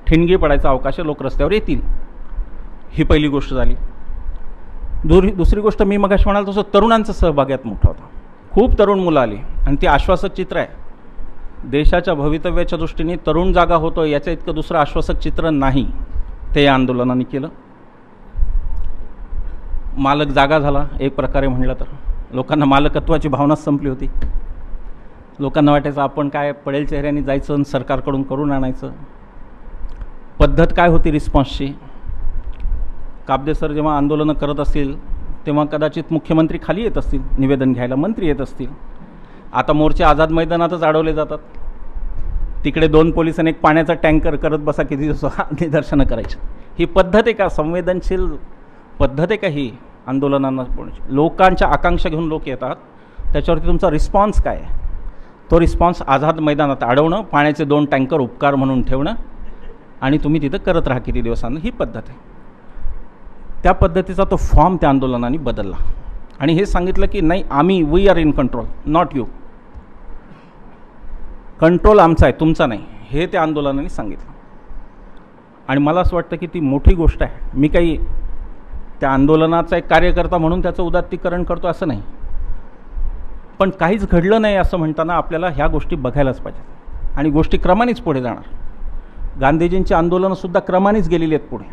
ठिणगी पडायचा अवकाश आहे, लोक रस्त्यावर येतील. ही पहिली गोष्ट झाली. दुसरी गोष्ट मी मगाशी म्हणाल तसं तरुणांचा सहभाग यात मोठा होता. खूप तरुण मुलं आली आणि ती आश्वासक चित्र आहे. देशाच्या भवितव्याच्या दृष्टीने तरुण जागा होतो याचं इतकं दुसरं आश्वासक चित्र नाही. ते या आंदोलनाने केलं. मालक जागा झाला एक प्रकारे म्हणलं तर. लोकांना मालकत्वाची भावनाच संपली होती. लोकांना वाटायचं आपण काय पडेल चेहऱ्याने जायचं आणि सरकारकडून करून आणायचं. पद्धत काय होती रिस्पॉन्सची? काब्दे सर जेव्हा आंदोलनं करत असतील तेव्हा कदाचित मुख्यमंत्री खाली येत असतील निवेदन घ्यायला, मंत्री येत असतील. आता मोर्चे आझाद मैदानातच अडवले जातात. तिकडे 2 पोलीस आणि एक पाण्याचा टँकर करत बसा, किती दिवस निदर्शनं करायची. ही पद्धत आहे का? संवेदनशील पद्धत आहे का ही आंदोलनांना? लोकांच्या आकांक्षा घेऊन लोक येतात, त्याच्यावरती तुमचा रिस्पॉन्स काय आहे? तो रिस्पॉन्स आझाद मैदानात अडवणं, पाण्याचे 2 टँकर उपकार म्हणून ठेवणं आणि तुम्ही तिथं करत राहा किती दिवसांना, ही पद्धत आहे. त्या पद्धतीचा तो फॉर्म त्या आंदोलनाने बदलला आणि हे सांगितलं की नाही, we are in control, not you. Control आमचा आहे, तुमचा नाही, हे त्या आंदोलनाने सांगितलं. आणि मला असं वाटतं की ती मोठी गोष्ट आहे. मी काही त्या आंदोलनाचा एक कार्यकर्ता म्हणून त्याचं उदात्तीकरण करतो असं नाही, पण काहीच घडलं नाही असं म्हणताना आपल्याला ह्या गोष्टी बघायलाच पाहिजेत आणि गोष्टी क्रमानेच पुढे जाणार. गांधीजींची आंदोलनंसुद्धा क्रमानेच गेलेली आहेत पुढे.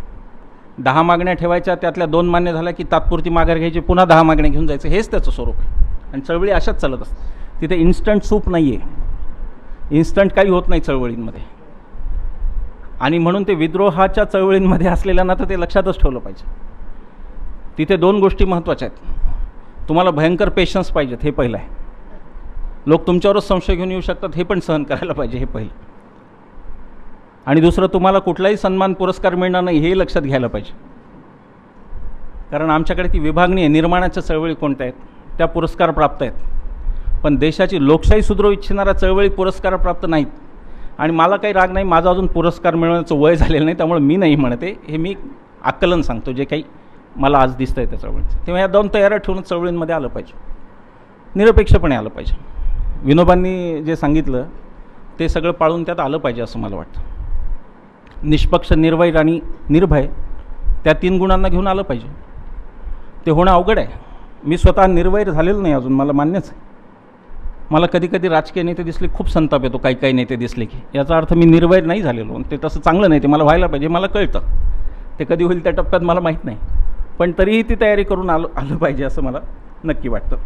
10 मागण्या ठेवायच्या, त्यातल्या 2 मान्य झाल्या की तात्पुरती माघार घ्यायची, पुन्हा 10 मागण्या घेऊन जायचं, हेच त्याचं स्वरूप आहे. आणि चळवळी अशाच चालत असतात. तिथे इन्स्टंट सूप नाही आहे, इन्स्टंट काही होत नाही चळवळींमध्ये. आणि म्हणून ते विद्रोहाच्या चळवळींमध्ये असलेल्यांना तर ते लक्षातच ठेवलं पाहिजे. तिथे 2 गोष्टी महत्त्वाच्या आहेत. तुम्हाला भयंकर पेशन्स पाहिजेत, हे पहिलं आहे. लोक तुमच्यावरच संशय घेऊन येऊ शकतात, हे पण सहन करायला पाहिजे, हे पहिलं. आणि दुसरं, तुम्हाला कुठलाही सन्मान पुरस्कार मिळणार नाही, हे लक्षात घ्यायला पाहिजे. कारण आमच्याकडे ती विभागणी आहे, निर्माणाच्या चळवळी कोणत्या आहेत त्या पुरस्कार प्राप्त आहेत, पण देशाची लोकशाही सुधारू इच्छिणाऱ्या चळवळी पुरस्कार प्राप्त नाहीत. आणि मला काही राग नाही, माझं अजून पुरस्कार मिळवण्याचं वय झालेलं नाही, त्यामुळे मी नाही म्हणते, हे मी आकलन सांगतो जे काही मला आज दिसतं आहे त्या चळवळीचं. तेव्हा या 2 तयाऱ्या ठेवून चळवळींमध्ये आलं पाहिजे, निरपेक्षपणे आलं पाहिजे. विनोबांनी जे सांगितलं ते सगळं पाळून त्यात आलं पाहिजे असं मला वाटतं. निष्पक्ष, निर्वैर आणि निर्भय, त्या 3 गुणांना घेऊन आलं पाहिजे. ते होणं अवघड आहे. मी स्वतः निर्वैर झालेलो नाही अजून, मला मान्यच आहे. मला कधी कधी राजकीय नेते दिसले खूप संताप येतो, काही नेते दिसले की, याचा अर्थ मी निर्वैर नाही झालेलो. ते तसं चांगलं नाही, ते मला व्हायला पाहिजे, मला कळतं. ते कधी होईल त्या टप्प्यात मला माहीत नाही, पण तरीही ती तयारी करून आलं पाहिजे असं मला नक्की वाटतं.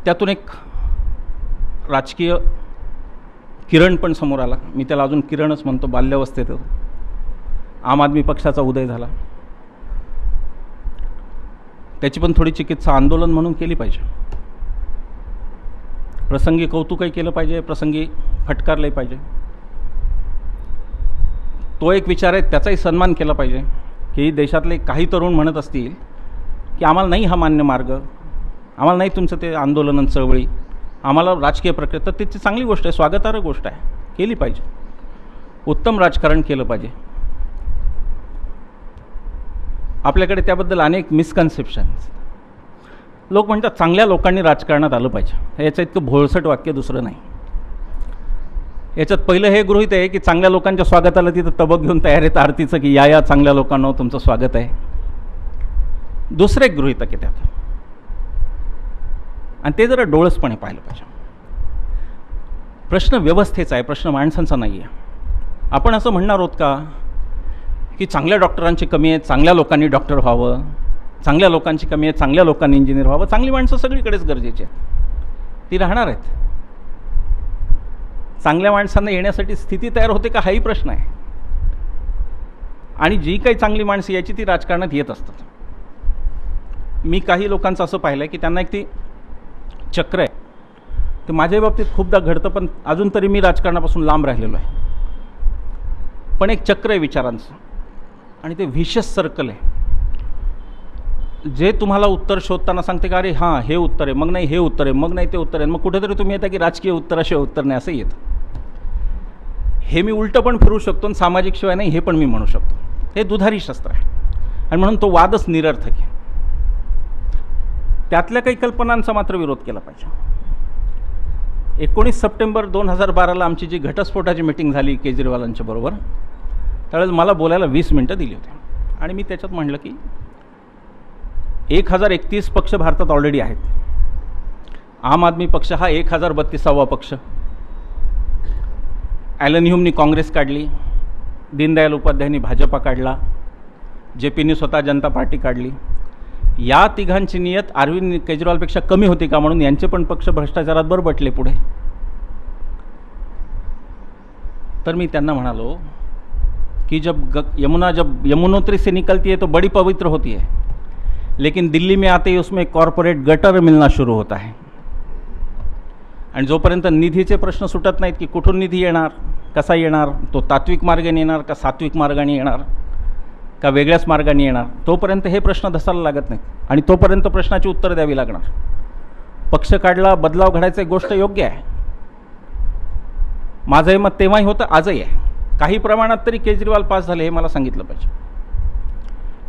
त्यातून एक राजकीय किरण पण समोर आला. मी त्याला अजून किरणच म्हणतो, बाल्यावस्थेत. आम आदमी पक्षाचा उदय झाला. त्याची पण थोडी चिकित्सा आंदोलन म्हणून केली पाहिजे. प्रसंगी कौतुकही केलं पाहिजे, प्रसंगी फटकारलंही पाहिजे. तो एक विचार आहे, त्याचाही सन्मान केला पाहिजे की देशातले काही तरुण म्हणत असतील की आम्हाला नाही हा मान्य मार्ग, आम्हाला नाही तुमचं ते आंदोलन चळवळी, आम्हाला राजकीय प्रक्रिया, तर त्याची चांगली गोष्ट आहे, स्वागतार्ह गोष्ट आहे, केली पाहिजे. उत्तम राजकारण केलं पाहिजे. आपल्याकडे त्याबद्दल अनेक मिसकन्सेप्शन्स. लोक म्हणतात चांगल्या लोकांनी राजकारणात आलं पाहिजे. याचं इतकं भोळसट वाक्य दुसरं नाही. याच्यात पहिलं हे गृहीत आहे की चांगल्या लोकांच्या स्वागताला तिथं तबक घेऊन तयार आहेत आरतीचं की या चांगल्या लोकांना तुमचं स्वागत आहे. दुसरं एक गृहीतक आहे त्यात, आणि ते जरा डोळसपणे पाहिलं पाहिजे. प्रश्न व्यवस्थेचा आहे, प्रश्न माणसांचा नाही आहे. आपण असं म्हणणार आहोत का की चांगल्या डॉक्टरांची कमी आहे, चांगल्या लोकांनी डॉक्टर व्हावं, चांगल्या लोकांची कमी आहे, चांगल्या लोकांनी इंजिनियर व्हावं. चांगली माणसं सगळीकडेच गरजेची आहेत, ती राहणार आहेत. चांगल्या माणसांना येण्यासाठी स्थिती तयार होते का हाही प्रश्न आहे. आणि जी काही चांगली माणसं याची ती राजकारणात येत असतात. मी काही लोकांचं असं पाहिलं आहे की त्यांना एक ती चक्र आहे. ते माझ्या बाबतीत खूपदा घडतं, पण अजून तरी मी राजकारणापासून लांब राहिलेलो आहे. पण एक चक्र आहे विचारांचं, आणि ते व्हिशियस सर्कल आहे. जे तुम्हाला उत्तर शोधताना सांगते का अरे हां हे उत्तर आहे, मग नाही हे उत्तर आहे, मग नाही ते उत्तर आहे, मग कुठेतरी तुम्ही येता की राजकीय उत्तराशिवाय उत्तर नाही असं येतं. हे मी उलटं पण फिरू शकतो आणि सामाजिक शिवाय नाही हे पण मी म्हणू शकतो. हे दुधारी शस्त्र आहे, आणि म्हणून तो वादच निरर्थक आहे. त्यातल्या काही कल्पनांचा मात्र विरोध केला पाहिजे. 19 सप्टेंबर 2012ला आमची जी घटस्फोटाची मीटिंग झाली केजरीवालांच्या बरोबर, त्यावेळेस मला बोलायला 20 मिनटं दिली होती. आणि मी त्याच्यात म्हणलं की 1031 पक्ष भारतात ऑलरेडी आहेत. आम आदमी पक्ष हा 1032वा पक्ष. ॲलन ह्यूमनी काँग्रेस काढली, दीनदयाल उपाध्यायांनी भाजपा काढला, JPनी स्वतः जनता पार्टी काढली. या तिघांची नियत अरविंद केजरीवालपेक्षा कमी होती का म्हणून यांचे पण पक्ष भ्रष्टाचारात बरबटले पुढे. तर मी त्यांना म्हणालो कि जब यमुनोत्री से निकलती है तो बड़ी पवित्र होती है, लेकिन दिल्ली में आते ही उसमें कॉर्पोरेट गटर मिलना शुरू होता है. आणि जोपर्यंत निधीचे प्रश्न सुटत नाहीत की कुठून निधी येणार, कसा येणार, तो तात्विक मार्गाने येणार का सात्विक मार्गाने येणार का वेगळ्याच मार्गाने येणार, तोपर्यंत हे प्रश्न धसायला लागत नाहीत. आणि तोपर्यंत प्रश्नाची उत्तर द्यावी लागणार. पक्ष काढला, बदलाव घडायचं एक गोष्ट योग्य आहे. माझं हे मत तेव्हाही होतं, आजही आहे. काही प्रमाणात तरी केजरीवाल पास झाले हे मला सांगितलं पाहिजे.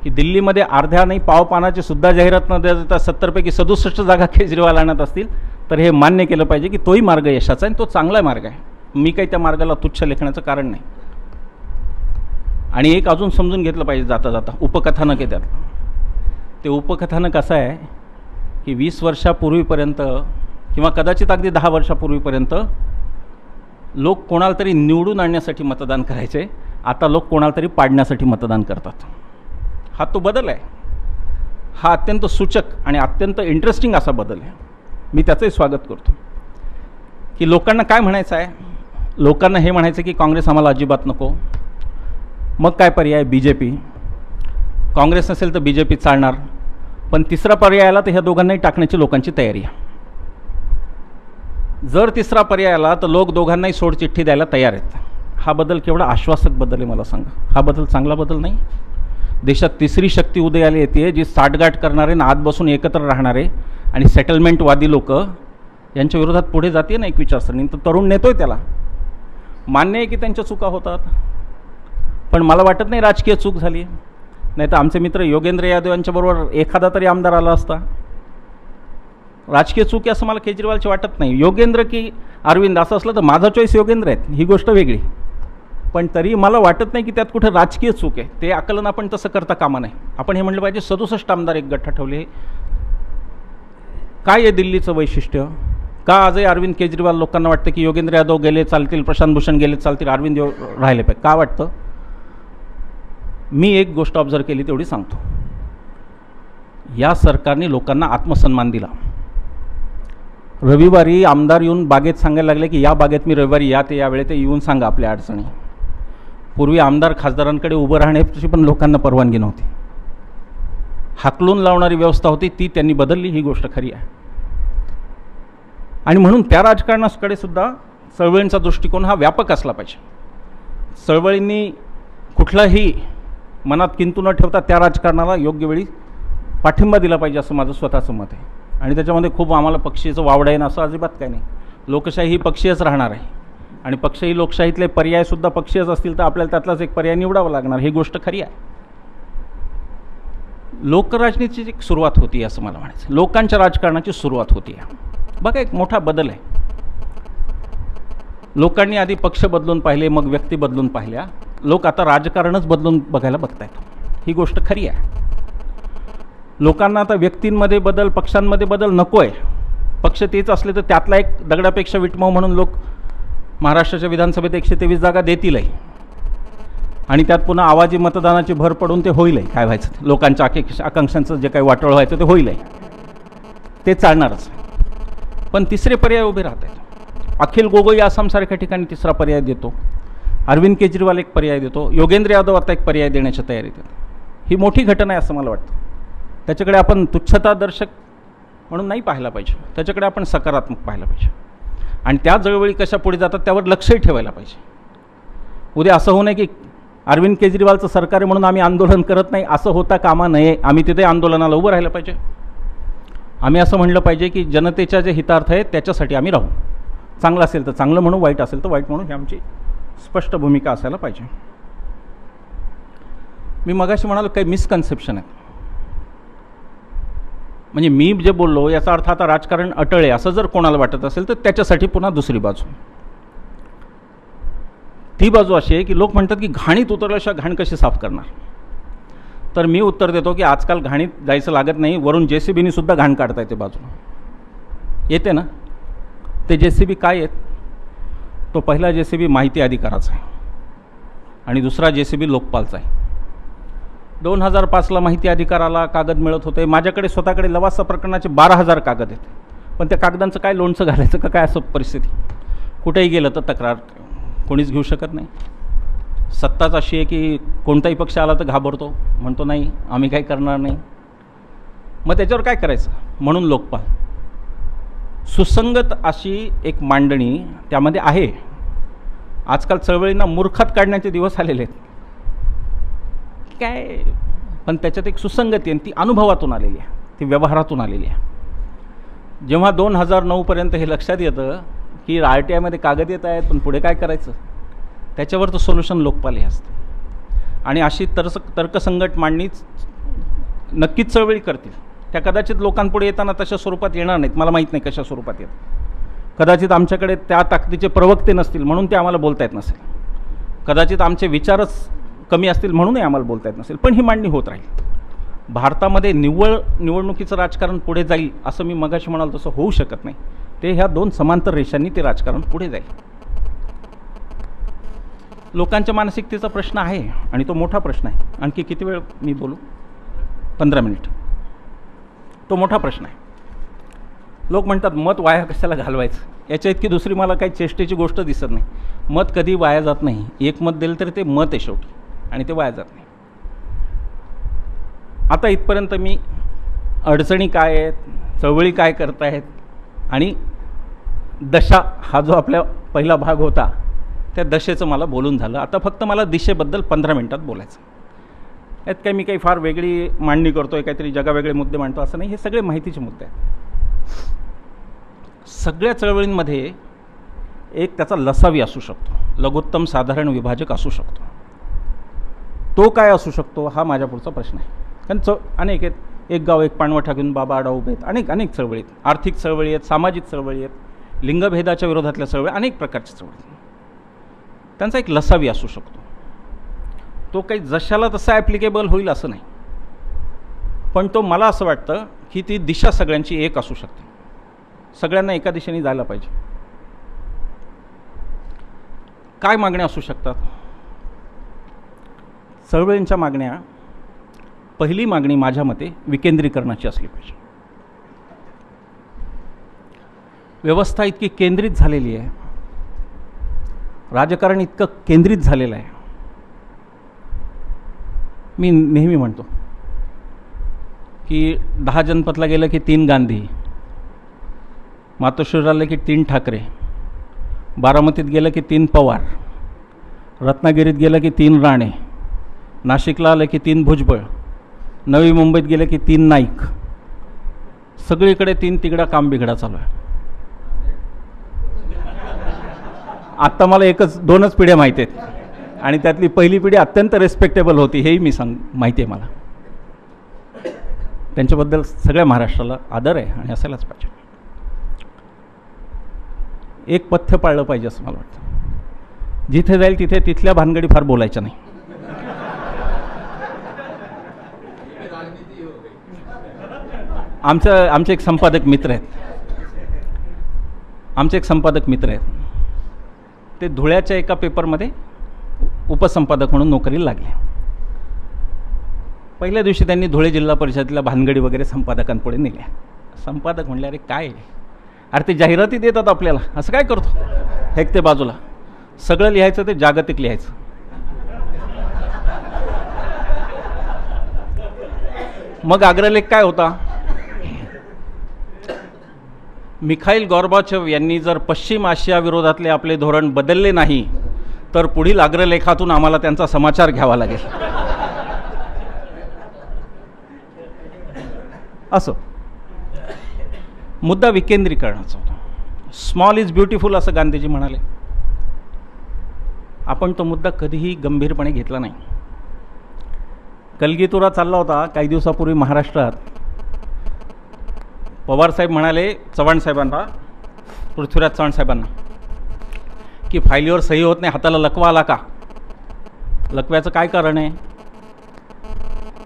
की दिल्लीमध्ये अर्ध्या नाही पाव पानाची सुद्धा जाहिरात न देता 70 पैकी 67 जागा केजरीवाल आणत असतील तर हे मान्य केलं पाहिजे की तोही मार्ग यशाचा आहे आणि तो चांगला मार्ग आहे. मी काही त्या मार्गाला तुच्छ लेखण्याचं कारण नाही. आणि एक अजून समजून घेतलं पाहिजे जाता जाता, उपकथानक आहे त्यात. ते उपकथानक असं आहे की 20 वर्षापूर्वीपर्यंत किंवा कदाचित अगदी 10 वर्षापूर्वीपर्यंत लोक कोणाला तरी निवडून आणण्यासाठी मतदान करायचे, आता लोक कोणाला तरी पाडण्यासाठी मतदान करतात. हा तो बदल आहे. हा अत्यंत सूचक आणि अत्यंत इंटरेस्टिंग असा बदल आहे. मी त्याचंही स्वागत करतो. की लोकांना काय म्हणायचं आहे, लोकांना हे म्हणायचं की काँग्रेस आम्हाला अजिबात नको. मग काय पर्याय, BJP. काँग्रेस नसेल तर BJP चालणार, पण तिसरा पर्याय आला तर ह्या दोघांनाही टाकण्याची लोकांची तयारी आहे. जर तिसरा पर्याय आला तर लोक दोघांनाही सोडचिठ्ठी द्यायला तयार आहेत. हा बदल केवढा आश्वासक बदल आहे मला सांगा. हा बदल चांगला बदल नाही. देशात तिसरी शक्ती उदयाला येते जी साठगाठ करणारे ना आत बसून एकत्र राहणारे आणि सेटलमेंटवादी लोक यांच्या विरोधात पुढे जाते ना एक विचारसरणी. तर तरुण नेतोय त्याला. मान्य आहे की त्यांच्या चुका होतात, पण मला वाटत नाही राजकीय चूक झाली. नाही तर आमचे मित्र योगेंद्र यादव यांच्याबरोबर एखादा तरी आमदार आला असता. राजकीय चूक आहे असं मला केजरीवालची वाटत नाही. योगेंद्र की अरविंद असं असलं तर माझा चॉईस योगेंद्र आहेत, ही गोष्ट वेगळी. पण तरी मला वाटत नाही की त्यात कुठे राजकीय चूक आहे. ते आकलन आपण तसं करता कामा नाही. आपण हे म्हटलं पाहिजे 67 आमदार एक गठ्ठा ठेवले. काय आहे दिल्लीचं वैशिष्ट्य? का आजही अरविंद केजरीवाल लोकांना वाटतं की योगेंद्र यादव गेले चालतील, प्रशांत भूषण गेले चालतील, अरविंद राहिले पाहिजे? का वाटतं? मी एक गोष्ट ऑब्झर्व केली तेवढी सांगतो. या सरकारने लोकांना आत्मसन्मान दिला. रविवारी आमदार येऊन बागेत सांगायला लागले की या बागेत मी रविवारी या ते यावेळी ते येऊन सांगा आपल्या अडचणी. पूर्वी आमदार खासदारांकडे उभं राहण्याची पण लोकांना परवानगी नव्हती. हाकलून लावणारी व्यवस्था होती ती त्यांनी बदलली, ही गोष्ट खरी आहे. आणि म्हणून त्या राजकारणाकडे सुद्धा चळवळींचा दृष्टिकोन हा व्यापक असला पाहिजे. चळवळींनी कुठलाही मनात किंतु न ठेवता त्या राजकारणाला योग्य वेळी पाठिंबा दिला पाहिजे, असं माझं स्वतःचं मत आहे. आणि त्याच्यामध्ये खूप आम्हाला पक्षीचं वावड आहे ना असं अजिबात काही नाही. लोकशाही ही पक्षीयच राहणार आहे आणि पक्षही लोकशाहीतले पर्यायसुद्धा पक्षीयच असतील तर आपल्याला त्यातलाच एक पर्याय निवडावा लागणार, ही गोष्ट खरी आहे. लोकराजनीतीची एक सुरुवात होती असं मला म्हणायचं, लोकांच्या राजकारणाची सुरुवात होती. बघा एक मोठा बदल आहे. लोकांनी आधी पक्ष बदलून पाहिले, मग व्यक्ती बदलून पाहिल्या. लोक आता राजकारणच बदलून बघायला बघत आहेत, ही गोष्ट खरी आहे. लोकांना आता व्यक्तींमध्ये बदल, पक्षांमध्ये बदल नको आहे. पक्ष तेच असले तर त्यातला एक दगडापेक्षा विटमव म्हणून लोक महाराष्ट्राच्या विधानसभेत 123 जागा देतीलही आणि त्यात पुन्हा आवाजी मतदानाची भर पडून ते होईलही. काय व्हायचं, लोकांच्या आकांक्षांचं जे काही वाटोळ व्हायचं ते होईलही, ते चालणारच. पण तिसरे पर्याय उभे राहत आहेत. अखिल गोगोई आसामसारख्या ठिकाणी तिसरा पर्याय देतो, अरविंद केजरीवाल एक पर्याय देतो, योगेंद्र यादव आता एक पर्याय देण्याच्या तयारीत आहेत. ही मोठी घटना आहे असं मला वाटतं. त्याच्याकडे आपण तुच्छतादर्शक म्हणून नाही पाहायला पाहिजे, त्याच्याकडे आपण सकारात्मक पाहायला पाहिजे आणि त्या चळवळी कशा पुढे जातात त्यावर लक्षही ठेवायला पाहिजे. उद्या असं होऊ नये की अरविंद केजरीवालचं सरकार आहे म्हणून आम्ही आंदोलन करत नाही, असं होता कामा नये. आम्ही तिथे आंदोलनाला उभं राहिलं पाहिजे. आम्ही असं म्हणलं पाहिजे की जनतेच्या जे हितार्थ आहेत त्याच्यासाठी आम्ही राहू. चांगलं असेल तर चांगलं म्हणू, वाईट असेल तर वाईट म्हणू, ही आमची स्पष्ट भूमिका असायला पाहिजे. मी मगाशी म्हणालो काही मिसकन्सेप्शन आहेत. म्हणजे मी जे बोललो याचा अर्थ आता राजकारण अटळ आहे असं जर कोणाला वाटत असेल तर त्याच्यासाठी पुन्हा दुसरी बाजू. ती बाजू अशी आहे की लोक म्हणतात की घाणीत उतरल्याशिवाय घाण कशी साफ करणार. तर मी उत्तर देतो की आजकाल घाणीत जायचं लागत नाही, वरून JCBनी सुद्धा घाण काढता येते बाजूला. येते ना. ते JCB काय आहेत? तो पहिला JCB माहिती अधिकाराचा आहे आणि दुसरा JCB लोकपालचा आहे. 2005ला माहिती अधिकाराला कागद मिळत होते. माझ्याकडे स्वतःकडे लवासा प्रकरणाचे 12,000 कागद आहेत. पण त्या कागदांचं काय लोणचं घालायचं का काय असं परिस्थिती. कुठेही गेलं तर तक्रार कोणीच घेऊ शकत नाही. सत्ताच अशी आहे की कोणताही पक्ष आला तर घाबरतो, म्हणतो नाही आम्ही काही करणार नाही. मग त्याच्यावर काय करायचं, म्हणून लोकपाल. सुसंगत अशी एक मांडणी त्यामध्ये आहे. आजकाल चळवळींना मूर्खात काढण्याचे दिवस आलेले आहेत काय, पण त्याच्यात एक सुसंगती आहे, ती अनुभवातून आलेली आहे, ती व्यवहारातून आलेली आहे. जेव्हा 2009पर्यंत हे लक्षात येतं की RTIमध्ये कागद येत आहेत पण पुढे काय करायचं, त्याच्यावर तर सोल्युशन लोकपाल हे असतं. आणि अशी तर्कसंगत मांडणी नक्कीच चळवळी करतील. त्या कदाचित लोकांपुढे येताना तशा स्वरूपात येणार नाहीत, मला माहीत नाही कशा स्वरूपात येत. कदाचित आमच्याकडे त्या ताकदीचे प्रवक्ते नसतील म्हणून ते आम्हाला बोलता येत नसेल, कदाचित आमचे विचारच कमी असतील म्हणूनही आम्हाला बोलता येत नसेल, पण ही मांडणी होत राहील. भारतामध्ये निवडणुकीचं राजकारण पुढे जाईल असं मी मगाशी म्हणाल तसं होऊ शकत नाही. ते ह्या दोन समांतर रेषांनी ते राजकारण पुढे जाईल. लोकांच्या मानसिकतेचा प्रश्न आहे आणि तो मोठा प्रश्न आहे. आणखी किती वेळ मी बोलू? 15 मिनिट. तो मोठा प्रश्न आहे. लोक म्हणतात मत वाया कशाला घालवायचं. याच्या इतकी दुसरी मला काही चेष्टेची गोष्ट दिसत नाही. मत कधी वाया जात नाही. एक मत दिलं तरी ते मत आहे शेवटी आणि ते वाया जात नाही. आता इथपर्यंत मी अडचणी काय आहेत, चळवळी काय करतायत आणि दशा हा जो आपला पहिला भाग होता त्या दशेचं मला बोलून झालं. आता फक्त मला दिशेबद्दल 15 मिनिटात बोलायचं. यात काही मी काही फार वेगळी मांडणी करतोय, काहीतरी जगावेगळे मुद्दे मांडतो असं नाही. हे सगळे माहितीचे मुद्दे आहेत. सगळ्या चळवळींमध्ये एक त्याचा लसावी असू शकतो, लघुत्तम साधारण विभाजक असू शकतो. तो काय असू शकतो हा माझ्या पुढचा प्रश्न आहे. कारण अनेक आहेत. एक गाव एक पाणवठा घेऊन बाबा आडा उभे आहेत. अनेक चळवळी आहेत. आर्थिक चळवळी आहेत, सामाजिक चळवळी आहेत, लिंगभेदाच्या विरोधातल्या चळवळी, अनेक प्रकारच्या चळवळी. त्यांचा एक लसावी असू शकतो. तो काही जशाला तसा ॲप्लिकेबल होईल असं नाही, पण तो मला असं वाटतं की ती दिशा सगळ्यांची एक असू शकते. सगळ्यांना एका दिशेने जायला पाहिजे. काय मागण्या असू शकतात? चळवळींच्या मागण्या, पहिली मागणी माझ्या मते विकेंद्रीकरणाची असली पाहिजे. व्यवस्था इतकी केंद्रित झालेली आहे, राजकारण इतकं केंद्रित झालेलं आहे. मी नेहमी म्हणतो की 10 जनपथला गेलं की 3 गांधी, मातोश्रीला की 3 ठाकरे, बारामतीत गेलं की 3 पवार, रत्नागिरीत गेलं की 3 राणे, नाशिकला आलं की 3 भुजबळ, नवी मुंबईत गेलं की 3 नाईक. सगळीकडे 3 तिगडा काम बिघडा चालू आहे. आत्ता मला 2च पिढ्या माहिती आहेत आणि त्यातली पहिली पिढी अत्यंत रिस्पेक्टेबल होती, हेही मी माहिती आहे मला. त्यांच्याबद्दल सगळ्या महाराष्ट्राला आदर आहे आणि असायलाच पाहिजे. एक पथ्य पाळलं पाहिजे असं मला वाटतं. जिथे जाईल तिथे तिथल्या भानगडी फार बोलायच्या नाही. आमचे एक संपादक मित्र आहेत, ते धुळ्याच्या एका पेपरमध्ये उपसंपादक म्हणून नोकरीला लागले. पहिल्या दिवशी त्यांनी धुळे जिल्हा परिषदेला भानगडी वगैरे संपादकांपुढे नेल्या. संपादक म्हणले, अरे काय, अरे ते जाहिराती देतात आपल्याला, असं काय करतो, हेक ते बाजूला, सगळं लिहायचं ते जागतिक लिहायचं. मग अग्रलेख काय होता, मिखाईल गॉर्बाचोव यांनी जर पश्चिम आशिया विरोधातले आपले धोरण बदलले नाही तर पुढील अग्रलेखातून आम्हाला त्यांचा समाचार घ्यावा लागेल. असं मुद्दा विकेंद्रीकरणाचा होता. स्मॉल इज ब्युटिफुल असं गांधीजी म्हणाले. आपण तो मुद्दा कधीही गंभीरपणे घेतला नाही. कलगीतुरा चालला होता काही दिवसापूर्वी महाराष्ट्रात. पवारसाहेब म्हणाले चव्हाण साहेबांना, पृथ्वीराज चव्हाण साहेबांना, की फायलीवर सही होत नाही, हाताला लकवा आला का? लकव्याचं काय कारण आहे?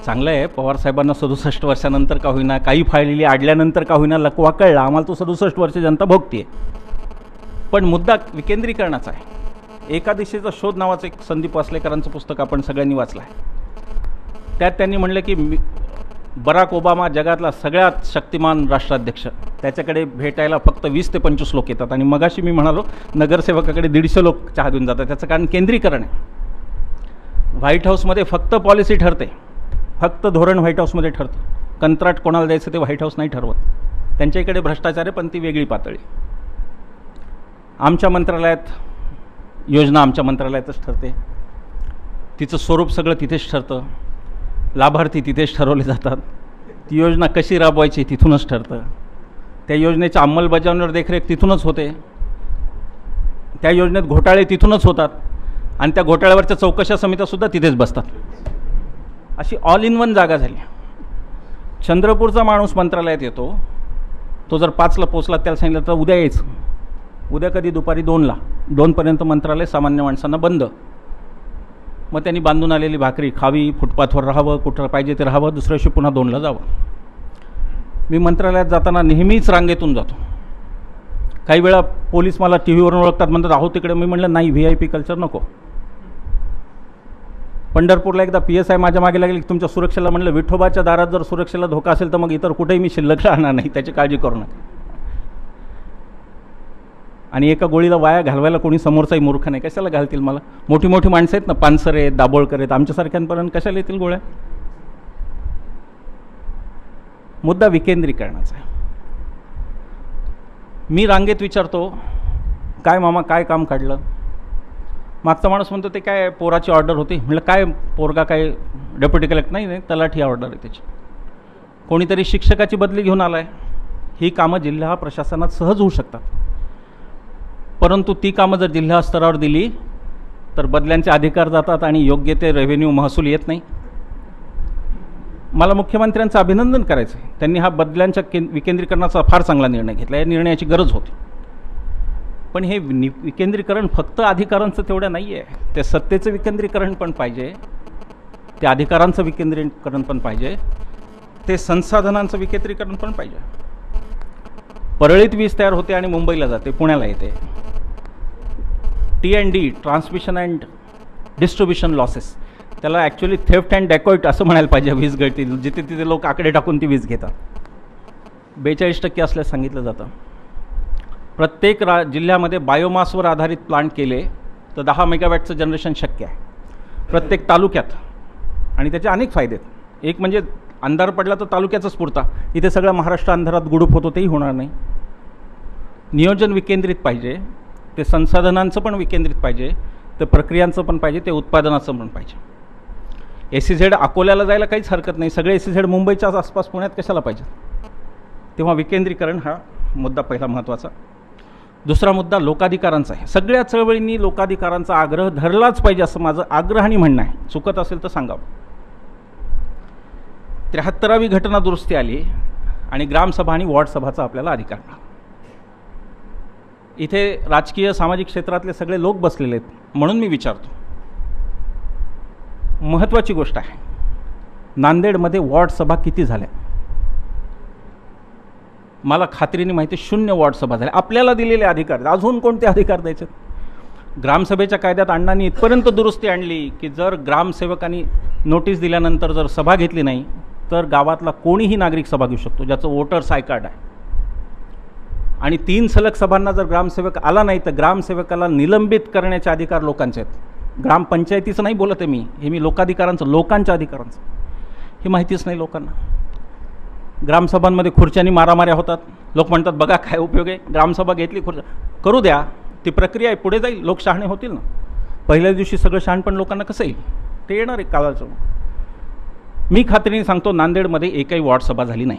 चांगलं आहे, पवारसाहेबांना 67 वर्षानंतर का होईना, काही फायली आडल्यानंतर का होईना लकवा कळला, आम्हाला तो 67 वर्ष जनता भोगते. पण मुद्दा विकेंद्रीकरणाचा आहे. एका दिशेचा शोध नावाचं एक संदीप वासलेकरांचं पुस्तक आपण सगळ्यांनी वाचलं आहे. त्यात त्यांनी म्हणलं की बराक ओबामा जगातला सगळ्यात शक्तिमान राष्ट्राध्यक्ष, त्याच्याकडे भेटायला फक्त 20 ते 25 लोक येतात आणि मगाशी मी म्हणालो नगरसेवकाकडे 150 लोक चहा देऊन जातात. त्याचं कारण केंद्रीकरण आहे. व्हाईट हाऊसमध्ये फक्त पॉलिसी ठरते, फक्त धोरण व्हाईट हाऊसमध्ये ठरतं. कंत्राट कोणाला द्यायचं ते व्हाईट हाऊस नाही ठरवत. त्यांच्या इकडे भ्रष्टाचार आहे, पण ती वेगळी पातळी. आमच्या मंत्रालयात योजना आमच्या मंत्रालयातच ठरते, तिचं स्वरूप सगळं तिथेच ठरतं, लाभार्थी तिथेच ठरवले जातात, ती योजना कशी राबवायची तिथूनच ठरतं, त्या योजनेच्या अंमलबजावणीवर देखरेख तिथूनच होते, त्या योजनेत घोटाळे तिथूनच होतात आणि त्या घोटाळ्यावरच्या चौकशा समित्यासुद्धा तिथेच बसतात. अशी ऑल इन वन जागा झाली. चंद्रपूरचा माणूस मंत्रालयात येतो, तो जर 5ला पोचला त्याला सांगितलं तर उद्या यायचं. उद्या कधी? दुपारी 2ला. 2पर्यंत मंत्रालय सामान्य माणसांना बंद. मग त्यांनी बांधून आलेली भाकरी खावी, फुटपाथवर राहावं, कुठं पाहिजे ते राहावं, दुसऱ्या दिवशी पुन्हा 2ला जावं. मी मंत्रालयात जाताना नेहमीच रांगेतून जातो. काही वेळा पोलीस मला टी व्हीवरून ओळखतात, म्हणतात आहो तिकडे. मी म्हटलं नाही, VIP कल्चर नको. पंढरपूरला एकदा PSI माझ्या मागे लागले की तुमच्या सुरक्षेला. म्हणलं विठोबाच्या दारात जर सुरक्षेला धोका असेल तर मग इतर कुठेही मी शिल्लक राहणार नाही, त्याची काळजी करू नका. आणि एका गोळीला वाया घालवायला कोणी समोरचाही मूर्ख नाही. कशाला घालतील मला? मोठी मोठी माणसं आहेत ना, पानसरे आहेत, दाभोळकर आहेत, आमच्यासारख्यांपर्यंत कशाला येतील गोळ्या? मुद्दा विकेंद्रीकरणाचा आहे. मी रांगेत विचारतो, काय मामा काय काम काढलं? मागचा माणूस म्हणतो ते काय पोराची ऑर्डर होती. म्हटलं काय पोरगा? काय डेप्युटी कलेक्टर? नाही, तलाठी ऑर्डर आहे त्याची. कोणीतरी शिक्षकाची बदली घेऊन आला आहे. ही कामं जिल्हा प्रशासनात सहज होऊ शकतात, परंतु ती कामं जर जिल्हा स्तरावर दिली तर बदल्यांचे अधिकार जातात आणि योग्य ते रेव्हेन्यू महसूल येत नाही. मला मुख्यमंत्र्यांचं अभिनंदन करायचं आहे. त्यांनी हा बदल्यांच्या विकेंद्रीकरणाचा फार चांगला निर्णय घेतला. या निर्णयाची गरज होती. पण हे विकेंद्रीकरण फक्त अधिकारांचं तेवढं नाही आहे. ते सत्तेचं विकेंद्रीकरण पण पाहिजे, ते अधिकारांचं विकेंद्रीकरण पण पाहिजे, ते संसाधनांचं विकेंद्रीकरण पण पाहिजे. परळीत वीज तयार होते आणि मुंबईला जाते, पुण्याला येते. T&D, transmission and distribution losses, त्याला ॲक्च्युली थेफ्ट अँड डेकॉइट असं म्हणायला पाहिजे. वीज गळती, जिथे तिथे लोक आकडे टाकून ती वीज घेतात. 42% असल्यास सांगितलं जातं. प्रत्येक जिल्ह्यामध्ये बायोमासवर आधारित प्लांट केले तर 10 मेगावॅटचं जनरेशन शक्य आहे प्रत्येक तालुक्यात. आणि त्याचे अनेक फायदे आहेत. एक म्हणजे अंधार पडला तर तालुक्याचाच पुरता, इथे सगळं महाराष्ट्र अंधारात गुडूप होतो तेही होणार नाही. नियोजन विकेंद्रित पाहिजे, ते संसाधनांचं पण विकेंद्रित पाहिजे, ते प्रक्रियांचं पण पाहिजे, ते उत्पादनाचं पण पाहिजे. SEZ अकोल्याला जायला काहीच हरकत नाही, सगळे SEZ मुंबईच्याच आसपास पुण्यात कशाला पाहिजे. तेव्हा विकेंद्रीकरण हा मुद्दा पहिला महत्त्वाचा. दुसरा मुद्दा लोकाधिकारांचा आहे. सगळ्या चळवळींनी लोकाधिकारांचा आग्रह धरलाच पाहिजे असं माझं आग्रहाने म्हणणं आहे. चुकत असेल तर सांगावं. 73वी घटना दुरुस्ती आली आणि ग्रामसभा आणि वॉर्डसभाचा आपल्याला अधिकार मिळाला. इथे राजकीय सामाजिक क्षेत्रातले सगळे लोक बसलेले आहेत, म्हणून मी विचारतो. महत्त्वाची गोष्ट आहे, नांदेडमध्ये वॉर्डसभा किती झाल्या? मला खात्रीने माहिती आहे 0 वॉर्डसभा झाल्या. आपल्याला दिलेले अधिकार, अजून कोणते अधिकार द्यायचे? ग्रामसभेच्या कायद्यात अण्णांनी इथपर्यंत दुरुस्ती आणली की जर ग्रामसेवकांनी नोटीस दिल्यानंतर जर सभा घेतली नाही तर गावातला कोणीही नागरिक सभा घेऊ शकतो ज्याचं वोटर्स आय कार्ड आहे. आणि 3 सलग सभांना जर ग्रामसेवक आला नाही तर ग्रामसेवकाला निलंबित करण्याचे अधिकार लोकांचे आहेत. ग्रामपंचायतीचं नाही बोलत आहे मी, हे मी लोकाधिकारांचं, लोकांच्या अधिकारांचं. हे माहितीच नाही लोकांना. ग्रामसभांमध्ये खुर्च्यांनी मारामाऱ्या होतात. लोक म्हणतात बघा काय उपयोग आहे, ग्रामसभा घेतली खुर्च्या, करू द्या, ती प्रक्रिया आहे, पुढे जाईल, लोक शहाणे होतील ना. पहिल्या दिवशी सगळं शहाणपण लोकांना कसं येईल, ते येणार आहे काळाचं. मी खात्रीने सांगतो, नांदेडमध्ये एकही वॉर्डसभा झाली नाही.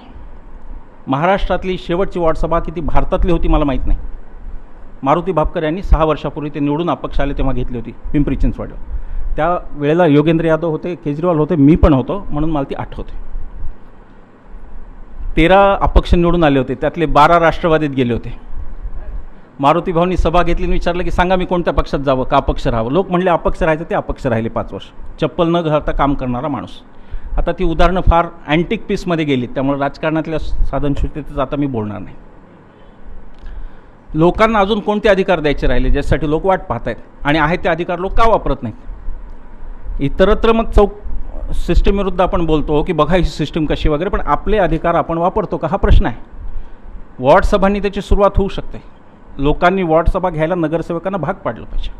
महाराष्ट्रातली शेवटची वॉर्डसभा किती भारतातली होती मला माहीत नाही. मारुती भापकर यांनी 6 वर्षापूर्वी ते निवडून अपक्ष आले तेव्हा घेतली होती पिंपरी चिंचवडला. त्या वेळेला योगेंद्र यादव होते, केजरीवाल होते, मी पण होतो, म्हणून मला ती आठवते. 13 अपक्ष निवडून आले होते, त्यातले 12 राष्ट्रवादीत गेले होते. मारुती भाऊंनी सभा घेतली आणि विचारलं की सांगा मी कोणत्या पक्षात जावं का अपक्ष राहावं. लोक म्हणले अपक्ष राहायचं, ते अपक्ष राहिले 5 वर्ष. चप्पल न घालता काम करणारा माणूस. आता ती उदाहरणं फार अँटिक पीसमध्ये गेली, त्यामुळे राजकारणातल्या साधनशुद्धतेचं आता मी बोलणार नाही. लोकांना अजून कोणते अधिकार द्यायचे राहिले ज्यासाठी लोक वाट पाहत आहेत, आणि आहेत ते अधिकार लोक का वापरत नाहीत? इतरत्र मग सिस्टीम विरुद्ध आपण बोलतो की बघा ही सिस्टीम कशी वगैरे, पण आपले अधिकार आपण वापरतो का हा प्रश्न आहे. वॉर्डसभांनी त्याची सुरुवात होऊ शकते. लोकांनी वॉर्डसभा घ्यायला नगरसेवकांना भाग पाडलं पाहिजे.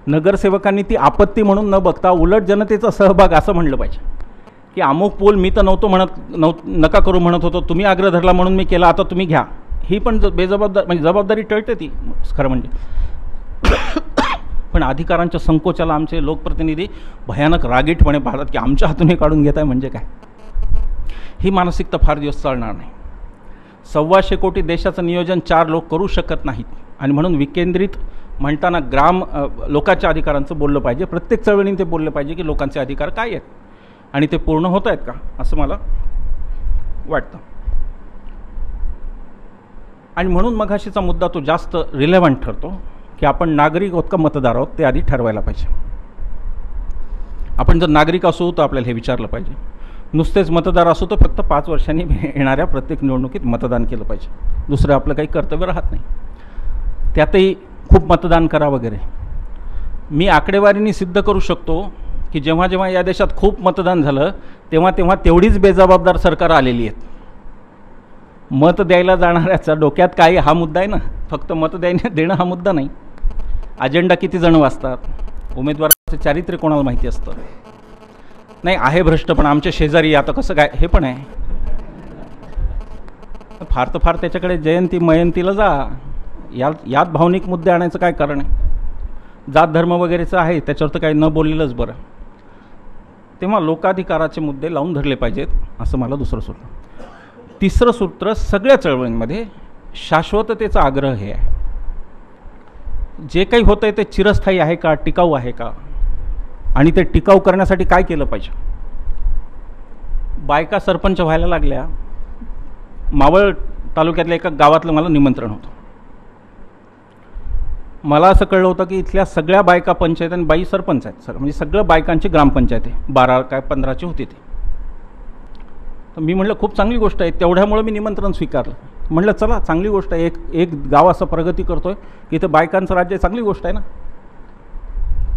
नगरसेवकांनी ती आपत्ती म्हणून न बघता उलट जनतेचा सहभाग असं म्हणलं पाहिजे की अमुक पूल मी तर नव्हतो नका करू म्हणत होतो, तुम्ही आग्रह धरला म्हणून मी केला, आता तुम्ही घ्या. ही पण म्हणजे जबाबदारी टळते ती खरं म्हणजे. पण अधिकारांच्या संकोचाला आमचे लोकप्रतिनिधी भयानक रागीटपणे पाहतात की आमच्या हातून हे काढून घेत आहे म्हणजे काय. ही मानसिकता फार दिवस चालणार नाही. 125 कोटी देशाचं नियोजन 4 लोक करू शकत नाहीत, आणि म्हणून विकेंद्रित म्हणताना लोकांच्या अधिकारांचं बोललं पाहिजे. प्रत्येक चळवळीने ते बोललं पाहिजे की लोकांचे अधिकार काय आहेत आणि ते पूर्ण होत आहेत का, असं मला वाटतं. आणि म्हणून मघाशीचा मुद्दा तो जास्त रिलेव्हंट ठरतो की आपण नागरिक आहोत का मतदार आहोत ते आधी ठरवायला पाहिजे. आपण जर नागरिक असू तर आपल्याला हे विचारलं पाहिजे. नुसतेच मतदार असू तर फक्त 5 वर्षांनी येणाऱ्या प्रत्येक निवडणुकीत मतदान केलं पाहिजे, दुसरं आपलं काही कर्तव्य राहत नाही. त्यातही खूप मतदान करा वगैरे. मी आकडेवारीने सिद्ध करू शकतो की जेव्हा जेव्हा या देशात खूप मतदान झालं तेव्हा तेव्हा तेवढीच बेजबाबदार सरकार आलेली आहेत. मत द्यायला जाणाऱ्याचा डोक्यात काय हा मुद्दा आहे ना, फक्त मत देणं हा मुद्दा नाही. अजेंडा किती जण वाचतात, उमेदवाराचं चारित्र्य कोणाला माहिती असतं. नाही आहे भ्रष्ट पण आमच्या शेजारी आता कसं काय हे पण आहे. फार तर फार त्याच्याकडे जयंती मयंतीला जा, यात भावनिक मुद्दे आणायचं काय कारण आहे. जात धर्म वगैरेचं आहे त्याच्यावर तर काही न बोललेलंच बरं. तेव्हा लोकाधिकाराचे मुद्दे लावून धरले पाहिजेत असं मला दुसरं सूत्र. तिसरं सूत्र सगळ्या चळवळींमध्ये शाश्वततेचा आग्रह हे आहे. जे काही होतं आहे ते चिरस्थायी आहे का, टिकाऊ आहे का, आणि ते टिकाऊ करण्यासाठी काय केलं पाहिजे. बायका सरपंच व्हायला लागल्या. मावळ तालुक्यातल्या एका गावातलं मला निमंत्रण होतं. मला असं कळलं होतं की इथल्या सगळ्या बायका पंचायत आणि बाई सरपंच आहेत, म्हणजे सगळं बायकांची ग्रामपंचायत आहे. 12 काय 15ची होती ती. तर मी म्हटलं खूप चांगली गोष्ट आहे, तेवढ्यामुळे मी निमंत्रण स्वीकारलं. म्हटलं चला चांगली गोष्ट आहे, एक गाव असं प्रगती करतोय की इथं बायकांचं राज्य, चांगली गोष्ट आहे ना.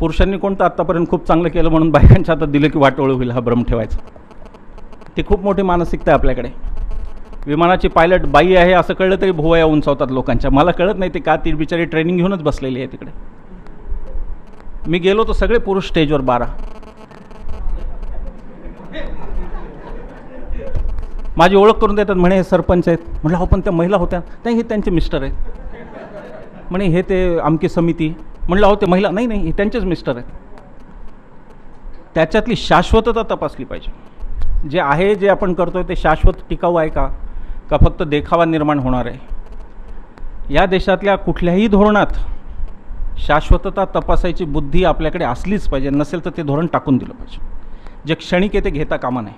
पुरुषांनी कोणतं आत्तापर्यंत खूप चांगलं केलं म्हणून बायकांच्या हातात दिलं की वाटोळं होईल हा भ्रम ठेवायचा. ती खूप मोठी मानसिकता आहे आपल्याकडे. विमानाची पायलट बाई आहे असं कळलं तरी भुवया उंचावतात लोकांच्या. मला कळत नाही ते का, ती बिचारी ट्रेनिंग घेऊनच बसलेली आहे तिकडे. मी गेलो तर सगळे पुरुष स्टेजवर 12. माझी ओळख करून देतात, म्हणे हे सरपंच आहेत. म्हटलं हो पण त्या महिला होत्या, नाही हे त्यांचे मिस्टर आहेत. म्हणे हे ते आमकी समिती. म्हटलं हो ते महिला, नाही नाही हे त्यांचेच मिस्टर आहेत. त्याच्यातली शाश्वतता तपासली पाहिजे. जे आहे जे आपण करतोय ते शाश्वत टिकाऊ आहे का फक्त देखावा निर्माण होणार आहे. या देशातल्या कुठल्याही धोरणात शाश्वतता तपासायची बुद्धी आपल्याकडे असलीच पाहिजे. नसेल तर ते धोरण टाकून दिलं पाहिजे. जे क्षणिक आहे ते घेता कामा नये.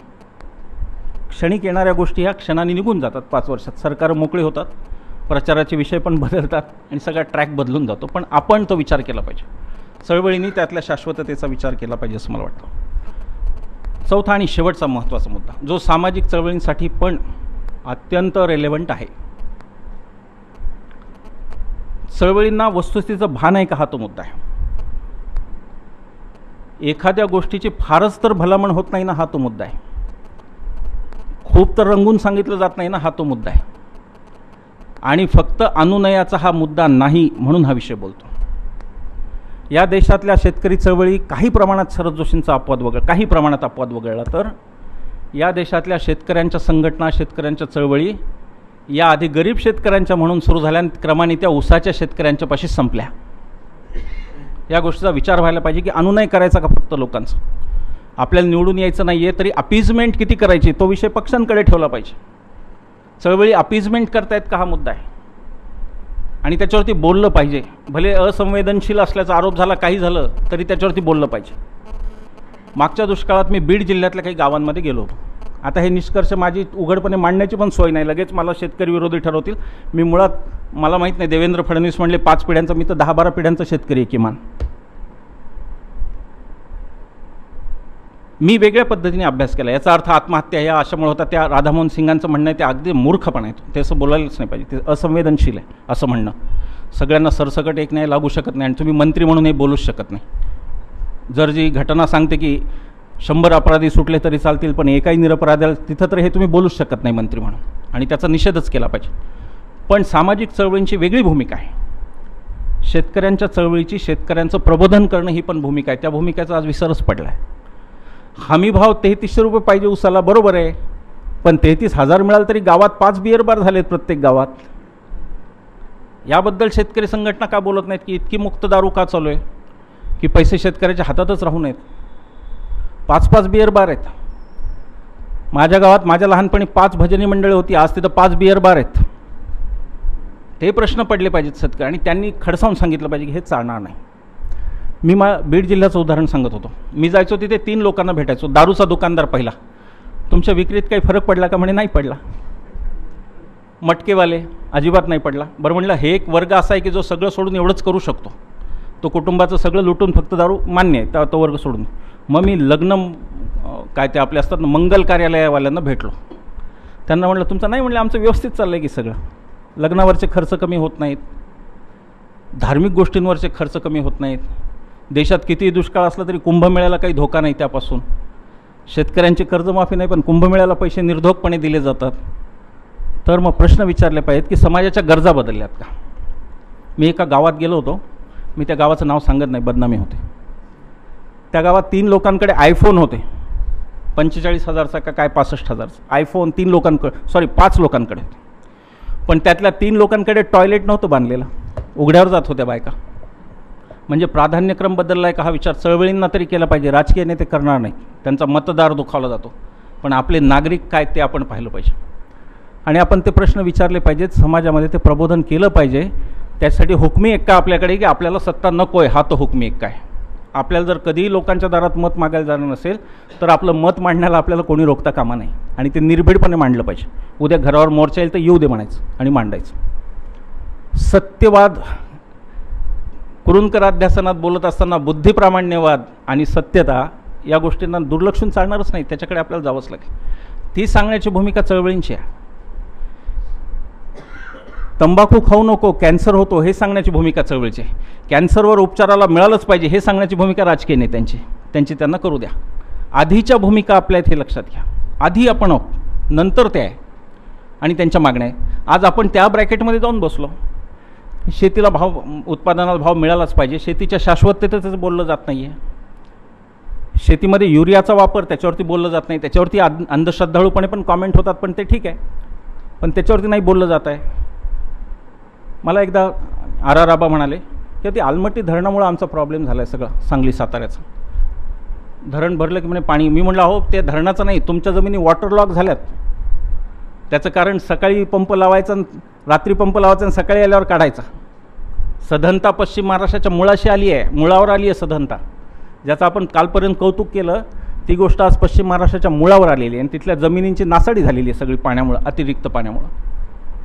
क्षणिक येणाऱ्या गोष्टी ह्या क्षणाने निघून जातात. 5 वर्षात सरकार मोकळे होतात, प्रचाराचे विषय पण बदलतात आणि सगळा ट्रॅक बदलून जातो. पण आपण तो विचार केला पाहिजे. चळवळींनी त्यातल्या शाश्वततेचा विचार केला पाहिजे असं मला वाटतं. चौथा आणि शेवटचा महत्त्वाचा मुद्दा जो सामाजिक चळवळींसाठी पण अत्यंत रेलेव्हंट आहे. चळवळींना वस्तुस्थितीचं भान आहे का हा तो मुद्दा आहे. एखाद्या गोष्टीची फारच तर भलामण होत नाही ना हा तो मुद्दा आहे. खूप तर रंगून सांगितलं जात नाही ना हा तो मुद्दा आहे. आणि फक्त अनुनयाचा हा मुद्दा नाही म्हणून हा विषय बोलतो. या देशातल्या शेतकरी चळवळी काही प्रमाणात शरद जोशींचा अपवाद वगळला, काही प्रमाणात अपवाद वगळला तर या देशातल्या शेतकऱ्यांच्या संघटना, शेतकऱ्यांच्या चळवळी या आधी गरीब शेतकऱ्यांच्या म्हणून सुरू झाल्या आणि क्रमाने त्या उसाच्या शेतकऱ्यांच्या पाशी संपल्या. या गोष्टीचा विचार व्हायला पाहिजे की अनुनय करायचा का फक्त लोकांचा. आपल्याला निवडून यायचं नाही आहे तरी अपीजमेंट किती करायची तो विषय पक्षांकडे ठेवला पाहिजे. चळवळी अपीजमेंट करतायत का हा मुद्दा आहे आणि त्याच्यावरती बोललं पाहिजे. भले असंवेदनशील असल्याचा आरोप झाला, काही झालं तरी त्याच्यावरती बोललं पाहिजे. मागच्या दुष्काळात मी बीड जिल्ह्यातल्या काही गावांमध्ये गेलो होतो. आता हे निष्कर्ष माझी उघडपणे मांडण्याची पण सोय नाही, लगेच मला शेतकरी विरोधी ठरवतील. मी मुळात मला माहीत नाही, देवेंद्र फडणवीस म्हणले 5 पिढ्यांचा, मी तर 10-12 पिढ्यांचा शेतकरी आहे किमान. मी वेगळ्या पद्धतीने अभ्यास केला. याचा अर्थ आत्महत्या या अशामुळे होता त्या राधामोहन सिंगांचं म्हणणं आहे ते अगदी मूर्खपणा आहे. ते असं बोलायलाच नाही पाहिजे. ते असंवेदनशील आहे असं म्हणणं. सगळ्यांना सरसकट एक न्याय लागू शकत नाही आणि तुम्ही मंत्री म्हणून हे बोलूच शकत नाही. जर जी घटना सांगते की 100 अपराधी सुटले तरी चालतील पण एकाही निरपराध्याला, तिथं तर हे तुम्ही बोलूच शकत नाही मंत्री म्हणून आणि त्याचा निषेधच केला पाहिजे. पण सामाजिक चळवळींची वेगळी भूमिका आहे. शेतकऱ्यांच्या चळवळीची शेतकऱ्यांचं प्रबोधन करणं ही पण भूमिका आहे. त्या भूमिकेचा आज विसरच पडला आहे. हमीभाव 3300 रुपये पाहिजे उसाला, बरोबर आहे, पण 33,000 मिळालं तरी गावात 5 बियर बार झालेत प्रत्येक गावात. याबद्दल शेतकरी संघटना का बोलत नाहीत की इतकी मुक्त दारू का चालू आहे की पैसे शेतकऱ्याच्या हातातच राहू नयेत. 5-5 बियर बार आहेत. माझ्या गावात माझ्या लहानपणी 5 भजनी मंडळी होती, आज तिथं 5 बियर बार आहेत. ते प्रश्न पडले पाहिजेत शेतकरी आणि त्यांनी खडसावून सांगितलं पाहिजे की हे चालणार नाही. मी बीड जिल्ह्याचं उदाहरण सांगत होतो. मी जायचो तिथे 3 लोकांना भेटायचो. दारूचा दुकानदार पहिला, तुमच्या विक्रीत काही फरक पडला का? म्हणे नाही पडला. मटकेवाले, अजिबात नाही पडला. बरं म्हणलं हे एक वर्ग असा आहे की जो सगळं सोडून एवढंच करू शकतो. तो कुटुंबाचं सगळं लुटून फक्त दारू मान्य आहे, तो वर्ग सोडून. मग मी लग्न काय ते आपले असतात ना मंगल कार्यालयावाल्यांना भेटलो. त्यांना म्हटलं तुमचं नाही, म्हणलं आमचं व्यवस्थित चाललं आहे की सगळं. लग्नावरचे खर्च कमी होत नाहीत, धार्मिक गोष्टींवरचे खर्च कमी होत नाहीत. देशात कितीही दुष्काळ असला तरी कुंभमेळ्याला काही धोका नाही त्यापासून. शेतकऱ्यांची कर्जमाफी नाही पण कुंभमेळ्याला पैसे निर्धोकपणे दिले जातात. तर मग प्रश्न विचारले पाहिजेत की समाजाच्या गरजा बदलल्यात का? मी एका गावात गेलो होतो, मी त्या गावाचं नाव सांगत नाही, बदनामी होते. त्या गावात 3 लोकांकडे आयफोन होते. 45,000चा का काय 65,000चा आयफोन 3 लोकांकडे, सॉरी 5 लोकांकडे. पण त्यातल्या 3 लोकांकडे टॉयलेट नव्हतं बांधलेलं, उघड्यावर जात होत्या बायका. म्हणजे प्राधान्यक्रम बदलला आहे का हा विचार चळवळींना तरी केला पाहिजे. राजकीय नेते करणार नाही, त्यांचा मतदार दुखावला जातो, पण आपले नागरिक काय ते आपण पाहिलं पाहिजे आणि आपण ते प्रश्न विचारले पाहिजेत. समाजामध्ये ते प्रबोधन केलं पाहिजे. त्यासाठी हुकमी एक्का आपल्याकडे की आपल्याला सत्ता नको आहे, हा तो हुकमी एक्का आहे. आपल्याला जर कधीही लोकांच्या दारात मत मागायला जाणं नसेल तर आपलं मत मांडण्याला आपल्याला कोणी रोखता कामा नाही आणि ते निर्भीडपणे मांडलं पाहिजे. उद्या घरावर मोर्चा येईल तर येऊ दे म्हणायचं आणि मांडायचं. सत्यवाद, कुरूंकर अध्यासनात बोलत असताना बुद्धिप्रामाण्यवाद आणि सत्यता या गोष्टींना दुर्लक्षून चालणारच नाही, त्याच्याकडे आपल्याला जावंच लागेल. ती सांगण्याची भूमिका चळवळींची आहे. तंबाखू खाऊ नको, कॅन्सर होतो हे सांगण्याची भूमिका चळवळीची आहे. कॅन्सरवर उपचाराला मिळालंच पाहिजे हे सांगण्याची भूमिका राजकीय नेत्यांची, त्यांची त्यांना करू द्या. आधीच्या भूमिका आपल्या आहेत हे लक्षात घ्या. आधी आपण आहोत, नंतर ते आहे आणि त्यांच्या मागण्या आहे. आज आपण त्या ब्रॅकेटमध्ये जाऊन बसलो. शेतीला भाव, उत्पादनाला भाव मिळालाच पाहिजे, शेतीच्या शाश्वततेचं बोललं जात नाही आहे. शेतीमध्ये युरियाचा वापर त्याच्यावरती बोललं जात नाही, त्याच्यावरती अंधश्रद्धाळूपणे पण कॉमेंट होतात, पण ते ठीक आहे, पण त्याच्यावरती नाही बोललं जात आहे. मला एकदा आर आबा म्हणाले की ते आलमट्टी धरणामुळे आमचा प्रॉब्लेम झाला आहे सगळं सांगली साताऱ्याचं. धरण भरलं की म्हणे पाणी. मी म्हटलं, अहो ते धरणाचं नाही, तुमच्या जमिनी वॉटरलॉक झाल्यात. त्याचं कारण सकाळी पंप लावायचा, रात्री पंप लावायचा आणि सकाळी आल्यावर काढायचा. सधनता पश्चिम महाराष्ट्राच्या मुळाशी आली आहे, मुळावर आली आहे सधनता, ज्याचं आपण कालपर्यंत कौतुक केलं. ती गोष्ट आज पश्चिम महाराष्ट्राच्या मुळावर आलेली आहे आणि तिथल्या जमिनींची नासाडी झालेली आहे सगळी पाण्यामुळं, अतिरिक्त पाण्यामुळं.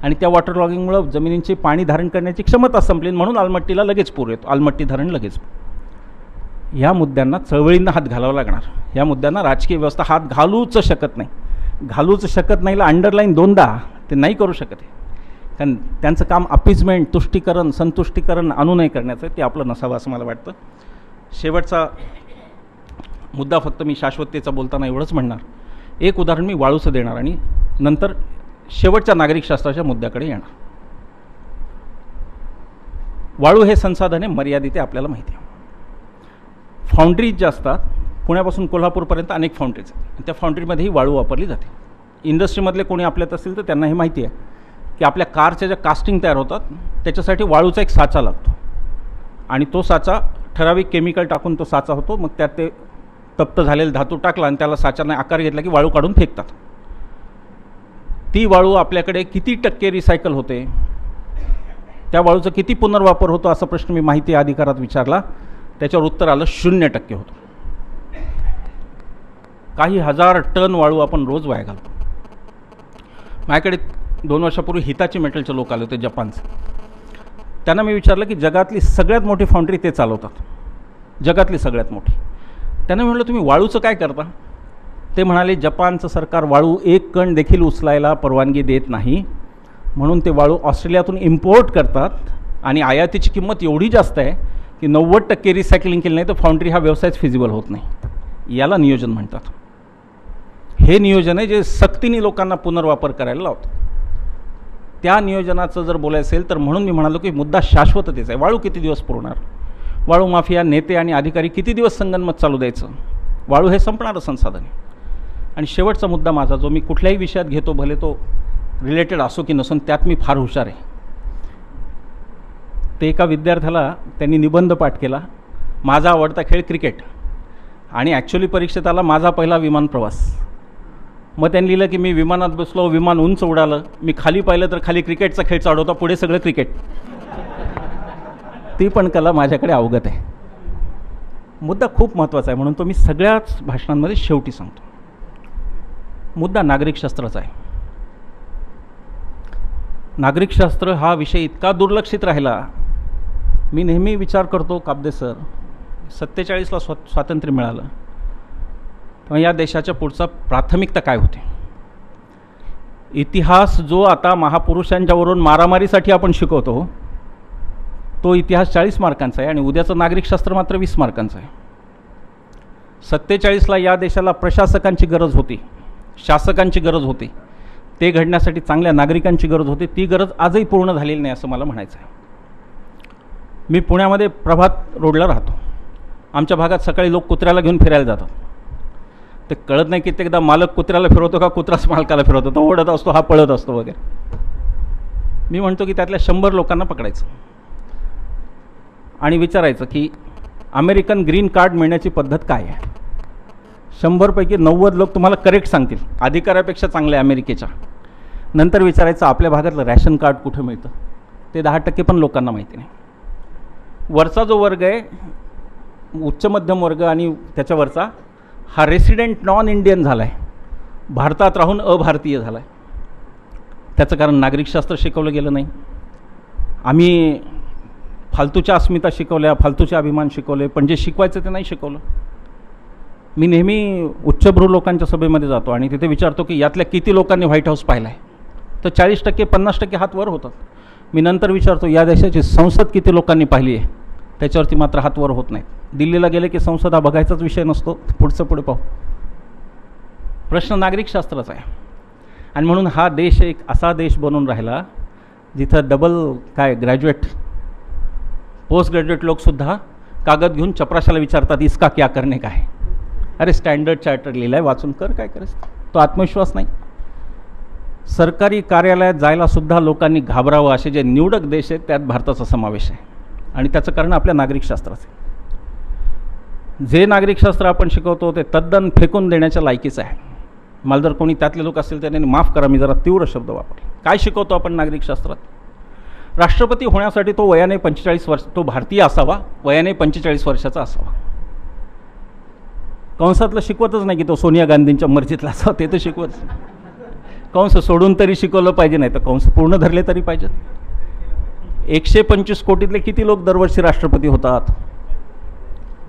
आणि त्या वॉटर लॉगिंगमुळं जमिनींची पाणी धारण करण्याची क्षमता संपली, म्हणून आलमट्टीला लगेच पूर येतो, आलमट्टी धरण लगेच. या मुद्द्यांना चळवळींना हात घालावा लागणार. या मुद्द्यांना राजकीय व्यवस्था हात घालूच शकत नाही. घालूच शकत नाहीला अंडरलाईन 2दा ते नाही करू शकत आहे. कारण त्यांचं काम अपिजमेंट, तुष्टीकरण, संतुष्टीकरण अनुनय करण्याचं, ते आपलं नसावं असं मला वाटतं. शेवटचा मुद्दा फक्त मी शाश्वततेचा बोलताना एवढंच म्हणणार. एक उदाहरण मी वाळूचं देणार आणि नंतर शेवटच्या नागरिकशास्त्राच्या मुद्द्याकडे येणार. वाळू हे संसाधन आहे, मर्यादित आहे, आपल्याला माहिती आहे. फाउंड्रीज ज्या असतात, पुण्यापासून कोल्हापूरपर्यंत अनेक फाउंड्रीज आहेत, त्या फाउंड्रीमध्ये ही वाळू वापरली जाते. इंडस्ट्रीमधले कोणी आपल्यात असतील तर त्यांना हे माहिती आहे की आपल्या कारच्या ज्या कास्टिंग तयार होतात त्याच्यासाठी वाळूचा एक साचा लागतो आणि तो साचा ठराविक केमिकल टाकून तो साचा होतो. मग त्यात ते तप्त झालेला धातू टाकला आणि त्याला साच्याने आकार घेतला की वाळू काढून फेकतात. ती वाळू आपल्याकडे किती टक्के रिसायकल होते, त्या वाळूचा किती पुनर्वापर होतो असा प्रश्न मी माहिती अधिकारात विचारला. त्याच्यावर उत्तर आलं 0% होतं. काही हजार टन वाळू आपण रोज वाया घालतो. माझ्याकडे 2 वर्षापूर्वी हिताची मेटलचे लोक आले होते जपानचे. त्यांना मी विचारलं की जगातली सगळ्यात मोठी फाउंड्री ते चालवतात, जगातली सगळ्यात मोठी. त्यांना म्हटलं, तुम्ही वाळूचं काय करता? ते म्हणाले, जपानचं सरकार वाळू 1 कण देखील उचलायला परवानगी देत नाही, म्हणून ते वाळू ऑस्ट्रेलियातून इम्पोर्ट करतात आणि आयातीची किंमत एवढी जास्त आहे की 90% रिसायकलिंग केलं नाही तर फाउंड्री हा व्यवसायच फिजिबल होत नाही. याला नियोजन म्हणतात. हे नियोजन आहे जे सक्तीने लोकांना पुनर्वापर करायला लावतं. त्या नियोजनाचं जर बोलायचं असेल तर म्हणून मी म्हणालो की मुद्दा शाश्वततेचा आहे. वाळू किती दिवस पुरणार? वाळू माफिया, नेते आणि अधिकारी किती दिवस संगनमत चालू द्यायचं? वाळू हे संपणारं संसाधन आहे. आणि शेवटचा मुद्दा माझा, जो मी कुठल्याही विषयात घेतो, भले तो रिलेटेड असो की नसून, त्यात मी फार हुशार आहे. ते एका विद्यार्थ्याला त्यांनी निबंध पाठ केला, माझा आवडता खेळ क्रिकेट, आणि ॲक्च्युली परीक्षेत आला माझा पहिला विमान प्रवास. मग त्यांनी लिहिलं की मी विमानात बसलो, विमान उंच उडालं, मी खाली पाहिलं तर खाली क्रिकेटचा खेळ चालू होता, पुढे सगळं क्रिकेट. ती पण कला माझ्याकडे अवगत आहे. मुद्दा खूप महत्त्वाचा आहे, म्हणून तो मी सगळ्याच भाषणांमध्ये शेवटी सांगतो. मुद्दा नागरिकशास्त्राचा आहे. नागरिकशास्त्र हा विषय इतका दुर्लक्षित राहिला. मी नेहमी विचार करतो, काब्दे सर, 47ला स्वातंत्र्य मिळालं तेव्हा या देशाच्या पुढचा प्राथमिकता काय होती? इतिहास जो आता महापुरुषांच्यावरून मारामारीसाठी आपण शिकवतो, तो इतिहास 40 मार्कांचा आहे आणि उद्याचं नागरिकशास्त्र मात्र 20 मार्कांचं आहे. 47ला या देशाला प्रशासकांची गरज होती, शासकांची गरज होती, ते घडण्यासाठी चांगल्या नागरिकांची गरज होती. ती गरज आजही पूर्ण झालेली नाही असं मला म्हणायचं आहे. मी पुण्यामध्ये प्रभात रोडला राहतो. आमच्या भागात सकाळी लोक कुत्र्याला घेऊन फिरायला जातात. ते कळत नाही कित्येकदा मालक कुत्र्याला फिरवतो का कुत्राच मालकाला फिरवतो, तो ओढत असतो, हा पळत असतो वगैरे. मी म्हणतो की त्यातल्या 100 लोकांना पकडायचं आणि विचारायचं की अमेरिकन ग्रीन कार्ड मिळण्याची पद्धत काय आहे. 100 पैकी 90 लोक तुम्हाला करेक्ट सांगतील, अधिकाऱ्यापेक्षा चांगले अमेरिकेच्या. नंतर विचारायचं आपल्या भागातलं रॅशन कार्ड कुठं मिळतं, ते 10% पण लोकांना माहिती नाही. वरचा जो वर्ग आहे, उच्च मध्यम वर्ग आणि त्याच्यावरचा, हा रेसिडेंट नॉन इंडियन झाला आहे, भारतात राहून अभारतीय झाला आहे. त्याचं कारण नागरिकशास्त्र शिकवलं गेलं नाही. आम्ही फालतूच्या अस्मिता शिकवल्या, फालतूचे अभिमान शिकवले, पण जे शिकवायचं ते नाही शिकवलं. मी नेहमी उच्चभ्रू लोकांच्या सभेमध्ये जातो आणि तिथे विचारतो की यातल्या किती लोकांनी व्हाईट हाऊस पाहिला आहे, तर 40%, 50% हात वर होतात. मी नंतर विचारतो या देशाची संसद किती लोकांनी पाहिली आहे, त्याच्यावरती मात्र हात वर होत नाहीत. दिल्लीला गेले की संसद हा बघायचाच विषय नसतो, पुढचं पुढे पाहू. प्रश्न नागरिकशास्त्राचा आहे. आणि म्हणून हा देश एक असा देश बनून राहिला जिथं ग्रॅज्युएट, पोस्ट ग्रॅज्युएट लोकसुद्धा कागद घेऊन चपराशाला विचारतात इसका क्या करणे का है. अरे स्टँडर्ड चार्टर लिहिला आहे, वाचून कर, काय करायचं. तो आत्मविश्वास नाही. सरकारी कार्यालयात जायलासुद्धा लोकांनी घाबरावं असे जे निवडक देश आहेत त्यात भारताचा समावेश आहे. आणि त्याचं कारण आपल्या नागरिकशास्त्राचं. जे नागरिकशास्त्र आपण शिकवतो ते तद्दन फेकून देण्याच्या लायकीचं आहे. मला जर कोणी त्यातले लोक असतील त्यांनी माफ करा, मी जरा तीव्र शब्द वापरले. काय शिकवतो आपण नागरिकशास्त्रात? राष्ट्रपती होण्यासाठी तो वयाने 45 वर्ष, तो भारतीय असावा, वयाने 45 वर्षाचा असावा. कंसातलं शिकवतच नाही की तो सोनिया गांधींच्या मर्जीतला असावा, ते तर शिकवत. कंस सोडून तरी शिकवलं पाहिजे, नाही तर कंस पूर्ण धरले तरी पाहिजेत. 125 कोटीतले किती लोक दरवर्षी राष्ट्रपती होतात?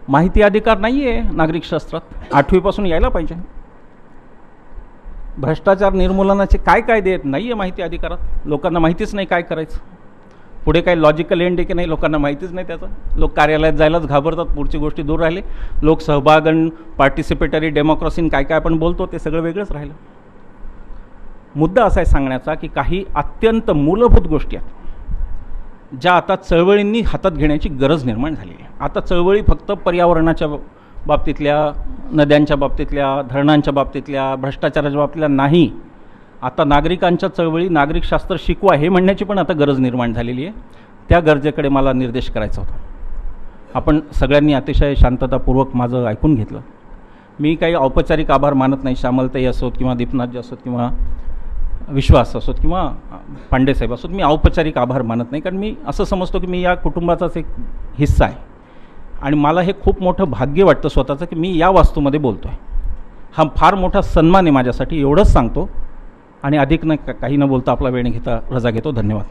माहिती अधिकार नाही आहे नागरिकशास्त्रात, 8वीपासून यायला पाहिजे. भ्रष्टाचार निर्मूलनाचे काय कायदे आहेत? नाही आहे माहिती अधिकारात. लोकांना माहितीच नाही काय करायचं. पुढे काही लॉजिकल एंड आहे की नाही लोकांना माहितीच नाही त्याचं. लोक कार्यालयात जायलाच घाबरतात, पुढची गोष्टी दूर राहिले. लोक सहभागन, पार्टिसिपेटरी डेमोक्रेसी काय काय आपण बोलतो ते सगळं वेगळंच राहिलं. मुद्दा असा आहे सांगण्याचा की काही अत्यंत मूलभूत गोष्टी आहेत ज्या आता चळवळींनी हातात घेण्याची गरज निर्माण झाली आहे. आता चळवळी फक्त पर्यावरणाच्या बाबतीतल्या, नद्यांच्या बाबतीतल्या, धरणांच्या बाबतीतल्या, भ्रष्टाचाराच्या बाबतीतल्या नाही. आता नागरिकांच्या चळवळी, नागरिकशास्त्र शिकवा हे म्हणण्याची पण आता गरज निर्माण झालेली आहे. त्या गरजेकडे मला निर्देश करायचा होता. आपण सगळ्यांनी अतिशय शांततापूर्वक माझं ऐकून घेतलं. मी काही औपचारिक आभार मानत नाही. श्यामलताई असोत किंवा दीपनाथजी असोत किंवा विश्वास असोत किंवा पांडेसाहेब असोत, मी औपचारिक आभार मानत नाही. कारण मी असं समजतो की मी या कुटुंबाचाच एक हिस्सा आहे आणि मला हे खूप मोठं भाग्य वाटतं स्वतःचं की मी या वास्तूमध्ये बोलतो आहे. हा फार मोठा सन्मान आहे माझ्यासाठी, एवढंच सांगतो आणि अधिक न काही न बोलता आपला वेळ घेता रजा घेतो. धन्यवाद.